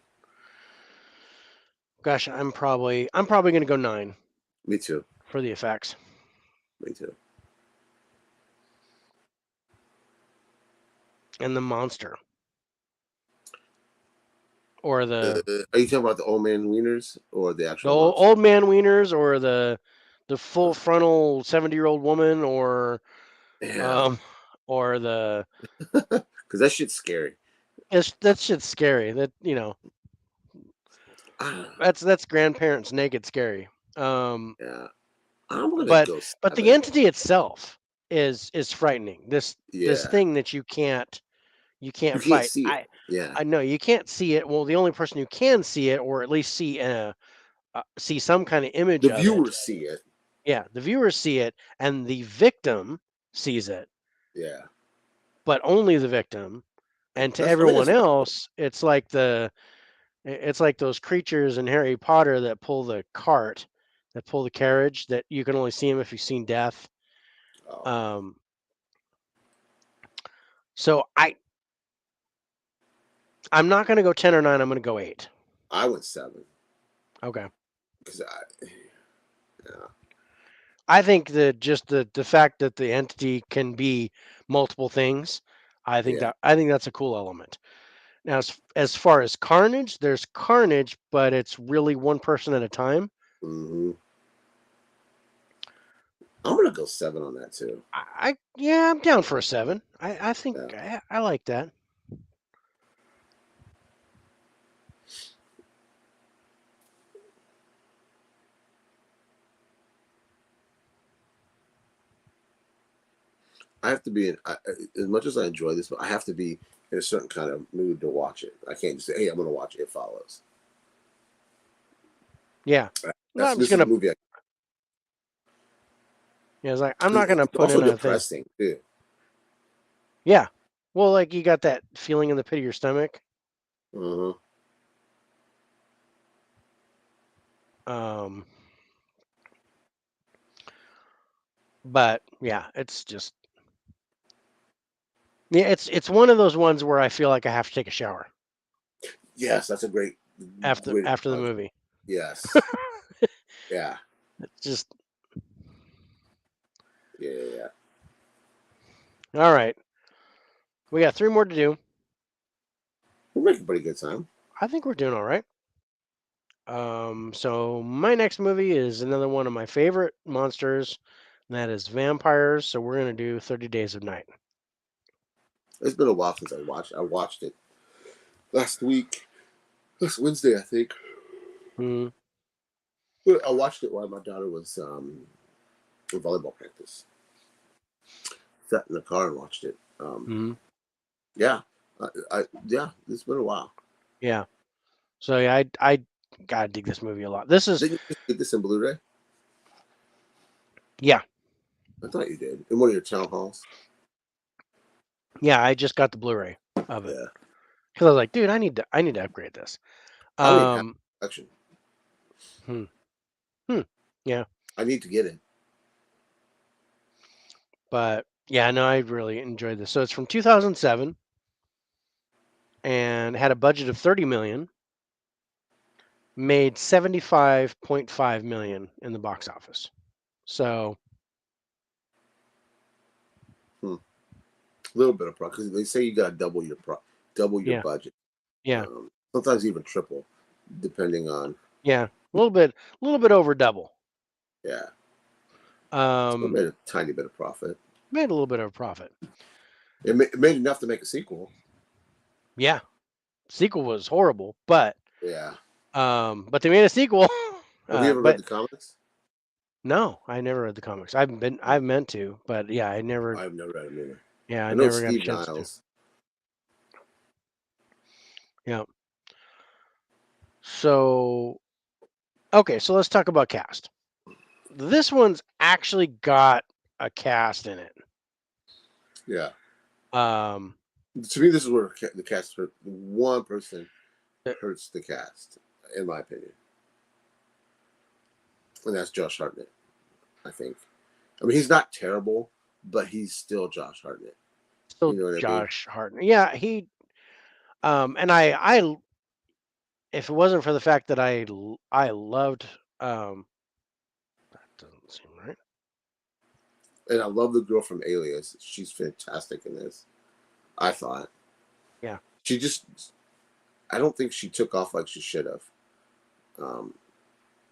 Gosh, I'm probably gonna go 9 Me too. for the effects. Me too. And the monster, or the Are you talking about the old man wieners or the the actual old, monster? old man wieners, or the full frontal 70-year-old woman, or Yeah, um, or the because that shit's scary. that shit's scary. That Ah, that's grandparents naked scary. yeah, I'm gonna But go the 7. entity itself is frightening. This Yeah, thing that you can't you can't fight. see it. Yeah, I know you can't see it. Well, the only person who can see it, or at least see some kind of image the of it, viewers see it. yeah, the viewers see it, and the victim sees it, Yeah, but only the victim. And to I think everyone that's really cool. else, it's like those creatures in Harry Potter that pull the cart, that pull the carriage, that you can only see them if you've seen death. Oh, Um, so I'm not going to go 10 or 9. I'm going to go 8. I went 7 Okay. because yeah, I think that just the fact that the entity can be multiple things, yeah. I think that's a cool element. Now, as far as Carnage, there's Carnage, but it's really one person at a time. Mm-hmm. I'm gonna go 7 on that too. Yeah, I'm down for a 7. I think Yeah, I like that. I have to be as much as I enjoy this, but I have to be in a certain kind of mood to watch it. I can't just say, "Hey, I'm gonna watch It Follows." Yeah. No, I'm This just is a gonna. movie. Yeah, it's like I'm not gonna It's put also in a thing. depressing too. Yeah, well, like you got that feeling in the pit of your stomach. But yeah, it's just it's one of those ones where I feel like I have to take a shower Yes, that's a great after the analogy. movie. Yes. Yeah. It's just Yeah. all right. We got 3 more to do. We're making pretty good time. I think we're doing all right. So my next movie is another one of my favorite monsters, and that is vampires. So we're gonna do 30 Days of Night. It's been a while since I watched. I watched it last Wednesday, I think. Mm-hmm. I watched it while my daughter was in volleyball practice. Sat in the car and watched it. Yeah, it's been a while. Yeah. So yeah, I gotta dig this movie a lot. This is Did you just get this in Blu-ray? yeah. I thought you did in one of your town halls. Yeah, I just got the Blu-ray of it Yeah, because I was like, dude, I need to upgrade this. I don't even have a collection. Yeah. I need to get it. But yeah, no, I really enjoyed this. So it's from 2007 and had a budget of 30 million, made 75.5 million in the box office. So A little bit of because they say you got to double your yeah, budget. yeah, Sometimes even triple, depending on. yeah, a little bit over double. Yeah. So it made a tiny bit of profit. Made a little bit of a profit. It made enough to make a sequel. Yeah, sequel was horrible, but Yeah. but they made a sequel. Have you ever read But the comics? no, I never read the comics. I've meant to, but yeah, I've never read them either. yeah, I I know never got a Steve chance to. Niles. Yeah. So okay, so let's talk about cast. This one's actually got a cast in it. Yeah. Um, To me, this is where the cast hurt. One person uh, hurts the cast, in my opinion, and that's Josh Hartnett. I think. I mean, he's not terrible, but he's still Josh Hartnett. still You know what I mean? Josh Hartnett. Yeah, he. And I, if it wasn't for the fact that I loved, that doesn't seem right. And I love the girl from Alias. She's fantastic in this. I thought. Yeah. She just. I don't think she took off like she should have.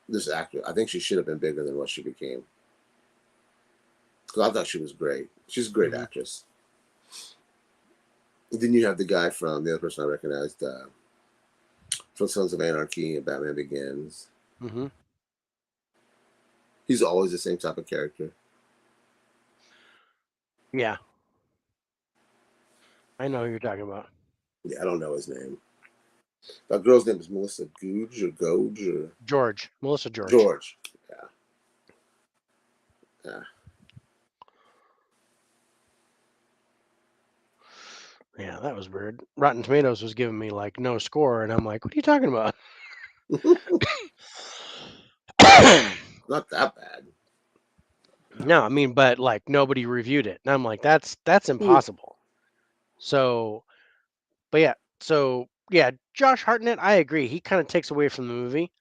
This actor, I think she should have been bigger than what she became. Because I thought she was great. She's a great actress. And then you have the guy from the other person I recognized from Sons of Anarchy and Batman Begins. Mm-hmm. He's always the same type of character. Yeah. I know who you're talking about. Yeah, I don't know his name. That girl's name is Melissa Googe or Goge or George. Melissa George. George. Yeah. Yeah. Yeah, that was weird. Rotten Tomatoes was giving me like no score, and I'm like, what are you talking about? Not that bad. No, I mean, but like nobody reviewed it, and I'm like, that's impossible. So, but yeah, Josh Hartnett, I agree. He kind of takes away from the movie.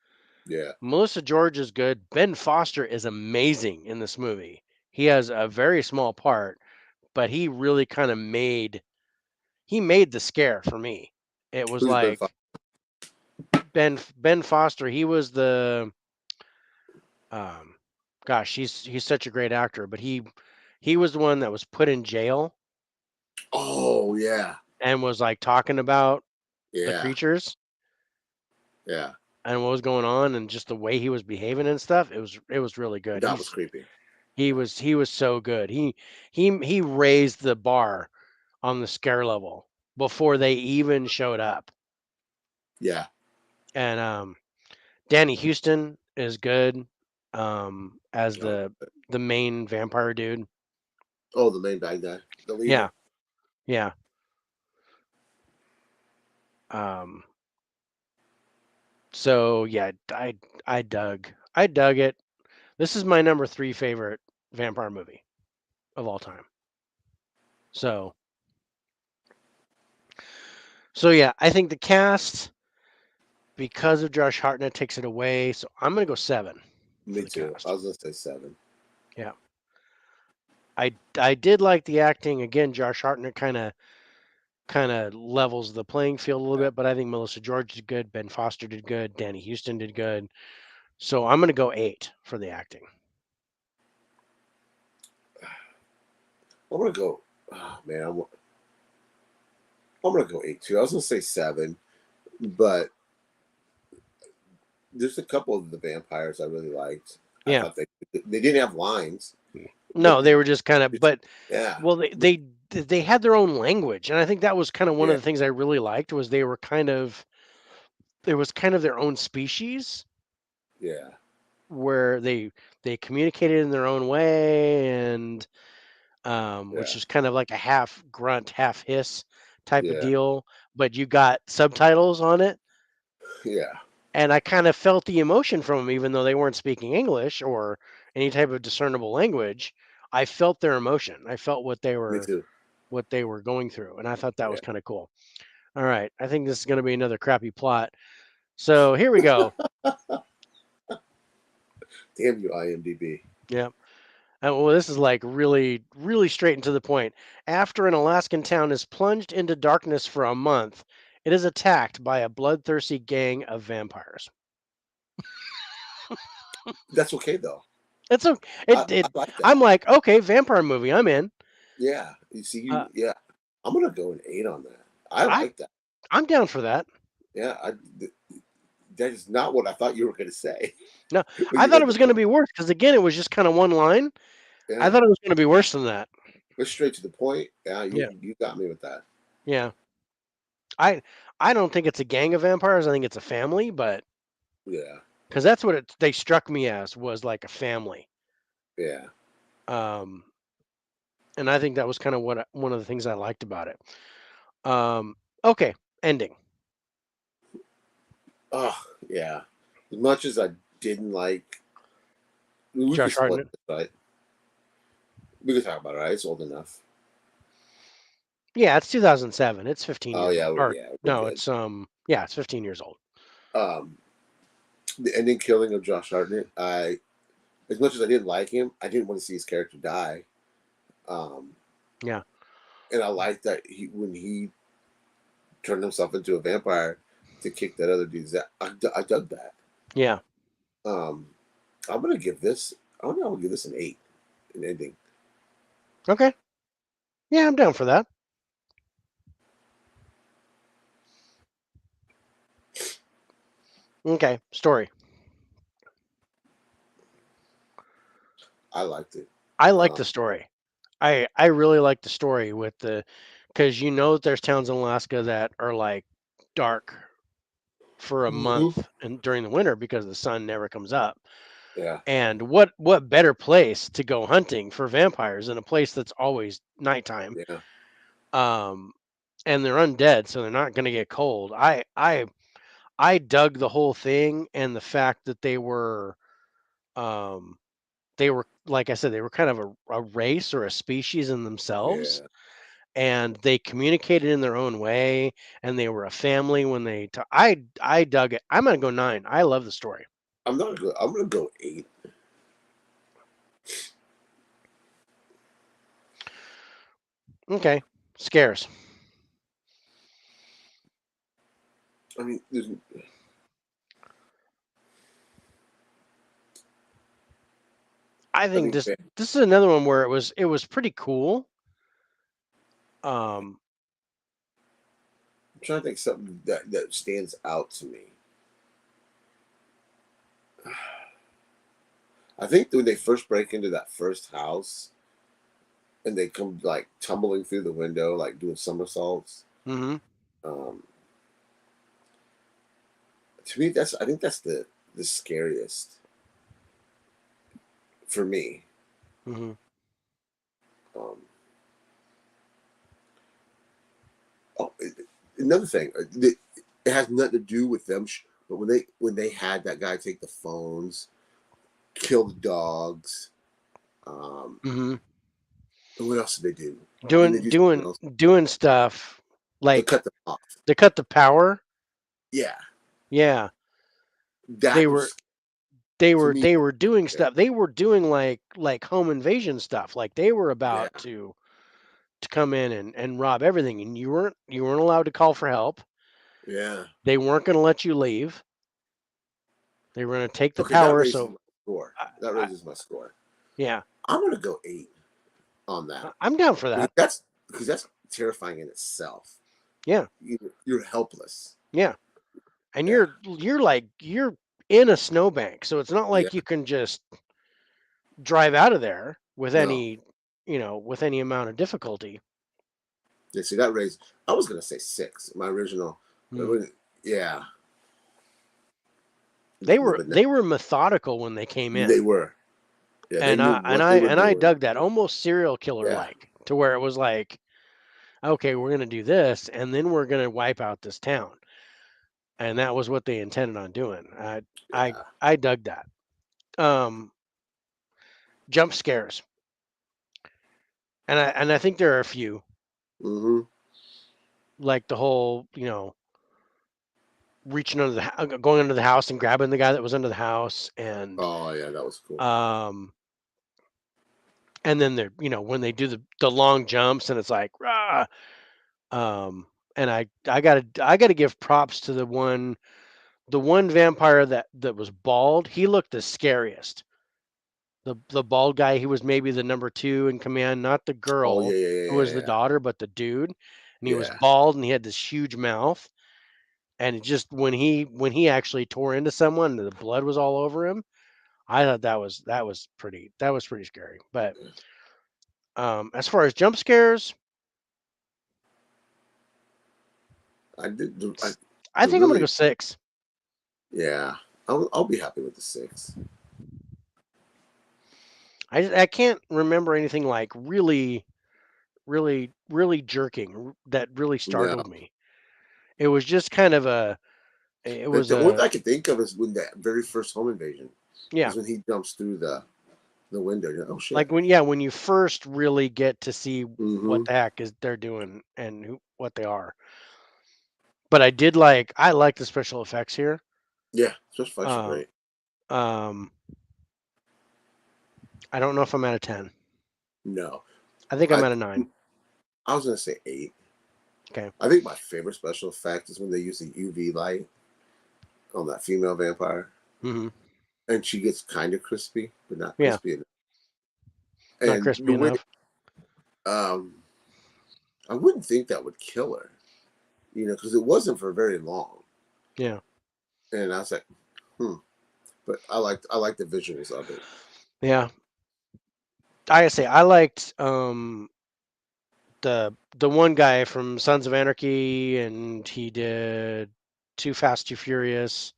Yeah. Melissa George is good. Ben Foster is amazing in this movie. He has a very small part, but he really kind of made the scare for me. It was Who's Ben like Foster? Ben Foster. He was the gosh, he's such a great actor, but he was the one that was put in jail. Oh yeah. And was like talking about the Yeah. creatures. Yeah. And what was going on and just the way he was behaving and stuff. It was really good. That was creepy. He was so good. He raised the bar on the scare level before they even showed up. Yeah. And Danny Houston is good. As Oh, the main vampire dude. oh, the main bad guy, the Yeah, leader. yeah. Um, so yeah, I dug it. This is my number 3 favorite vampire movie of all time. So yeah, I think the cast, because of Josh Hartnett, takes it away. So I'm gonna go 7 for Me the too. I cast. was gonna say 7. Yeah, I did like the acting. Again, Josh Hartnett kind of levels the playing field a little Yeah. bit, but I think Melissa George did good, Ben Foster did good, Danny Houston did good. So I'm gonna go 8 for the acting. I'm gonna go. Oh man, I'm gonna go 8 too. I was gonna say 7, but there's a couple of the vampires I really liked. I Yeah. thought they didn't have lines, but No, they were just kind of, but yeah, well, they had their own language, and I think that was kind of one of yeah, the things I really liked was they were kind of there was kind of their own species yeah, where they communicated in their own way, and which yeah, is kind of like a half grunt, half hiss type of yeah, deal, but you got subtitles on it. yeah. And I kind of felt the emotion from them, even though they weren't speaking English or any type of discernible language. I felt their emotion. I felt Me too. what they were going through, and I thought that Yeah. was kind of cool. All right, I think this is going to be another crappy plot. So here we go. Damn you, IMDb. Yeah. Well, this is like really, really straight and to the point. After an Alaskan town is plunged into darkness for a month, it is attacked by a bloodthirsty gang of vampires. That's okay though. It's a, I it. like I'm that. like, okay, vampire movie. I'm in. Yeah. You see, Uh, yeah. I'm gonna go an 8 on that. I I like that. I'm down for that. Yeah. That is not what I thought you were gonna say No, when I you thought it read the was going to book. be worse because again, it was just kind of one line. I Yeah. thought it was going to be worse than that. But straight to the point. Yeah. Yeah, You got me with that. yeah. I I don't think it's a gang of vampires. I think it's a family, but Yeah. because that's what they struck me as was like a family. Yeah. Um, and I think that was kind of one of the things I liked about it. Um, okay, ending. Oh yeah. As much as I didn't like, we could Josh split Hartnett. it, right? We could talk about it. Right? It's old enough. Yeah, it's 2007. It's 15 Oh years yeah. old. Or We're no, good. it's yeah, it's 15 years old. Um, the ending killing of Josh Hartnett. As much as I didn't like him, I didn't want to see his character die. Um, Yeah, and I like that when he turned himself into a vampire to kick that other dude's ass. I dug that. yeah. Um, I'm gonna give this. I'm gonna give this an 8. An ending. Okay. Yeah, I'm down for that. Okay, story. I liked it. I like Um, the story. I really like the story with the because you know there's towns in Alaska that are like dark for a mhm. month and during the winter because the sun never comes up. Yeah. And what better place to go hunting for vampires than a place that's always nighttime? Yeah. Um, and they're undead, so they're not going to get cold. I dug the whole thing and the fact that um they were like I said they were kind of a race or a species in themselves, Yeah. and they communicated in their own way, and they were a family when I dug it. I'm gonna go 9. I love the story. I'm not good. I'm gonna go 8. Okay, scares. I mean, I I think think this is another one where it was pretty cool. Um, I'm trying to think something that stands out to me. I think when they first break into that first house and they come like tumbling through the window, like doing somersaults. hmm Um, to me, I think that's the scariest. for me. Mm-hmm. Another thing, it has nothing to do with them, but when they had that guy take the phones, kill the dogs, Mm-hmm. what else did they do? Did they Doing do something doing else? doing stuff They like cut them off. to cut the power. Yeah, Yeah, they that were was they to were me. they were doing Yeah, stuff. They were doing like home invasion stuff. Like they were yeah, about to come in and rob everything, and you weren't allowed to call for help. yeah. They weren't going to let you leave. They were going to take the Okay, that power. raises So my score. That I, raises my score. yeah, I'm gonna go 8 on that. I'm down for that. Because that's terrifying in itself. Yeah, You're helpless. yeah, and Yeah, you're in a snowbank, so it's not yeah. like you can just drive out of there with No, with any amount of difficulty. yeah. See, that raised. I was gonna say 6. My original. Mm. Yeah, They no, were but no, they were methodical when they came they in, were. Yeah, they and knew I and what I they were and I doing. dug that almost serial killer Yeah, like to where it was like, okay, we're gonna do this, and then we're gonna wipe out this town, and that was what they intended on doing. I yeah. I dug that. Um, jump scares, and I think there are a few, Mm-hmm. like the whole reaching under going under the house and grabbing the guy that was under the house, Oh yeah, that was cool. um and then they're when they do the long jumps and it's like rah, um and I gotta give props to the one vampire that was bald. He looked the scariest. The bald guy, he was maybe the number two in command, not the Oh girl yeah, yeah, yeah, who was yeah, the yeah. daughter, but the dude. And he was Yeah. bald and he had this huge mouth. And it just when he actually tore into someone and the blood was all over him, I thought that was pretty scary. But as far as jump scares, I did I the think I'm gonna go really. 6. Yeah, I'll be happy with the 6. I can't remember anything like really, really, really jerking that really No, startled me. It was just kind of it was the only thing a I can think of is when that very first home invasion yeah, is when he jumps through the window. You're like, oh shit. like when you first really get to see Mm-hmm. what the heck is they're doing and what they are. But I like the special effects here. Yeah, special effects are Um, great. um, I don't know if I'm at a 10. No, I think I'm I at a 9. I was gonna say 8. Okay. I think my favorite special effect is when they use the UV light on that female vampire, Hmm. and she gets kind of crispy, but not Yeah, crispy enough. not And crispy the way enough. um, I wouldn't think that would kill her, because it wasn't for very long. Yeah. And I was like, hmm. But I like the visuals of it. Yeah. I gotta say, I liked the one guy from Sons of Anarchy, and he did Too Fast, Too Furious.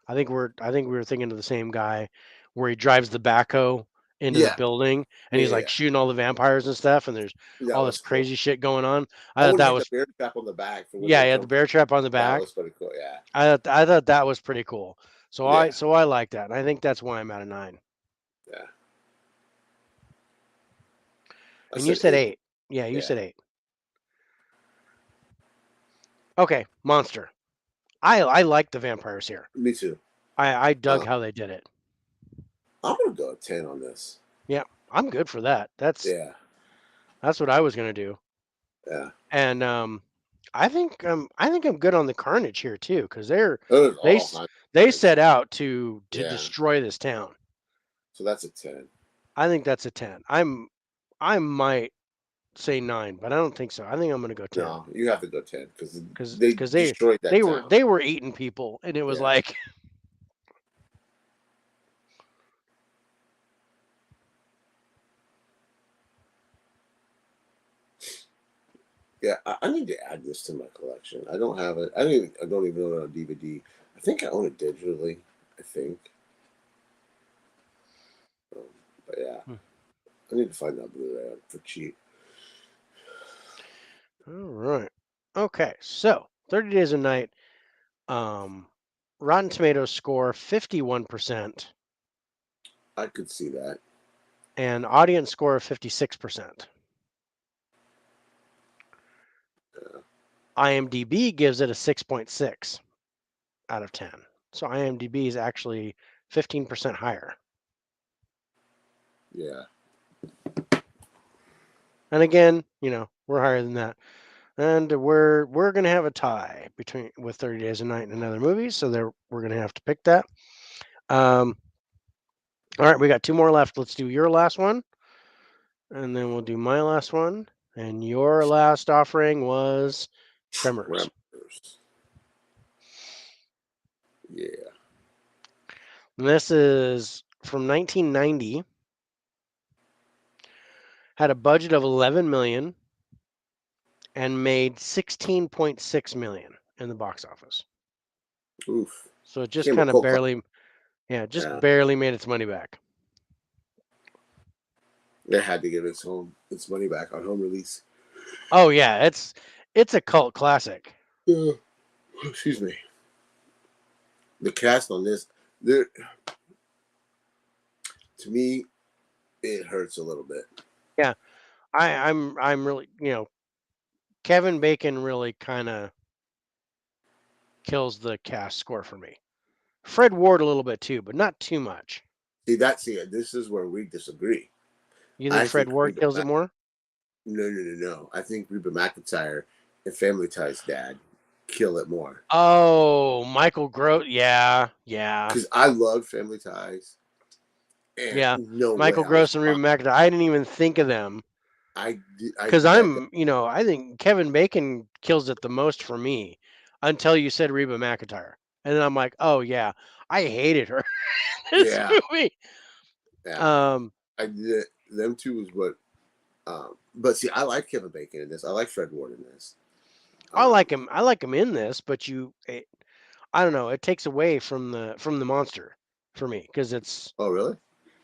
I think we were thinking of the same guy, where he drives the backhoe into the Yeah, building and yeah, he's yeah, like yeah. shooting all the vampires and stuff, and there's That all this was cool. crazy shit going on. I Oh, thought when he that had the was bear trap on the back for when yeah, they he had the come. bear trap on the That back. was pretty cool. Yeah, I thought that was pretty cool. So I yeah, so I like that. And I think that's why I'm at a 9. yeah. I And you said said 8. 8. Yeah, you Yeah, said 8. Okay, Monster. I like the vampires here. me too. I dug Uh, how they did it. I'm gonna go 10 on this. Yeah, I'm good for that. That's Yeah, that's what I was gonna do. yeah. And I think I'm good on the Carnage here too, because There's they all s- kinds they of carnage. set out to Yeah, destroy this town. so that's a 10. I think that's a 10. I might say 9, but I don't think so. I think I'm gonna go 10 No, you have to go 10 because because they because they destroyed that they were town. they were eating people, and it was Yeah, like yeah. I need to add this to my collection. I don't have it. I don't even own it on DVD. I think I own it digitally. I think. Um, Yeah. I need to find that Blu-ray for cheap. All right. Okay, so 30 Days a Night. Rotten Tomatoes score 51%, I could see that. and audience score of 56%. IMDb gives it a 6.6 out of 10. So IMDb is actually 15% higher. Yeah. And again, we're higher than that. And we're gonna have a tie with 30 Days a Night and another movie, so we're gonna have to pick that. All right, we got 2 more left. Let's do your last one, and then we'll do my last one. And your last offering was Tremors. Yeah. And this is from 1990. Had a budget of 11 million and made 16.6 million in the box office. Oof. So it just kind of barely made its money back. They had to give its money back on home release. Oh yeah, it's a cult classic. Excuse me. The cast on this, to me, it hurts a little bit. Yeah, I'm really, Kevin Bacon really kind of kills the cast score for me. Fred Ward a little bit too, but not too much. See, this is where we disagree. You think Fred Ward kills it more? No. I think Reba McEntire and Family Ties dad kill it more. Oh, Michael Gross. Yeah. Because I love Family Ties. And yeah. No Michael Gross and Reba McEntire. I didn't even think of them. Because I think Kevin Bacon kills it the most for me until you said Reba McEntire. And then I'm like, oh, yeah, I hated her in this movie. Yeah. Them two was what. But see, I like Kevin Bacon in this. I like Fred Ward in this. I like him. I like him in this, but I don't know. It takes away from the monster for me because it's. Oh really?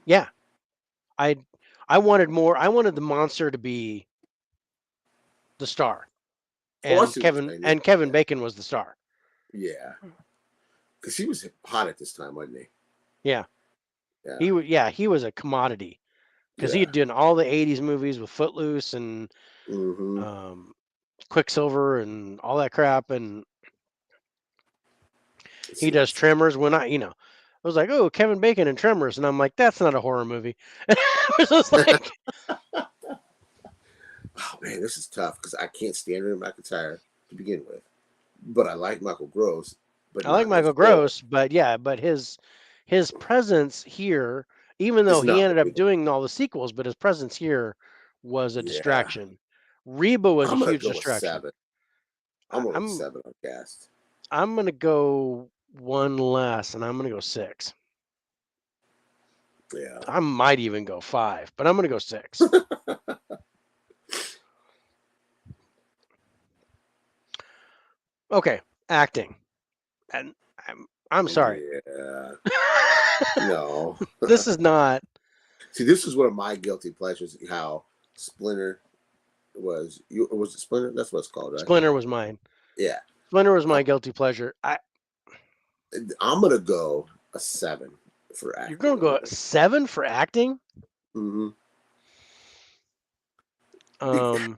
Yeah, I wanted more. I wanted the monster to be the star, and Kevin Bacon was the star. Yeah, because he was hot at this time, wasn't he? Yeah. He was a commodity because he had done all the '80s movies with Footloose and Quicksilver and all that crap, and he does Tremors. When I was like, oh, Kevin Bacon and Tremors, and I'm like, that's not a horror movie. I was just like, oh man, this is tough because I can't stand Reba McEntire to begin with, but I like Michael Gross. But I like Michael Gross, but his presence here, even though he ended up doing all the sequels, but his presence here was a distraction. Reba was a huge distraction. I'm going 7 on cast. I'm gonna go one less, and I'm gonna go 6. Yeah, I might even go 5, but I'm gonna go 6. Okay, acting, and I'm sorry. Yeah. No. This is not. See, this is one of my guilty pleasures. How Splinter was. Was it Splinter? That's what it's called, right? Splinter was mine. Yeah. Splinter was my guilty pleasure. I'm gonna go a 7 for acting. You're gonna go a 7 for acting? Mm-hmm. I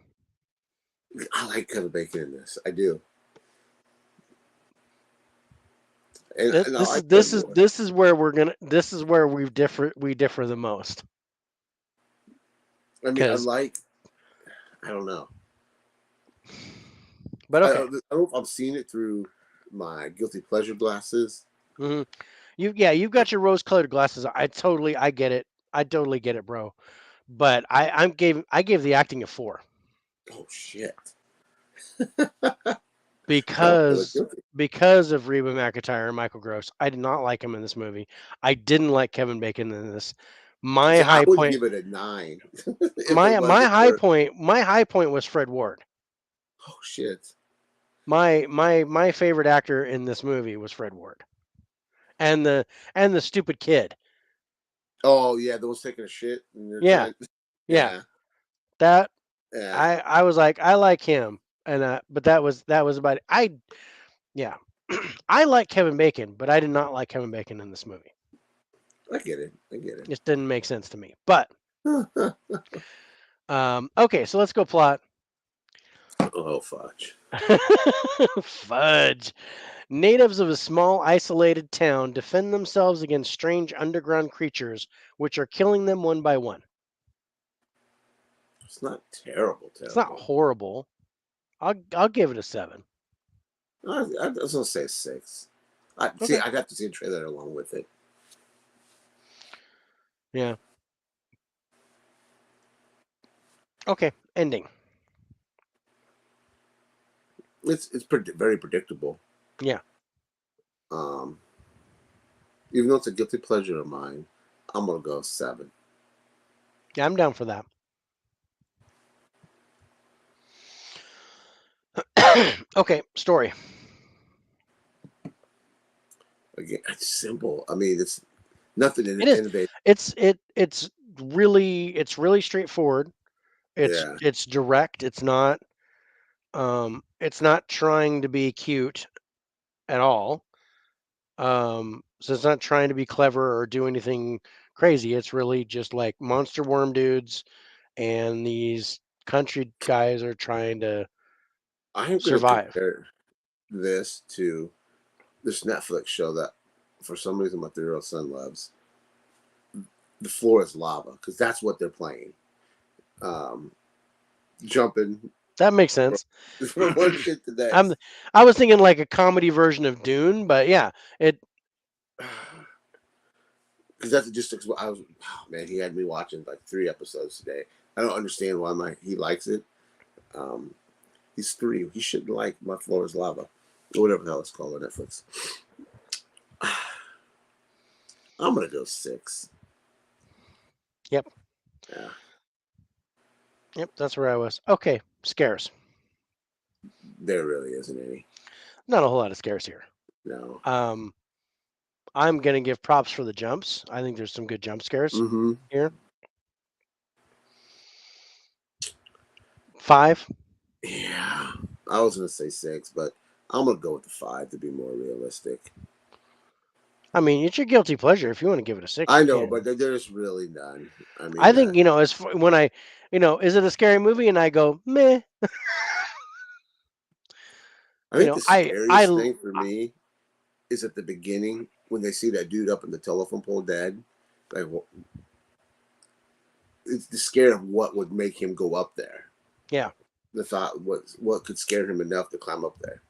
like Kevin Bacon in this. I do. And this is where we differ the most. I mean, I don't know. But okay. I don't know if I'm seeing it through my guilty pleasure glasses. Mm-hmm. You've got your rose-colored glasses. I totally get it. I totally get it, bro. But I gave the acting a 4. Oh shit. because of Reba McEntire and Michael Gross, I did not like him in this movie. I didn't like Kevin Bacon in this. I would give it a 9. my high point was Fred Ward. Oh shit. My favorite actor in this movie was Fred Ward. And the stupid kid. Oh yeah, the one's taking a shit. And you're Yeah, trying... yeah. Yeah, That yeah. I was like, I like him, and but that was about it. Yeah, I like Kevin Bacon, but I did not like Kevin Bacon in this movie. I get it. I get it. Just didn't make sense to me. But okay, so let's go plot. Oh fudge. Fudge. Natives of a small isolated town defend themselves against strange underground creatures, which are killing them one by one. It's not terrible. It's not Terrible. horrible. I'll give it a 7. I was gonna say 6. I see. Okay. I'd have to see a trailer along with it. Yeah. Okay. Ending. It's very predictable. Yeah. Um, even though it's a guilty pleasure of mine, I'm gonna go 7. Yeah, I'm down for that. Okay. Story. Again, it's simple. I mean, it's nothing It is. innovative. It's really straightforward. Yeah, It's direct. It's not trying to be cute at all. So it's not trying to be clever or do anything crazy. It's really just like monster worm dudes and these country guys are trying to I am gonna survive. compare this to this Netflix show that, for some reason, my 3-year-old son loves. The floor is lava because that's what they're playing. Um, Jumping That makes sense. from one shit to the I'm next. I was thinking like a comedy version of Dune, but yeah, it Because that's just I was. Oh, man, he had me watching like 3 episodes today. I don't understand why he likes it. Um, he's 3. He shouldn't like My Floor is Lava, or whatever the hell it's called on Netflix. I'm gonna go 6. Yep. Yeah, Yep, that's where I was. Okay, scares. there really isn't any. Not a whole lot of scares here. No. Um I'm gonna give props for the jumps. I think there's some good jump scares Mm-hmm. here. 5. Yeah, I was gonna say 6, but I'm gonna go with the 5 to be more realistic. I mean, it's your guilty pleasure. If you want to give it a 6, I you know, can. but there's really none. I I mean, think when is it a scary movie? And I go meh. I think the I scariest thing for me is at the beginning when they see that dude up in the telephone pole dead. Like, it's the scare of what would make him go up there. yeah The thought what could scare him enough to climb up there.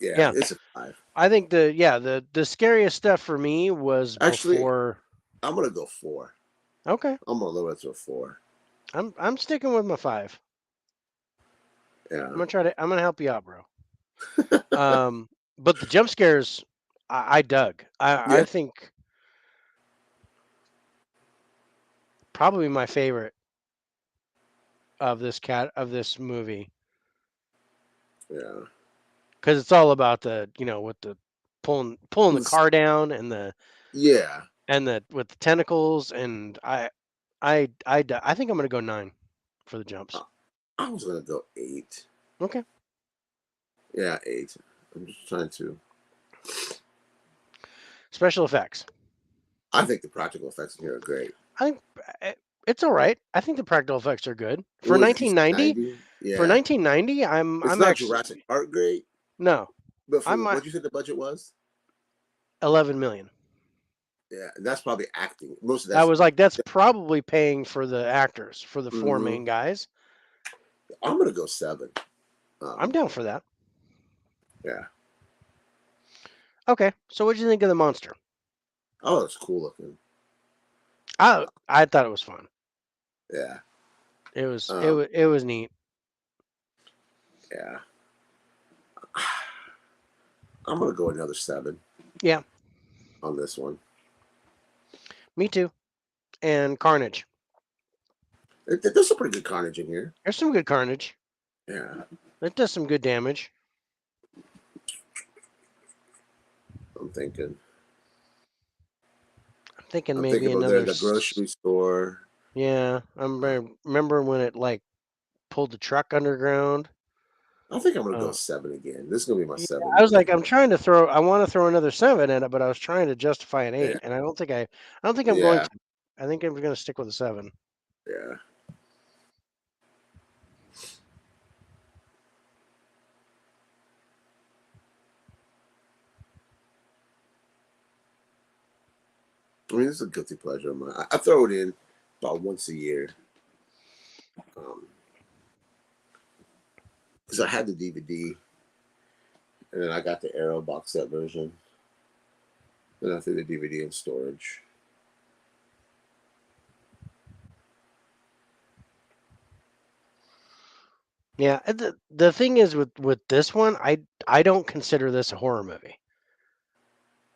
Yeah, yeah. it's a 5. I think the scariest stuff for me was Actually, before. I'm gonna go 4. Okay, I'm gonna lower it to a 4. I'm sticking with my 5. Yeah, I'm gonna help you out, bro. But the jump scares, I dug. I yeah. think probably my favorite of this movie Yeah. because it's all about with the pulling the It's- car down and the yeah. with the tentacles and I think I'm gonna go 9 for the jumps. I was gonna go 8. Okay. Yeah, 8. I'm just trying to. Special effects. I think the practical effects in here are great. I think it's all right. I think the practical effects are good for What did you say? 1990. 90? For Yeah. 1990, I'm It's I'm not actually Jurassic Park great, no. but for I'm what you said the budget was, 11 million. yeah, and that's probably acting. Most of I that's. was like, that's probably paying for the actors for the 4 Hmm. main guys. I'm gonna go 7. I'm Um, down for that. yeah. Okay, so what did you think of the monster? Oh, it's cool looking. I thought it was fun. Yeah. It Um, was it was neat. yeah. I'm gonna go another 7 Yeah, on this one. me too. And Carnage. There's some pretty good Carnage in here. There's some good Carnage. Yeah. It does some good damage. I'm thinking. thinking I'm maybe thinking about there another. the grocery store. Yeah, remember when it like pulled the truck underground. I think I'm gonna go Uh, 7 again. This is gonna be my yeah, 7 I was like, movie. I'm trying to throw. I want to throw another 7 in it, but I was trying to justify an Yeah, 8, and I don't think I don't think I'm going yeah, to. I think I'm going to stick with a 7. yeah. I mean, this is a guilty pleasure of mine. I throw it in about once a year. Because I had the DVD, and then I got the Arrow box set version. Then I threw the DVD in storage. Yeah, and the thing is with this one, I don't consider this a horror movie.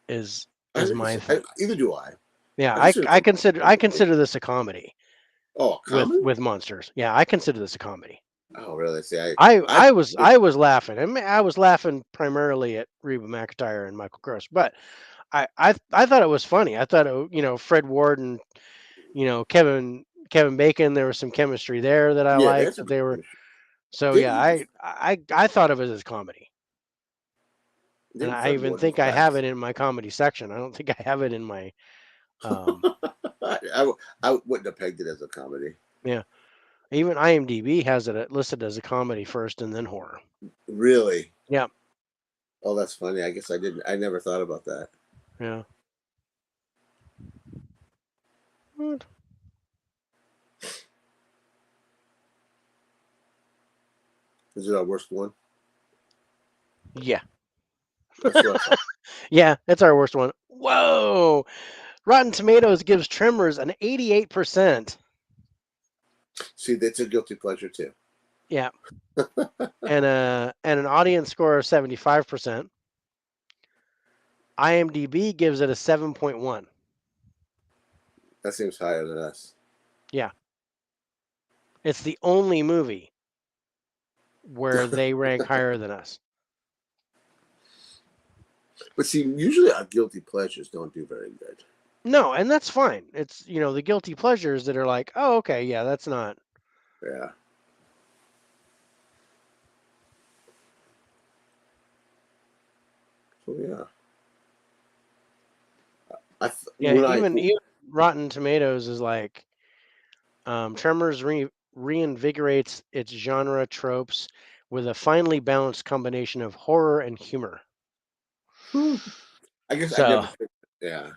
Is my thing. Either do I. Yeah, I consider it I a consider horror I movie. consider this a comedy Oh, a comedy? with monsters. Yeah, I consider this a comedy. Oh, really? See, I I was laughing. I mean, I was laughing primarily at Reba McEntire and Michael Gross, but I thought it was funny. I thought Fred Ward and Kevin Bacon. There was some chemistry there that I yeah, they liked. had some That good they were chemistry. so David, yeah. I thought of it as comedy, and I Fred even Ward was think I have fast. it in my comedy section. I don't think I have it in my um I wouldn't have pegged it as a comedy. yeah. Even IMDb has it listed as a comedy first and then horror. Really? Yeah, Oh, that's funny. I guess I didn't. I never thought about that. yeah. What? Is it our worst one? Yeah, That's what I thought. yeah. That's our worst one. Whoa! Rotten Tomatoes gives Tremors an 88%. See, that's a guilty pleasure too. Yeah, and an audience score of 75%. IMDb gives it a 7.1. That seems higher than us. Yeah, it's the only movie where they rank higher than us. But see, usually our guilty pleasures don't do very good. No, and that's fine. It's the guilty pleasures that are like, oh, okay, yeah, that's not. Yeah. So yeah. Yeah, When I even Rotten Tomatoes is like, Tremors reinvigorates its genre tropes with a finely balanced combination of horror and humor. I guess I So never think. Yeah.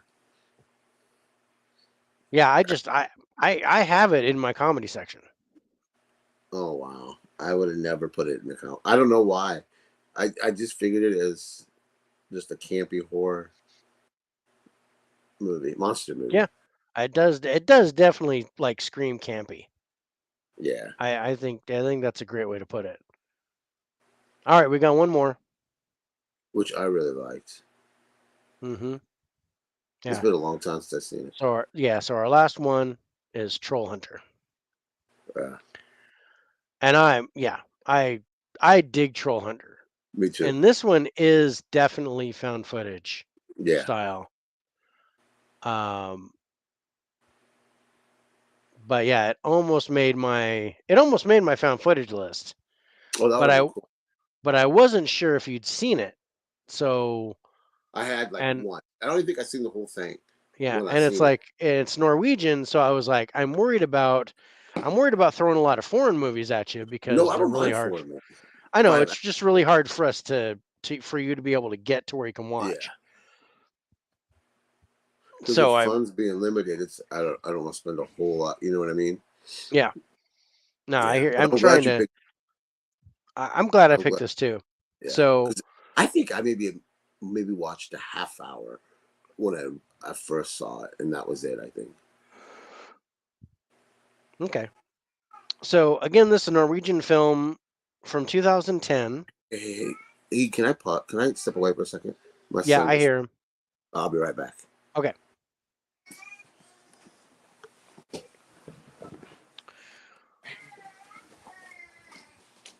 yeah, I have it in my comedy section. Oh wow. I would have never put it in the count. I don't know why. I just figured it as just a campy horror movie, monster movie. Yeah, it does definitely like scream campy. Yeah. I think that's a great way to put it. All right, we got one more. Which I really liked. Mm-hmm. It's Yeah. been a long time since I've seen it. So our last one is Troll Hunter. Yeah. And I dig Troll Hunter. Me too. And this one is definitely found footage Yeah. style. Um but yeah, it almost made my found footage list. Oh, that would But have I been cool. but I wasn't sure if you'd seen it. So I had like and one. I don't even think I seen the whole thing yeah, when I and it's seen it. like it's Norwegian, so I was like I'm worried about throwing a lot of foreign movies at you No, because I they're don't really mind hard. foreign movies. I know But it's just really hard for us for you to be able to get to where you can yeah, watch. because with So I funds being limited, it's I don't want to spend a whole lot. You know what I mean? yeah. No, I Yeah. hear But I'm I'm glad trying you to picked. I'm glad I I'm picked glad. this too. Yeah, So because I think I maybe watched a half hour when I first saw it, and that was it. I think. okay. So again, this is a Norwegian film from 2010. Hey, hey, can I pause? Can I step away for a second? My Yeah, son I just. hear him. I'll be right back. Okay.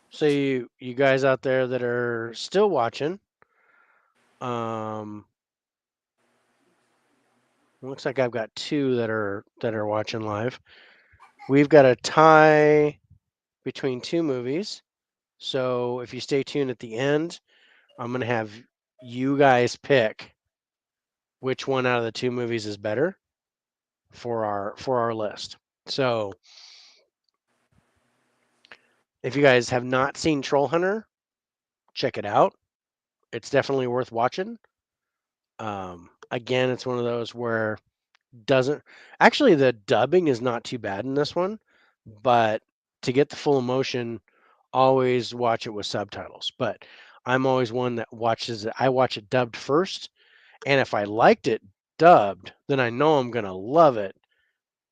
So you guys out there that are still watching, um Looks like I've got two that are watching live. We've got a tie between two movies. So if you stay tuned at the end, I'm gonna have you guys pick which one out of the two movies is better for our list. So if you guys have not seen Troll Hunter, check it out. It's definitely worth watching. Again, it's one of those where doesn't actually the dubbing is not too bad in this one, but to get the full emotion, always watch it with subtitles. But I'm always one that watches it. I watch it dubbed first, and if I liked it dubbed, then I know I'm gonna love it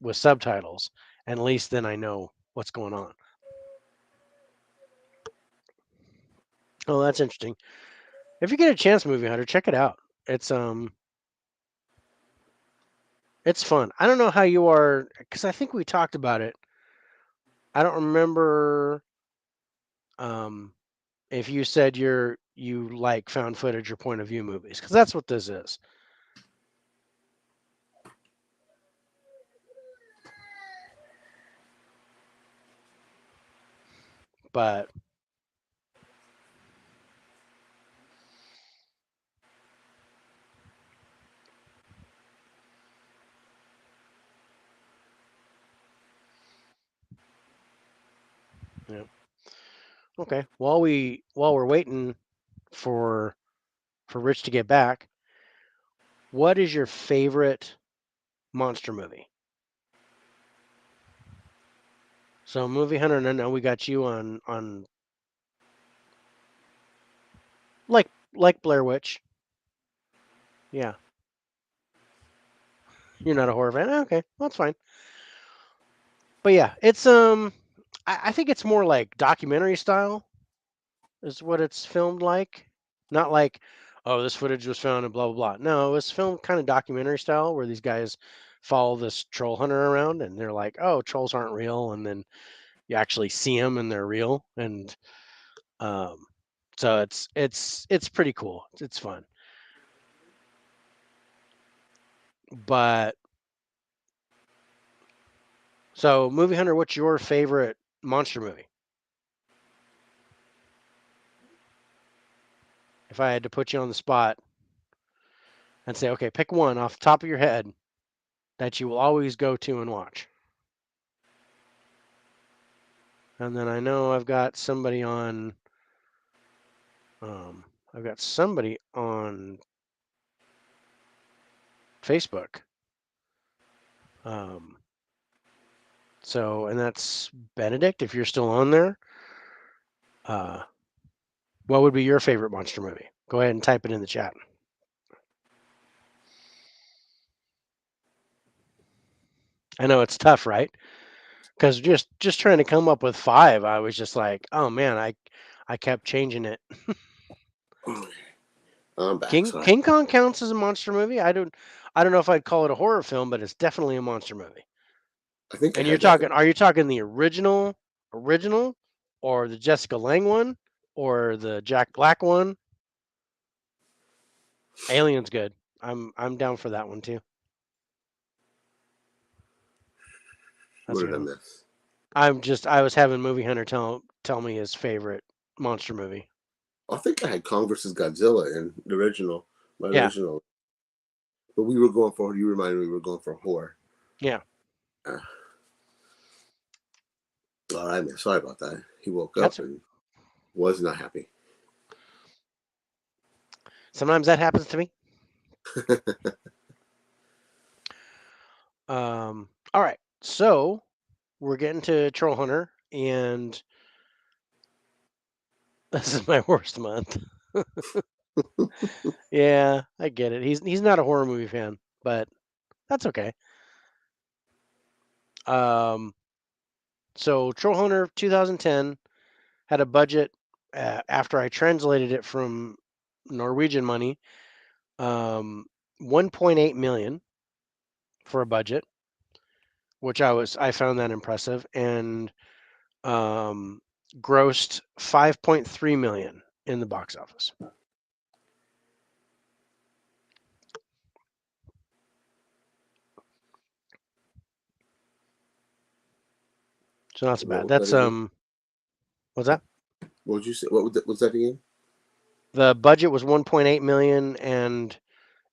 with subtitles. And at least then I know what's going on. Oh, that's interesting. If you get a chance, Movie Hunter, check it out. It's fun. I don't know how you are because I think we talked about it. I don't remember if you said you like found footage or point of view movies because that's what this is. But yeah. Okay. While we're waiting for Rich to get back, what is your favorite monster movie? So Movie Hunter, and I know we got you on like Blair Witch. Yeah. You're not a horror fan. Okay, that's fine. But yeah, it's I think it's more like documentary style is what it's filmed like. Not like, oh, this footage was found and blah blah blah. No, it was filmed kind of documentary style where these guys follow this troll hunter around and they're like, oh, trolls aren't real, and then you actually see them and they're real, and um, so it's pretty cool. It's fun. But so, Movie Hunter, what's your favorite monster movie? If I had to put you on the spot and say, okay, pick one off the top of your head that you will always go to and watch. And then I know I've got somebody on Facebook. Um, so, and that's Benedict. If you're still on there, what would be your favorite monster movie? Go ahead and type it in the chat. I know it's tough, right? Because just trying to come up with five, I was just like, oh man, I kept changing it. I'm back. King Kong counts as a monster movie. I don't know if I'd call it a horror film, but it's definitely a monster movie. I think. And are you talking the original, or the Jessica Lange one, or the Jack Black one? Alien's good. I'm down for that one too. What did I miss? I was having Movie Hunter tell me his favorite monster movie. I think I had Kong versus Godzilla in the original. Yeah. Original. But we were going for, you reminded me, we were going for horror. Yeah. All right, man. Sorry about that. He woke up and was not happy. Sometimes that happens to me. All right. So we're getting to Troll Hunter, and this is my worst month. Yeah, I get it. He's not a horror movie fan, but that's okay. So Troll Hunter 2010 had a budget after I translated it from Norwegian money, 1.8 million for a budget, which I found that impressive, and grossed 5.3 million in the box office. So not so bad. What was That's that again? what's that? What would you say? What was that again? The budget was 1.8 million and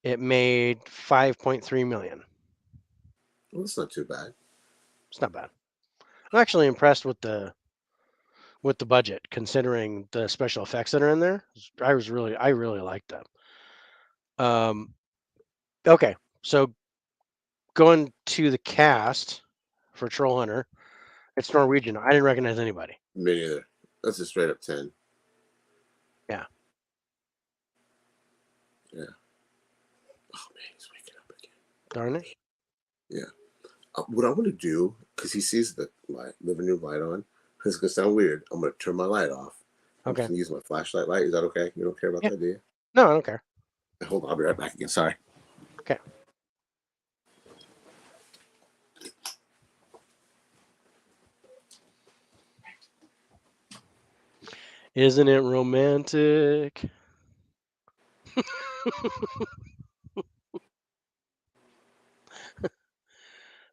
it made 5.3 million. Well, that's not too bad. It's not bad. I'm actually impressed with the budget considering the special effects that are in there. I really liked them. Okay, so going to the cast for Troll Hunter, it's Norwegian. I didn't recognize anybody. Me neither. That's a straight up 10. Yeah. Yeah. Oh man, he's waking up again. Darn it. Yeah. What I want to do, because he sees the living room light on, it's gonna sound weird. I'm gonna turn my light off. I'm Okay. just gonna use my flashlight light. Is that okay? You don't care about that, do you? No, I don't care. Hold on, I'll be right back again. Sorry. Okay. Isn't it romantic?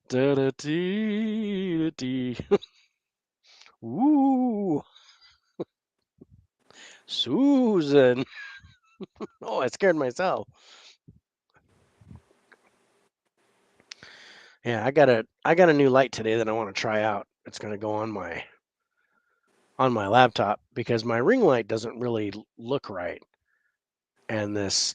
Da da dee da dee. Ooh, Susan. Oh, I scared myself. Yeah, I got a new light today that I want to try out. It's gonna go on my laptop because my ring light doesn't really look right. And there's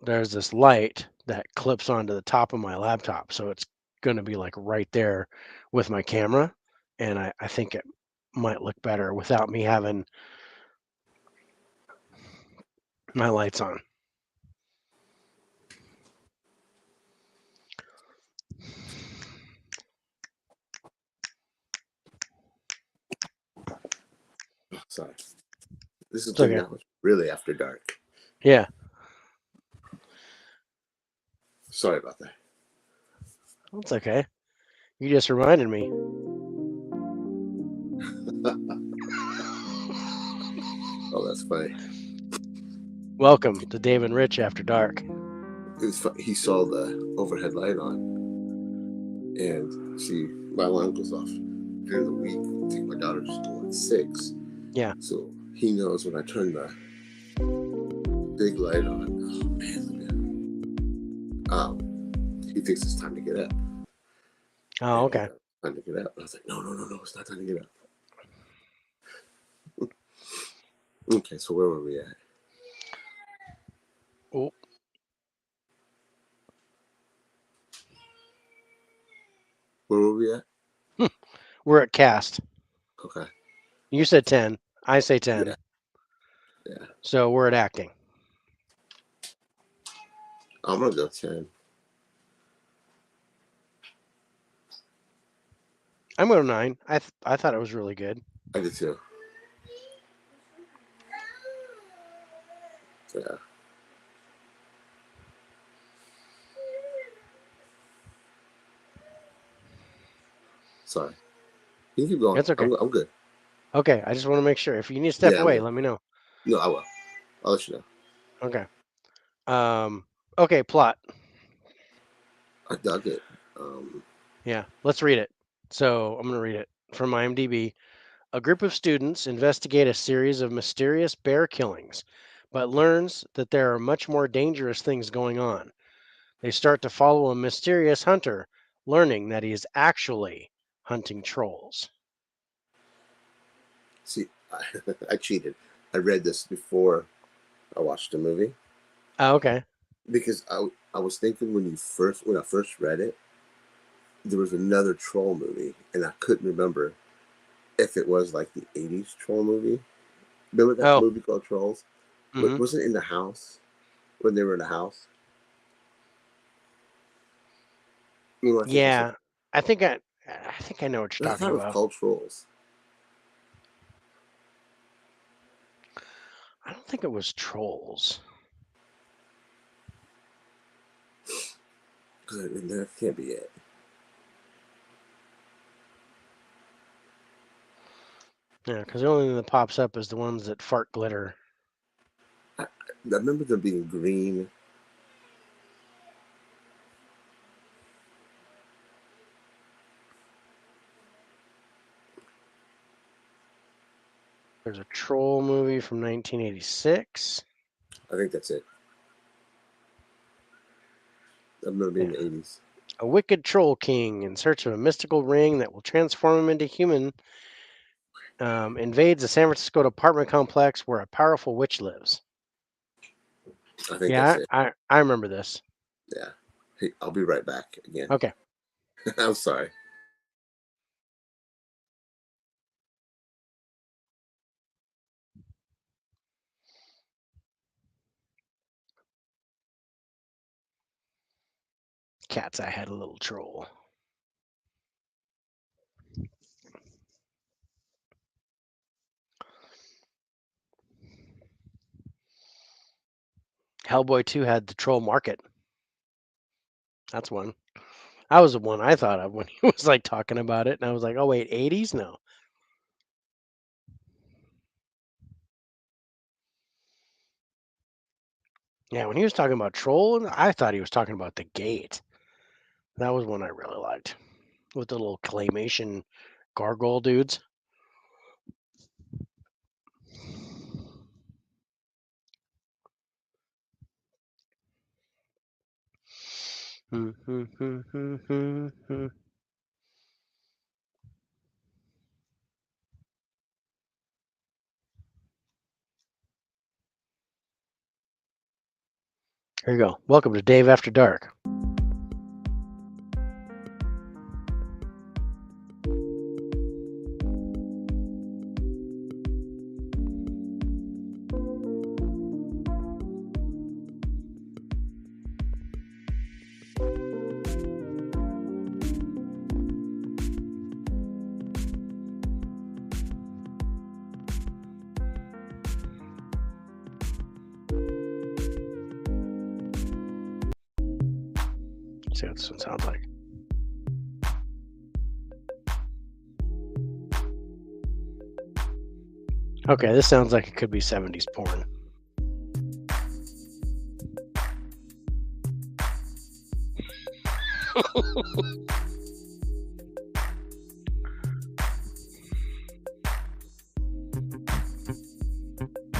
this light that clips onto the top of my laptop, so it's gonna be like right there with my camera. And I think it might look better without me having my lights on. Sorry. This is It's good okay. now. It's really after dark. Yeah, Sorry about that. it's okay. You just reminded me. Oh, that's funny. Welcome to Dave and Rich After Dark. It was he saw the overhead light on, and my alarm goes off during the week. I take my daughter to school at 6. Yeah. So he knows when I turn the big light on. Oh man, he thinks it's time to get up. Oh, okay. Time to get up. And I was like, no, it's not time to get up. Okay, so where were we at? Oh. Where were we at? We're at cast. Okay. You said 10. I say 10. Yeah. So we're at acting. I'm gonna go 10. I'm going to 9. I thought it was really good. I did too. Yeah. Sorry. You can keep going. It's okay. I'm good. Okay, I just want to make sure. If you need to step away, let me know. No, I will. I'll let you know. Okay. Okay, plot. I dug it. Yeah, let's read it. So I'm going to read it from IMDb. A group of students investigate a series of mysterious bear killings, but learns that there are much more dangerous things going on. They start to follow a mysterious hunter, learning that he is actually hunting trolls. See, I cheated. I read this before I watched the movie. Oh, okay. Because I was thinking when I first read it, there was another troll movie, and I couldn't remember if it was like the 80s troll movie. Remember that movie called Trolls? Mm-hmm. Wasn't it in the house? When they were in the house? Yeah, I think I know what you're I talking thought it was about. called Trolls. I don't think it was trolls. That can't be it. Yeah, because the only thing that pops up is the ones that fart glitter. I remember them being green. There's a troll movie from 1986. I think that's it. I'm gonna be in the 80s. A wicked troll king in search of a mystical ring that will transform him into human invades a San Francisco apartment complex where a powerful witch lives. I think that's Yeah, it. I remember this. Yeah. Hey, I'll be right back again. Okay. I'm sorry. Cat's Eye had a little troll. Hellboy 2 had the troll market. That's one. That was the one I thought of when he was like talking about it, and I was like, "Oh wait, 80s? No." Yeah, when he was talking about troll, I thought he was talking about the gate. That was one I really liked with the little claymation gargoyle dudes. Here you go. Welcome to Dave After Dark. Let's see what this one sounds like. Okay, this sounds like it could be 70s porn.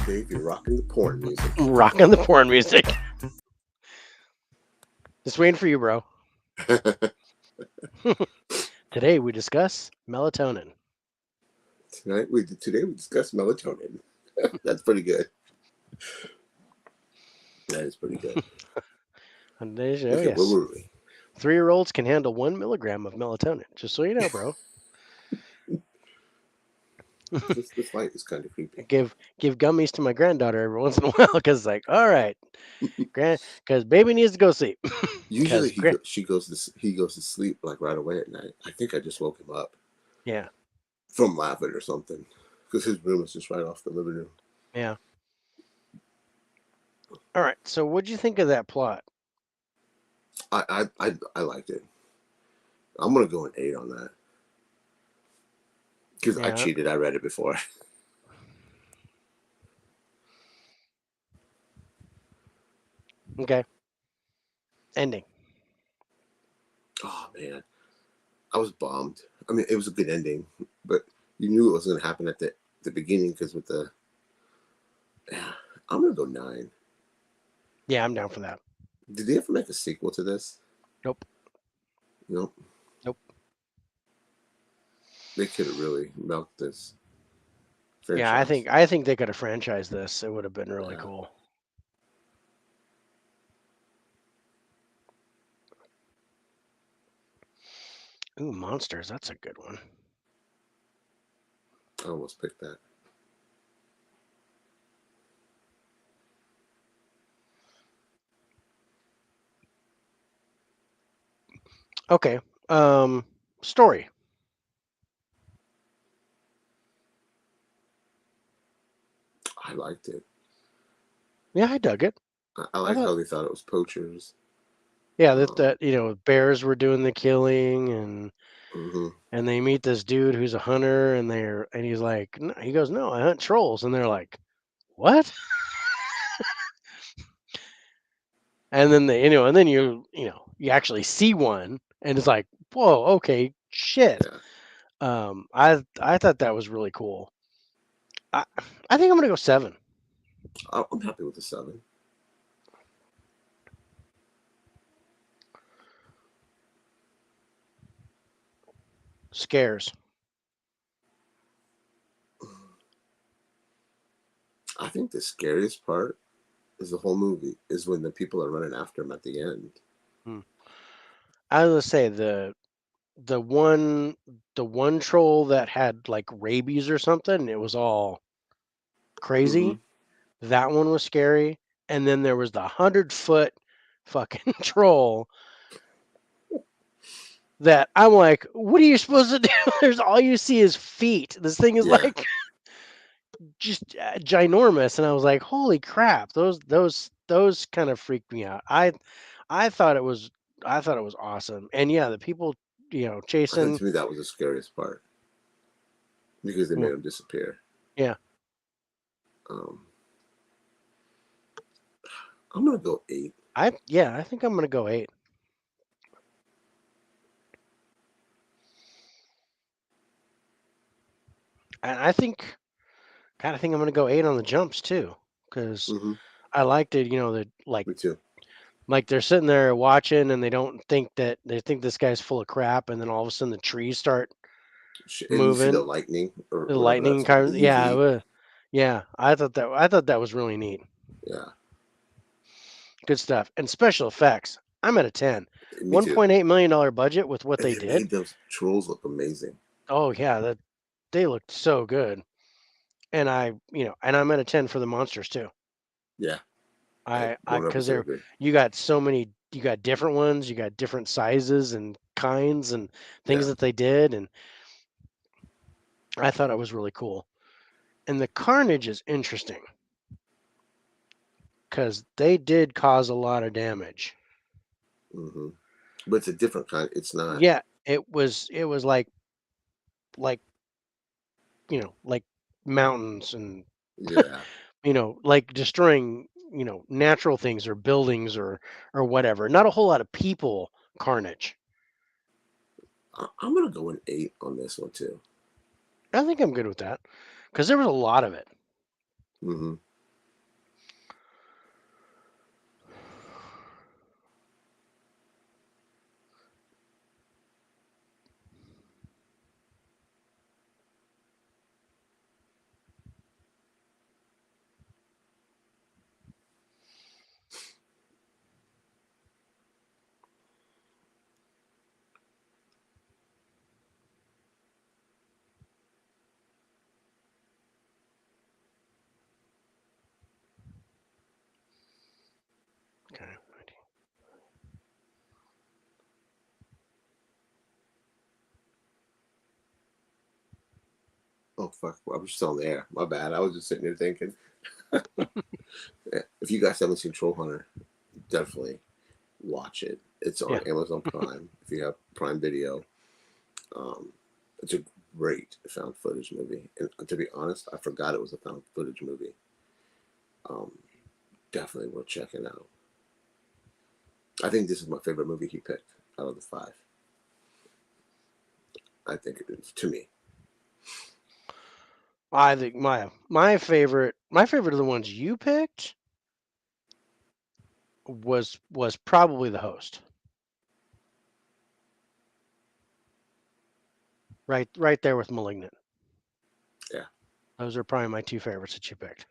Dave, you're rocking the porn music. Rocking the porn music. Just waiting for you, bro. Today we discuss melatonin. Today we discuss melatonin. That's pretty good. That is pretty good. On today's show, Okay, yes. where were we? 3-year-olds can handle 1 milligram of melatonin. Just so you know, bro. This light is kind of creepy. give gummies to my granddaughter every once in a while because, like, all right, because baby needs to go sleep. Usually he goes to sleep like right away at night. I think I just woke him up. Yeah. From laughing or something, because his room is just right off the living room. Yeah. All right. So, what'd you think of that plot? I liked it. I'm gonna go an 8 on that because I cheated. I read it before. Okay. Ending. Oh man, I was bummed. I mean, it was a good ending, but you knew it was gonna happen at the beginning because with the. Yeah, I'm gonna go 9. Yeah, I'm down for that. Did they ever make a sequel to this? Nope. Nope. Nope. They could have really milked this franchise. Yeah, I think they could have franchised this. It would have been really cool. Ooh, Monsters. That's a good one. I almost picked that. Okay. Story. I liked it. Yeah, I dug it. I like how they thought it was poachers. Yeah, that bears were doing the killing, and and they meet this dude who's a hunter, and he's like, no, he goes, no, I hunt trolls, and they're like, what? And then and then you actually see one, and it's like, whoa, okay, shit. Yeah. I thought that was really cool. I think I'm gonna go 7. I'm happy with the 7. Scares. I think the scariest part is the whole movie is when the people are running after him at the end. Hmm. I was gonna say the one troll that had like rabies or something. It was all Mm-hmm. crazy. That one was scary. And then there was the 100-foot fucking troll that I'm like, what are you supposed to do? There's all you see is feet. This thing is Yeah, like just ginormous, and I was like, holy crap! Those kind of freaked me out. I thought it was awesome, and yeah, the people I think chasing. to me that was the scariest part because they Mm, made him disappear. yeah, Um, I'm gonna go 8. I think I'm gonna go 8. And I think kind of think I'm gonna go 8 on the jumps too, because Mm-hmm. I liked it. The Me too. like they're sitting there watching, and they think this guy's full of crap, and then all of a sudden the trees start And you see the moving, lightning or the whatever lightning that's called, kind the of, yeah, UV. yeah. I thought that was really neat. Yeah, Good stuff. And special effects. I'm at a 10. me too. $1.8 million budget with what And they they did. made those trolls look amazing. Oh yeah, that they looked so good. And I'm at a 10 for the monsters too. Yeah, I I because 100% they're agree. you got different ones, you got different sizes and kinds and things Yeah, that they did, and I thought it was really cool. And the Carnage is interesting because they did cause a lot of damage. hmm but it's a different kind. It's not. Yeah, it was like like mountains and Yeah, like destroying, natural things or buildings or whatever. Not a whole lot of people carnage. I'm gonna go an 8 on this one too. I think I'm good with that because there was a lot of it. hmm Okay. Oh fuck! I'm still on the air. My bad. I was just sitting there thinking. Yeah, if you guys haven't seen Troll Hunter, definitely watch it. It's on Yeah. Amazon Prime. If you have Prime Video, um, it's a great found footage movie. And to be honest, I forgot it was a found footage movie. Um, Definitely worth checking out. I think this is my favorite movie he picked out of the 5. I think it is to me. I think my favorite of the ones you picked was probably the host. Right there with Malignant. Yeah. Those are probably my two favorites that you picked.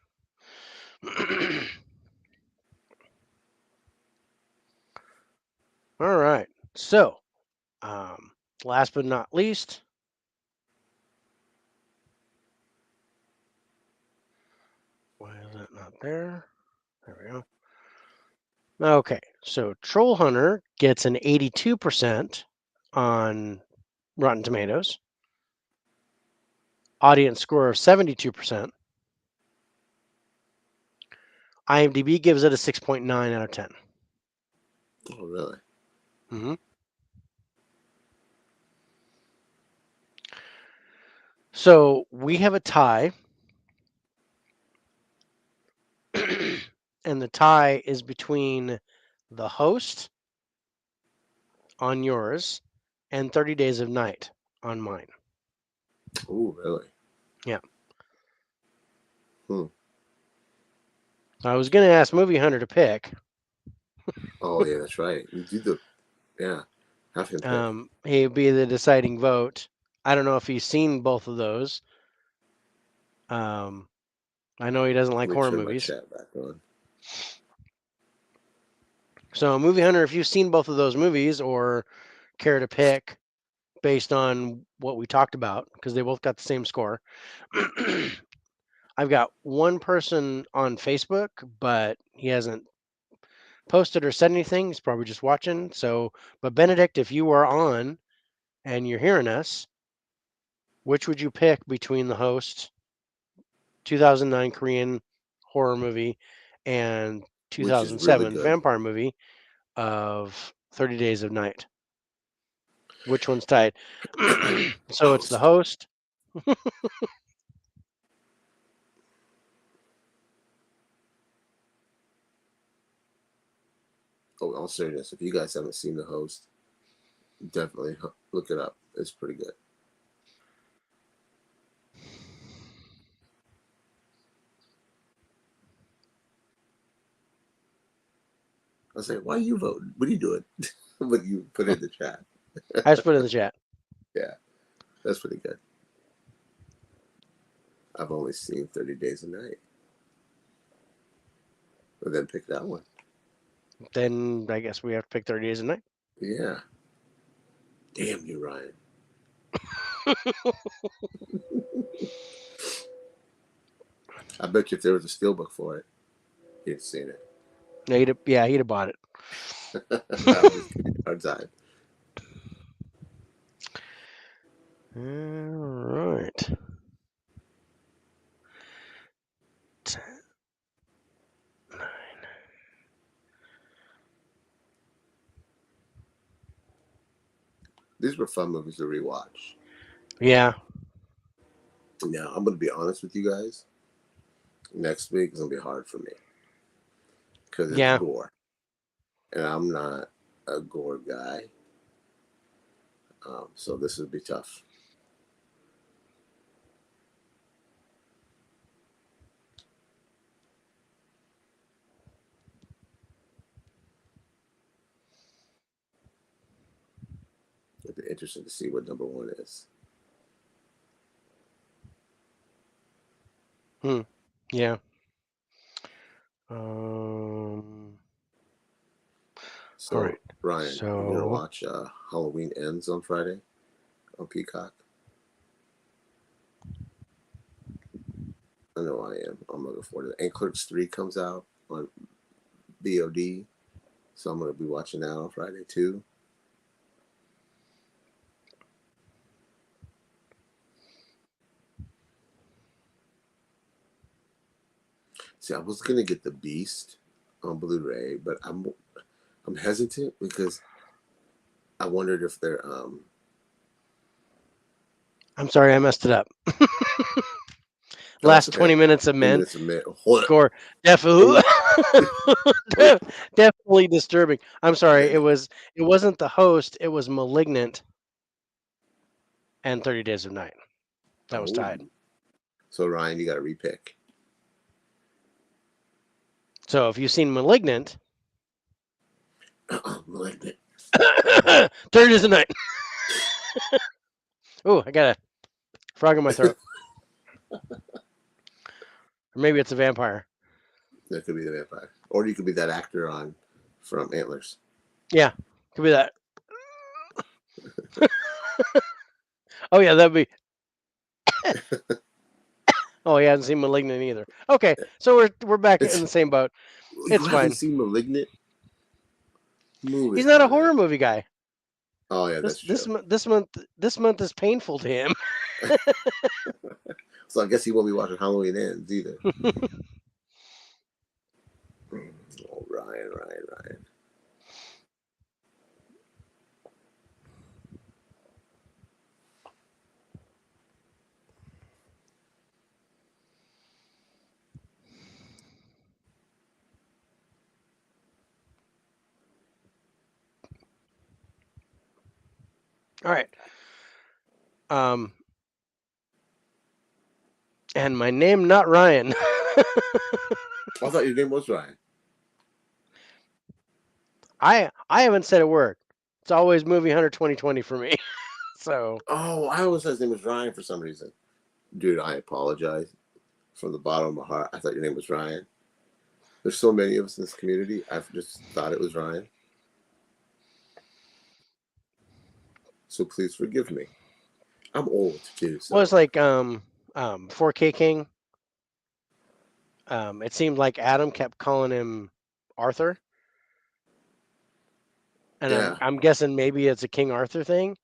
All right. So, um, last but not least, why is that not there? There we go. Okay, so Troll Hunter gets an 82% on Rotten Tomatoes, audience score of 72%. IMDb gives it a 6.9 out of 10. Oh, really? hmm So we have a tie, and the tie is between The Host on yours and 30 Days of Night on mine. Oh, really? Yeah. I was going to ask Movie Hunter to pick. Oh yeah, that's right. You do the have him pick. He'd be the deciding vote. I don't know if he's seen both of those. I know he doesn't like Let me horror turn my movies. chat back on. So, Movie Hunter, if you've seen both of those movies or care to pick based on what we talked about, because they both got the same score. I've got one person on Facebook, but he hasn't posted or said anything. He's probably just watching. So, but Benedict, if you are on and you're hearing us, which would you pick between the host 2009 Korean horror movie and Which is really 2007 good. vampire movie of 30 Days of Night? Which one's tied? So it's the host. Oh, I'll say this: if you guys haven't seen the host, definitely look it up. It's pretty good. I say, why are you voting? What are you doing? But you put it in the chat. I just put it in the chat. Yeah, that's pretty good. I've only seen 30 Days a Night. But then pick that one. Then I guess we have to pick 30 Days a Night. Yeah. Damn you, Ryan. I bet you if there was a steelbook for it, you'd seen it. No, he'd have bought it. That was a hard time. All right. 10, 9. These were fun movies to rewatch. Yeah. Now, I'm going to be honest with you guys. Next week is going to be hard for me. Because it's gore. And I'm not a gore guy. So this would be tough. It'd be interesting to see what number one is. Yeah. So, all right. Ryan, you're going to watch Halloween Ends on Friday on Peacock? I know I am. I'm looking forward to it. Antlers 3 comes out on VOD. So I'm going to be watching that on Friday too. See, I was going to get The Beast on Blu-ray, but I'm hesitant because I wondered if they're I'm sorry, I messed it up. Last 20 minutes of men. Score. Definitely disturbing. I'm sorry. It wasn't the host. It was Malignant and 30 Days of Night. That was tied. So Ryan, you got to repick. So if you've seen Malignant, 30 Days of Night. Oh, I got a frog in my throat. Or maybe it's a vampire. That could be the vampire, or you could be that actor from Antlers. Yeah, could be that. Oh yeah, that'd be. Oh, he hasn't seen Malignant either. Okay, so we're back in the same boat. It's fine. You haven't seen Malignant? He's not a horror movie guy. Oh yeah, that's true. This month is painful to him. So I guess he won't be watching Halloween Ends either. Oh, Ryan. All right. And my name, not Ryan. I thought your name was Ryan. I haven't said a word. It's always Movie Hunter 2020 for me. So. Oh, I always thought his name was Ryan for some reason. Dude, I apologize from the bottom of my heart. I thought your name was Ryan. There's so many of us in this community. I've just thought it was Ryan. So please forgive me. I'm old too. So. Well, it's like 4K King. It seemed like Adam kept calling him Arthur. And Yeah. I'm guessing maybe it's a King Arthur thing.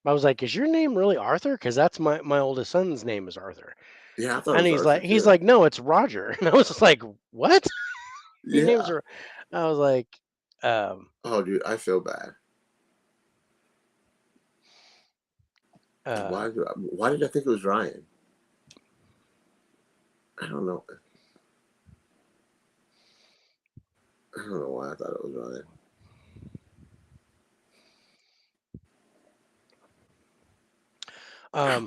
I was like, "Is your name really Arthur? Because that's my oldest son's name is Arthur." Yeah, I thought And it was Arthur he's too. like, "No, it's Roger." And I was just like, "What? Your names Yeah. are?" I was like, Oh, dude, I feel bad. Why did I think it was Ryan? I don't know. I don't know why I thought it was Ryan. Yeah.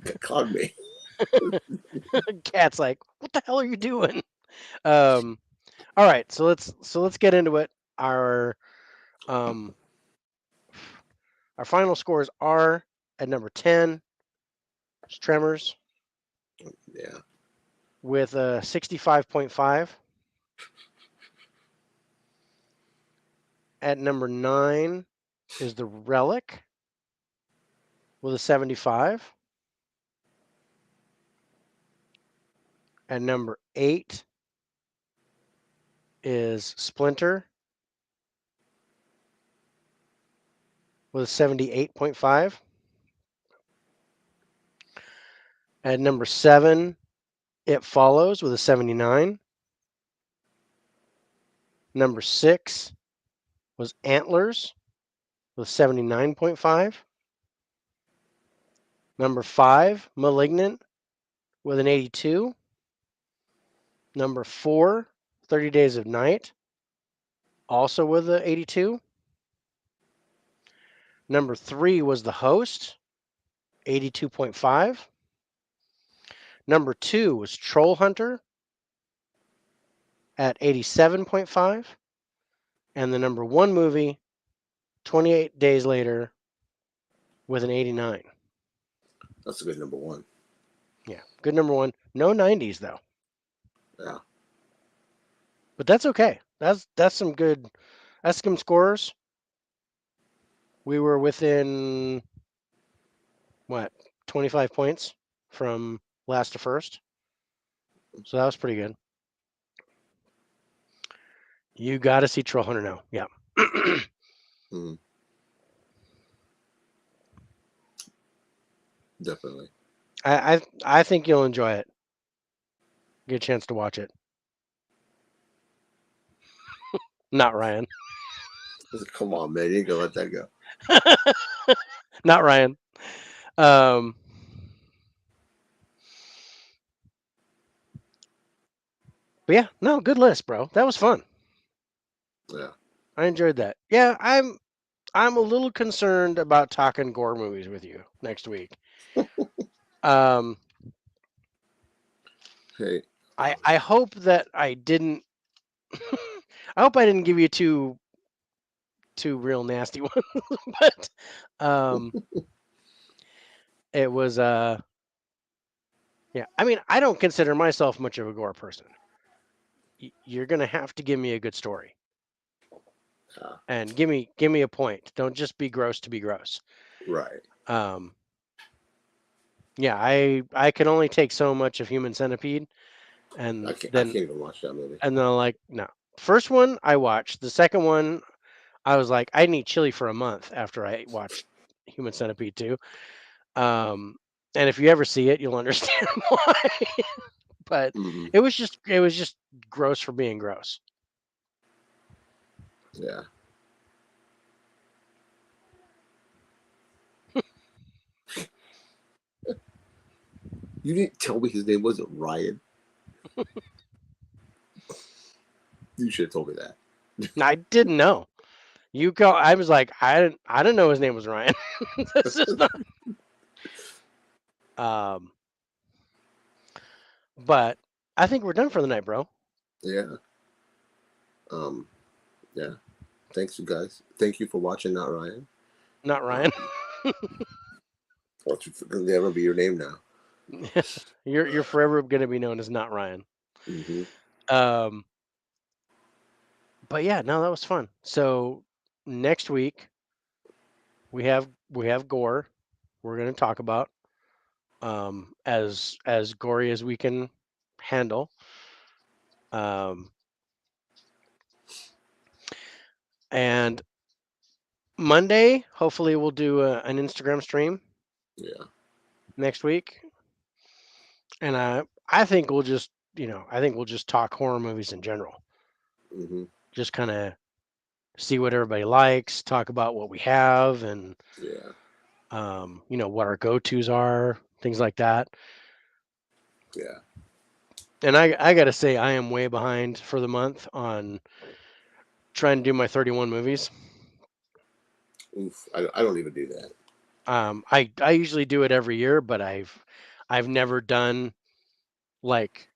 It clogged me. Cat's like, "What the hell are you doing?" All right, so let's get into it. Our final scores are at number 10, it's Tremors Yeah. with a 65.5. At number 9 is The Relic with a 75. At number 8 is Splinter with a 78.5. At number 7, It Follows with a 79. Number 6 was Antlers with 79.5. Number 5, Malignant with an 82. Number 4, 30 Days of Night, also with an 82. Number 3 was The Host, 82.5. Number 2 was Troll Hunter at 87.5. And the number 1 movie, 28 Days Later, with an 89. That's a good number 1. Yeah, good number 1. No 90s though. Yeah. But that's okay. That's some good. That's some scorers. We were within what 25 points from last to first, so that was pretty good. You got to see Troll Hunter now. Yeah. Definitely. I think you'll enjoy it. Get a chance to watch it. Not Ryan. Come on, man. You ain't gonna let that go. Not Ryan. But yeah, no, good list, bro. That was fun. Yeah. I enjoyed that. Yeah, I'm a little concerned about talking gore movies with you next week. Hey. I hope that I didn't. I hope I didn't give you two real nasty ones, but it was yeah. I mean, I don't consider myself much of a gore person. You're gonna have to give me a good story, and give me a point. Don't just be gross to be gross. Right. Yeah, I can only take so much of Human Centipede, and I can't even watch that movie. And then I'm like, no. First one I watched. The second one, I was like, I didn't eat chili for a month after I watched Human Centipede 2. And if you ever see it, you'll understand why. But it was just gross for being gross. Yeah. You didn't tell me his name wasn't Ryan. You should have told me that. I didn't know. I was like, I didn't know his name was Ryan. This is not. Um, but I think we're done for the night, bro. Yeah. Yeah. Thanks, you guys. Thank you for watching, not Ryan. Not Ryan. That'll be your name now. You're forever gonna be known as Not Ryan. Mm-hmm. Um, but yeah, no, that was fun. So next week we have gore. We're gonna talk about as gory as we can handle. Um, and Monday, hopefully, we'll do an Instagram stream Yeah. next week, and I think we'll just talk horror movies in general. Mm-hmm. Just kind of see what everybody likes, talk about what we have, and Yeah. what our go-tos are, things like that. Yeah. And I gotta say, I am way behind for the month on trying to do my 31 movies. Oof. I don't even do that. I usually do it every year, but I've never done like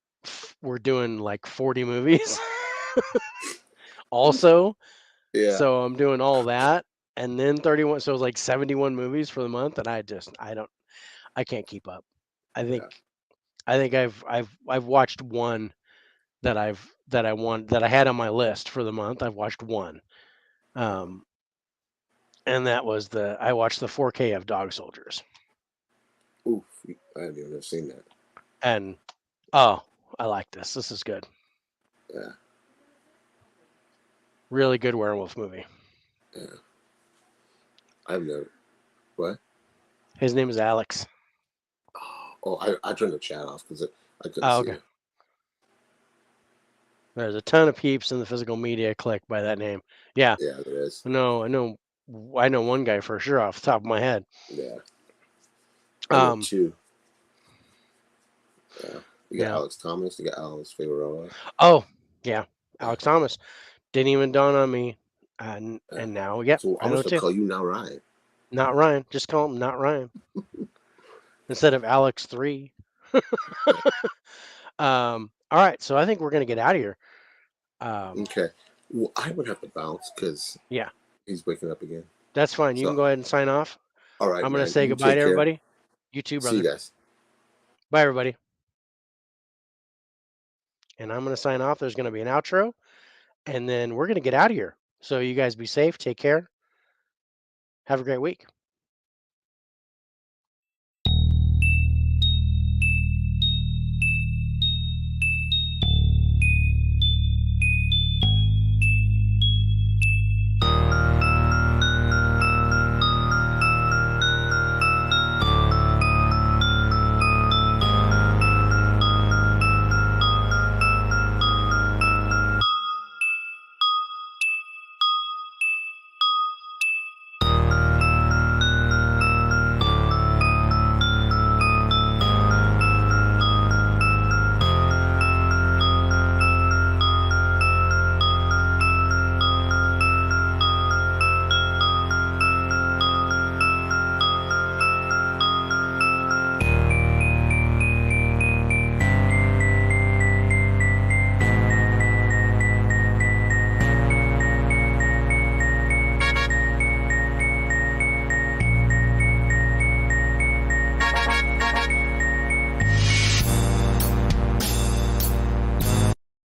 we're doing like 40 movies also. Yeah. So I'm doing all that and then 31, so it's like 71 movies for the month, and I can't keep up. I think Yeah. I think I've watched one that I had on my list for the month. I've watched one. Um and that was I watched the 4K of Dog Soldiers. Oof. I haven't even seen that. And oh, I like this. This is good. Yeah. Really good werewolf movie. Yeah. I've never. What? His name is Alex. Oh, I turned the chat off because I couldn't Oh, see okay. it. There's a ton of peeps in the physical media clique by that name. Yeah. Yeah, there is. I know one guy for sure off the top of my head. Yeah. I know Um, two. Yeah. You got yeah. Alex Thomas. You got Alex Figueroa. Oh, yeah. Yeah. Alex Thomas. Didn't even dawn on me. Yeah. And now, yeah, So I I'm know just gonna too. call you now, Ryan. Not Ryan. Just call him Not Ryan instead of Alex 3. All right. So I think we're gonna get out of here. Okay. Well, I would have to bounce because Yeah, he's waking up again. that's fine. You can So, go ahead and sign off. all right, I'm gonna man. say You goodbye take to care. everybody. You too, See you brother. guys. Bye, everybody. And I'm gonna sign off. There's gonna be an outro, and then we're gonna get out of here. So you guys be safe. Take care. Have a great week.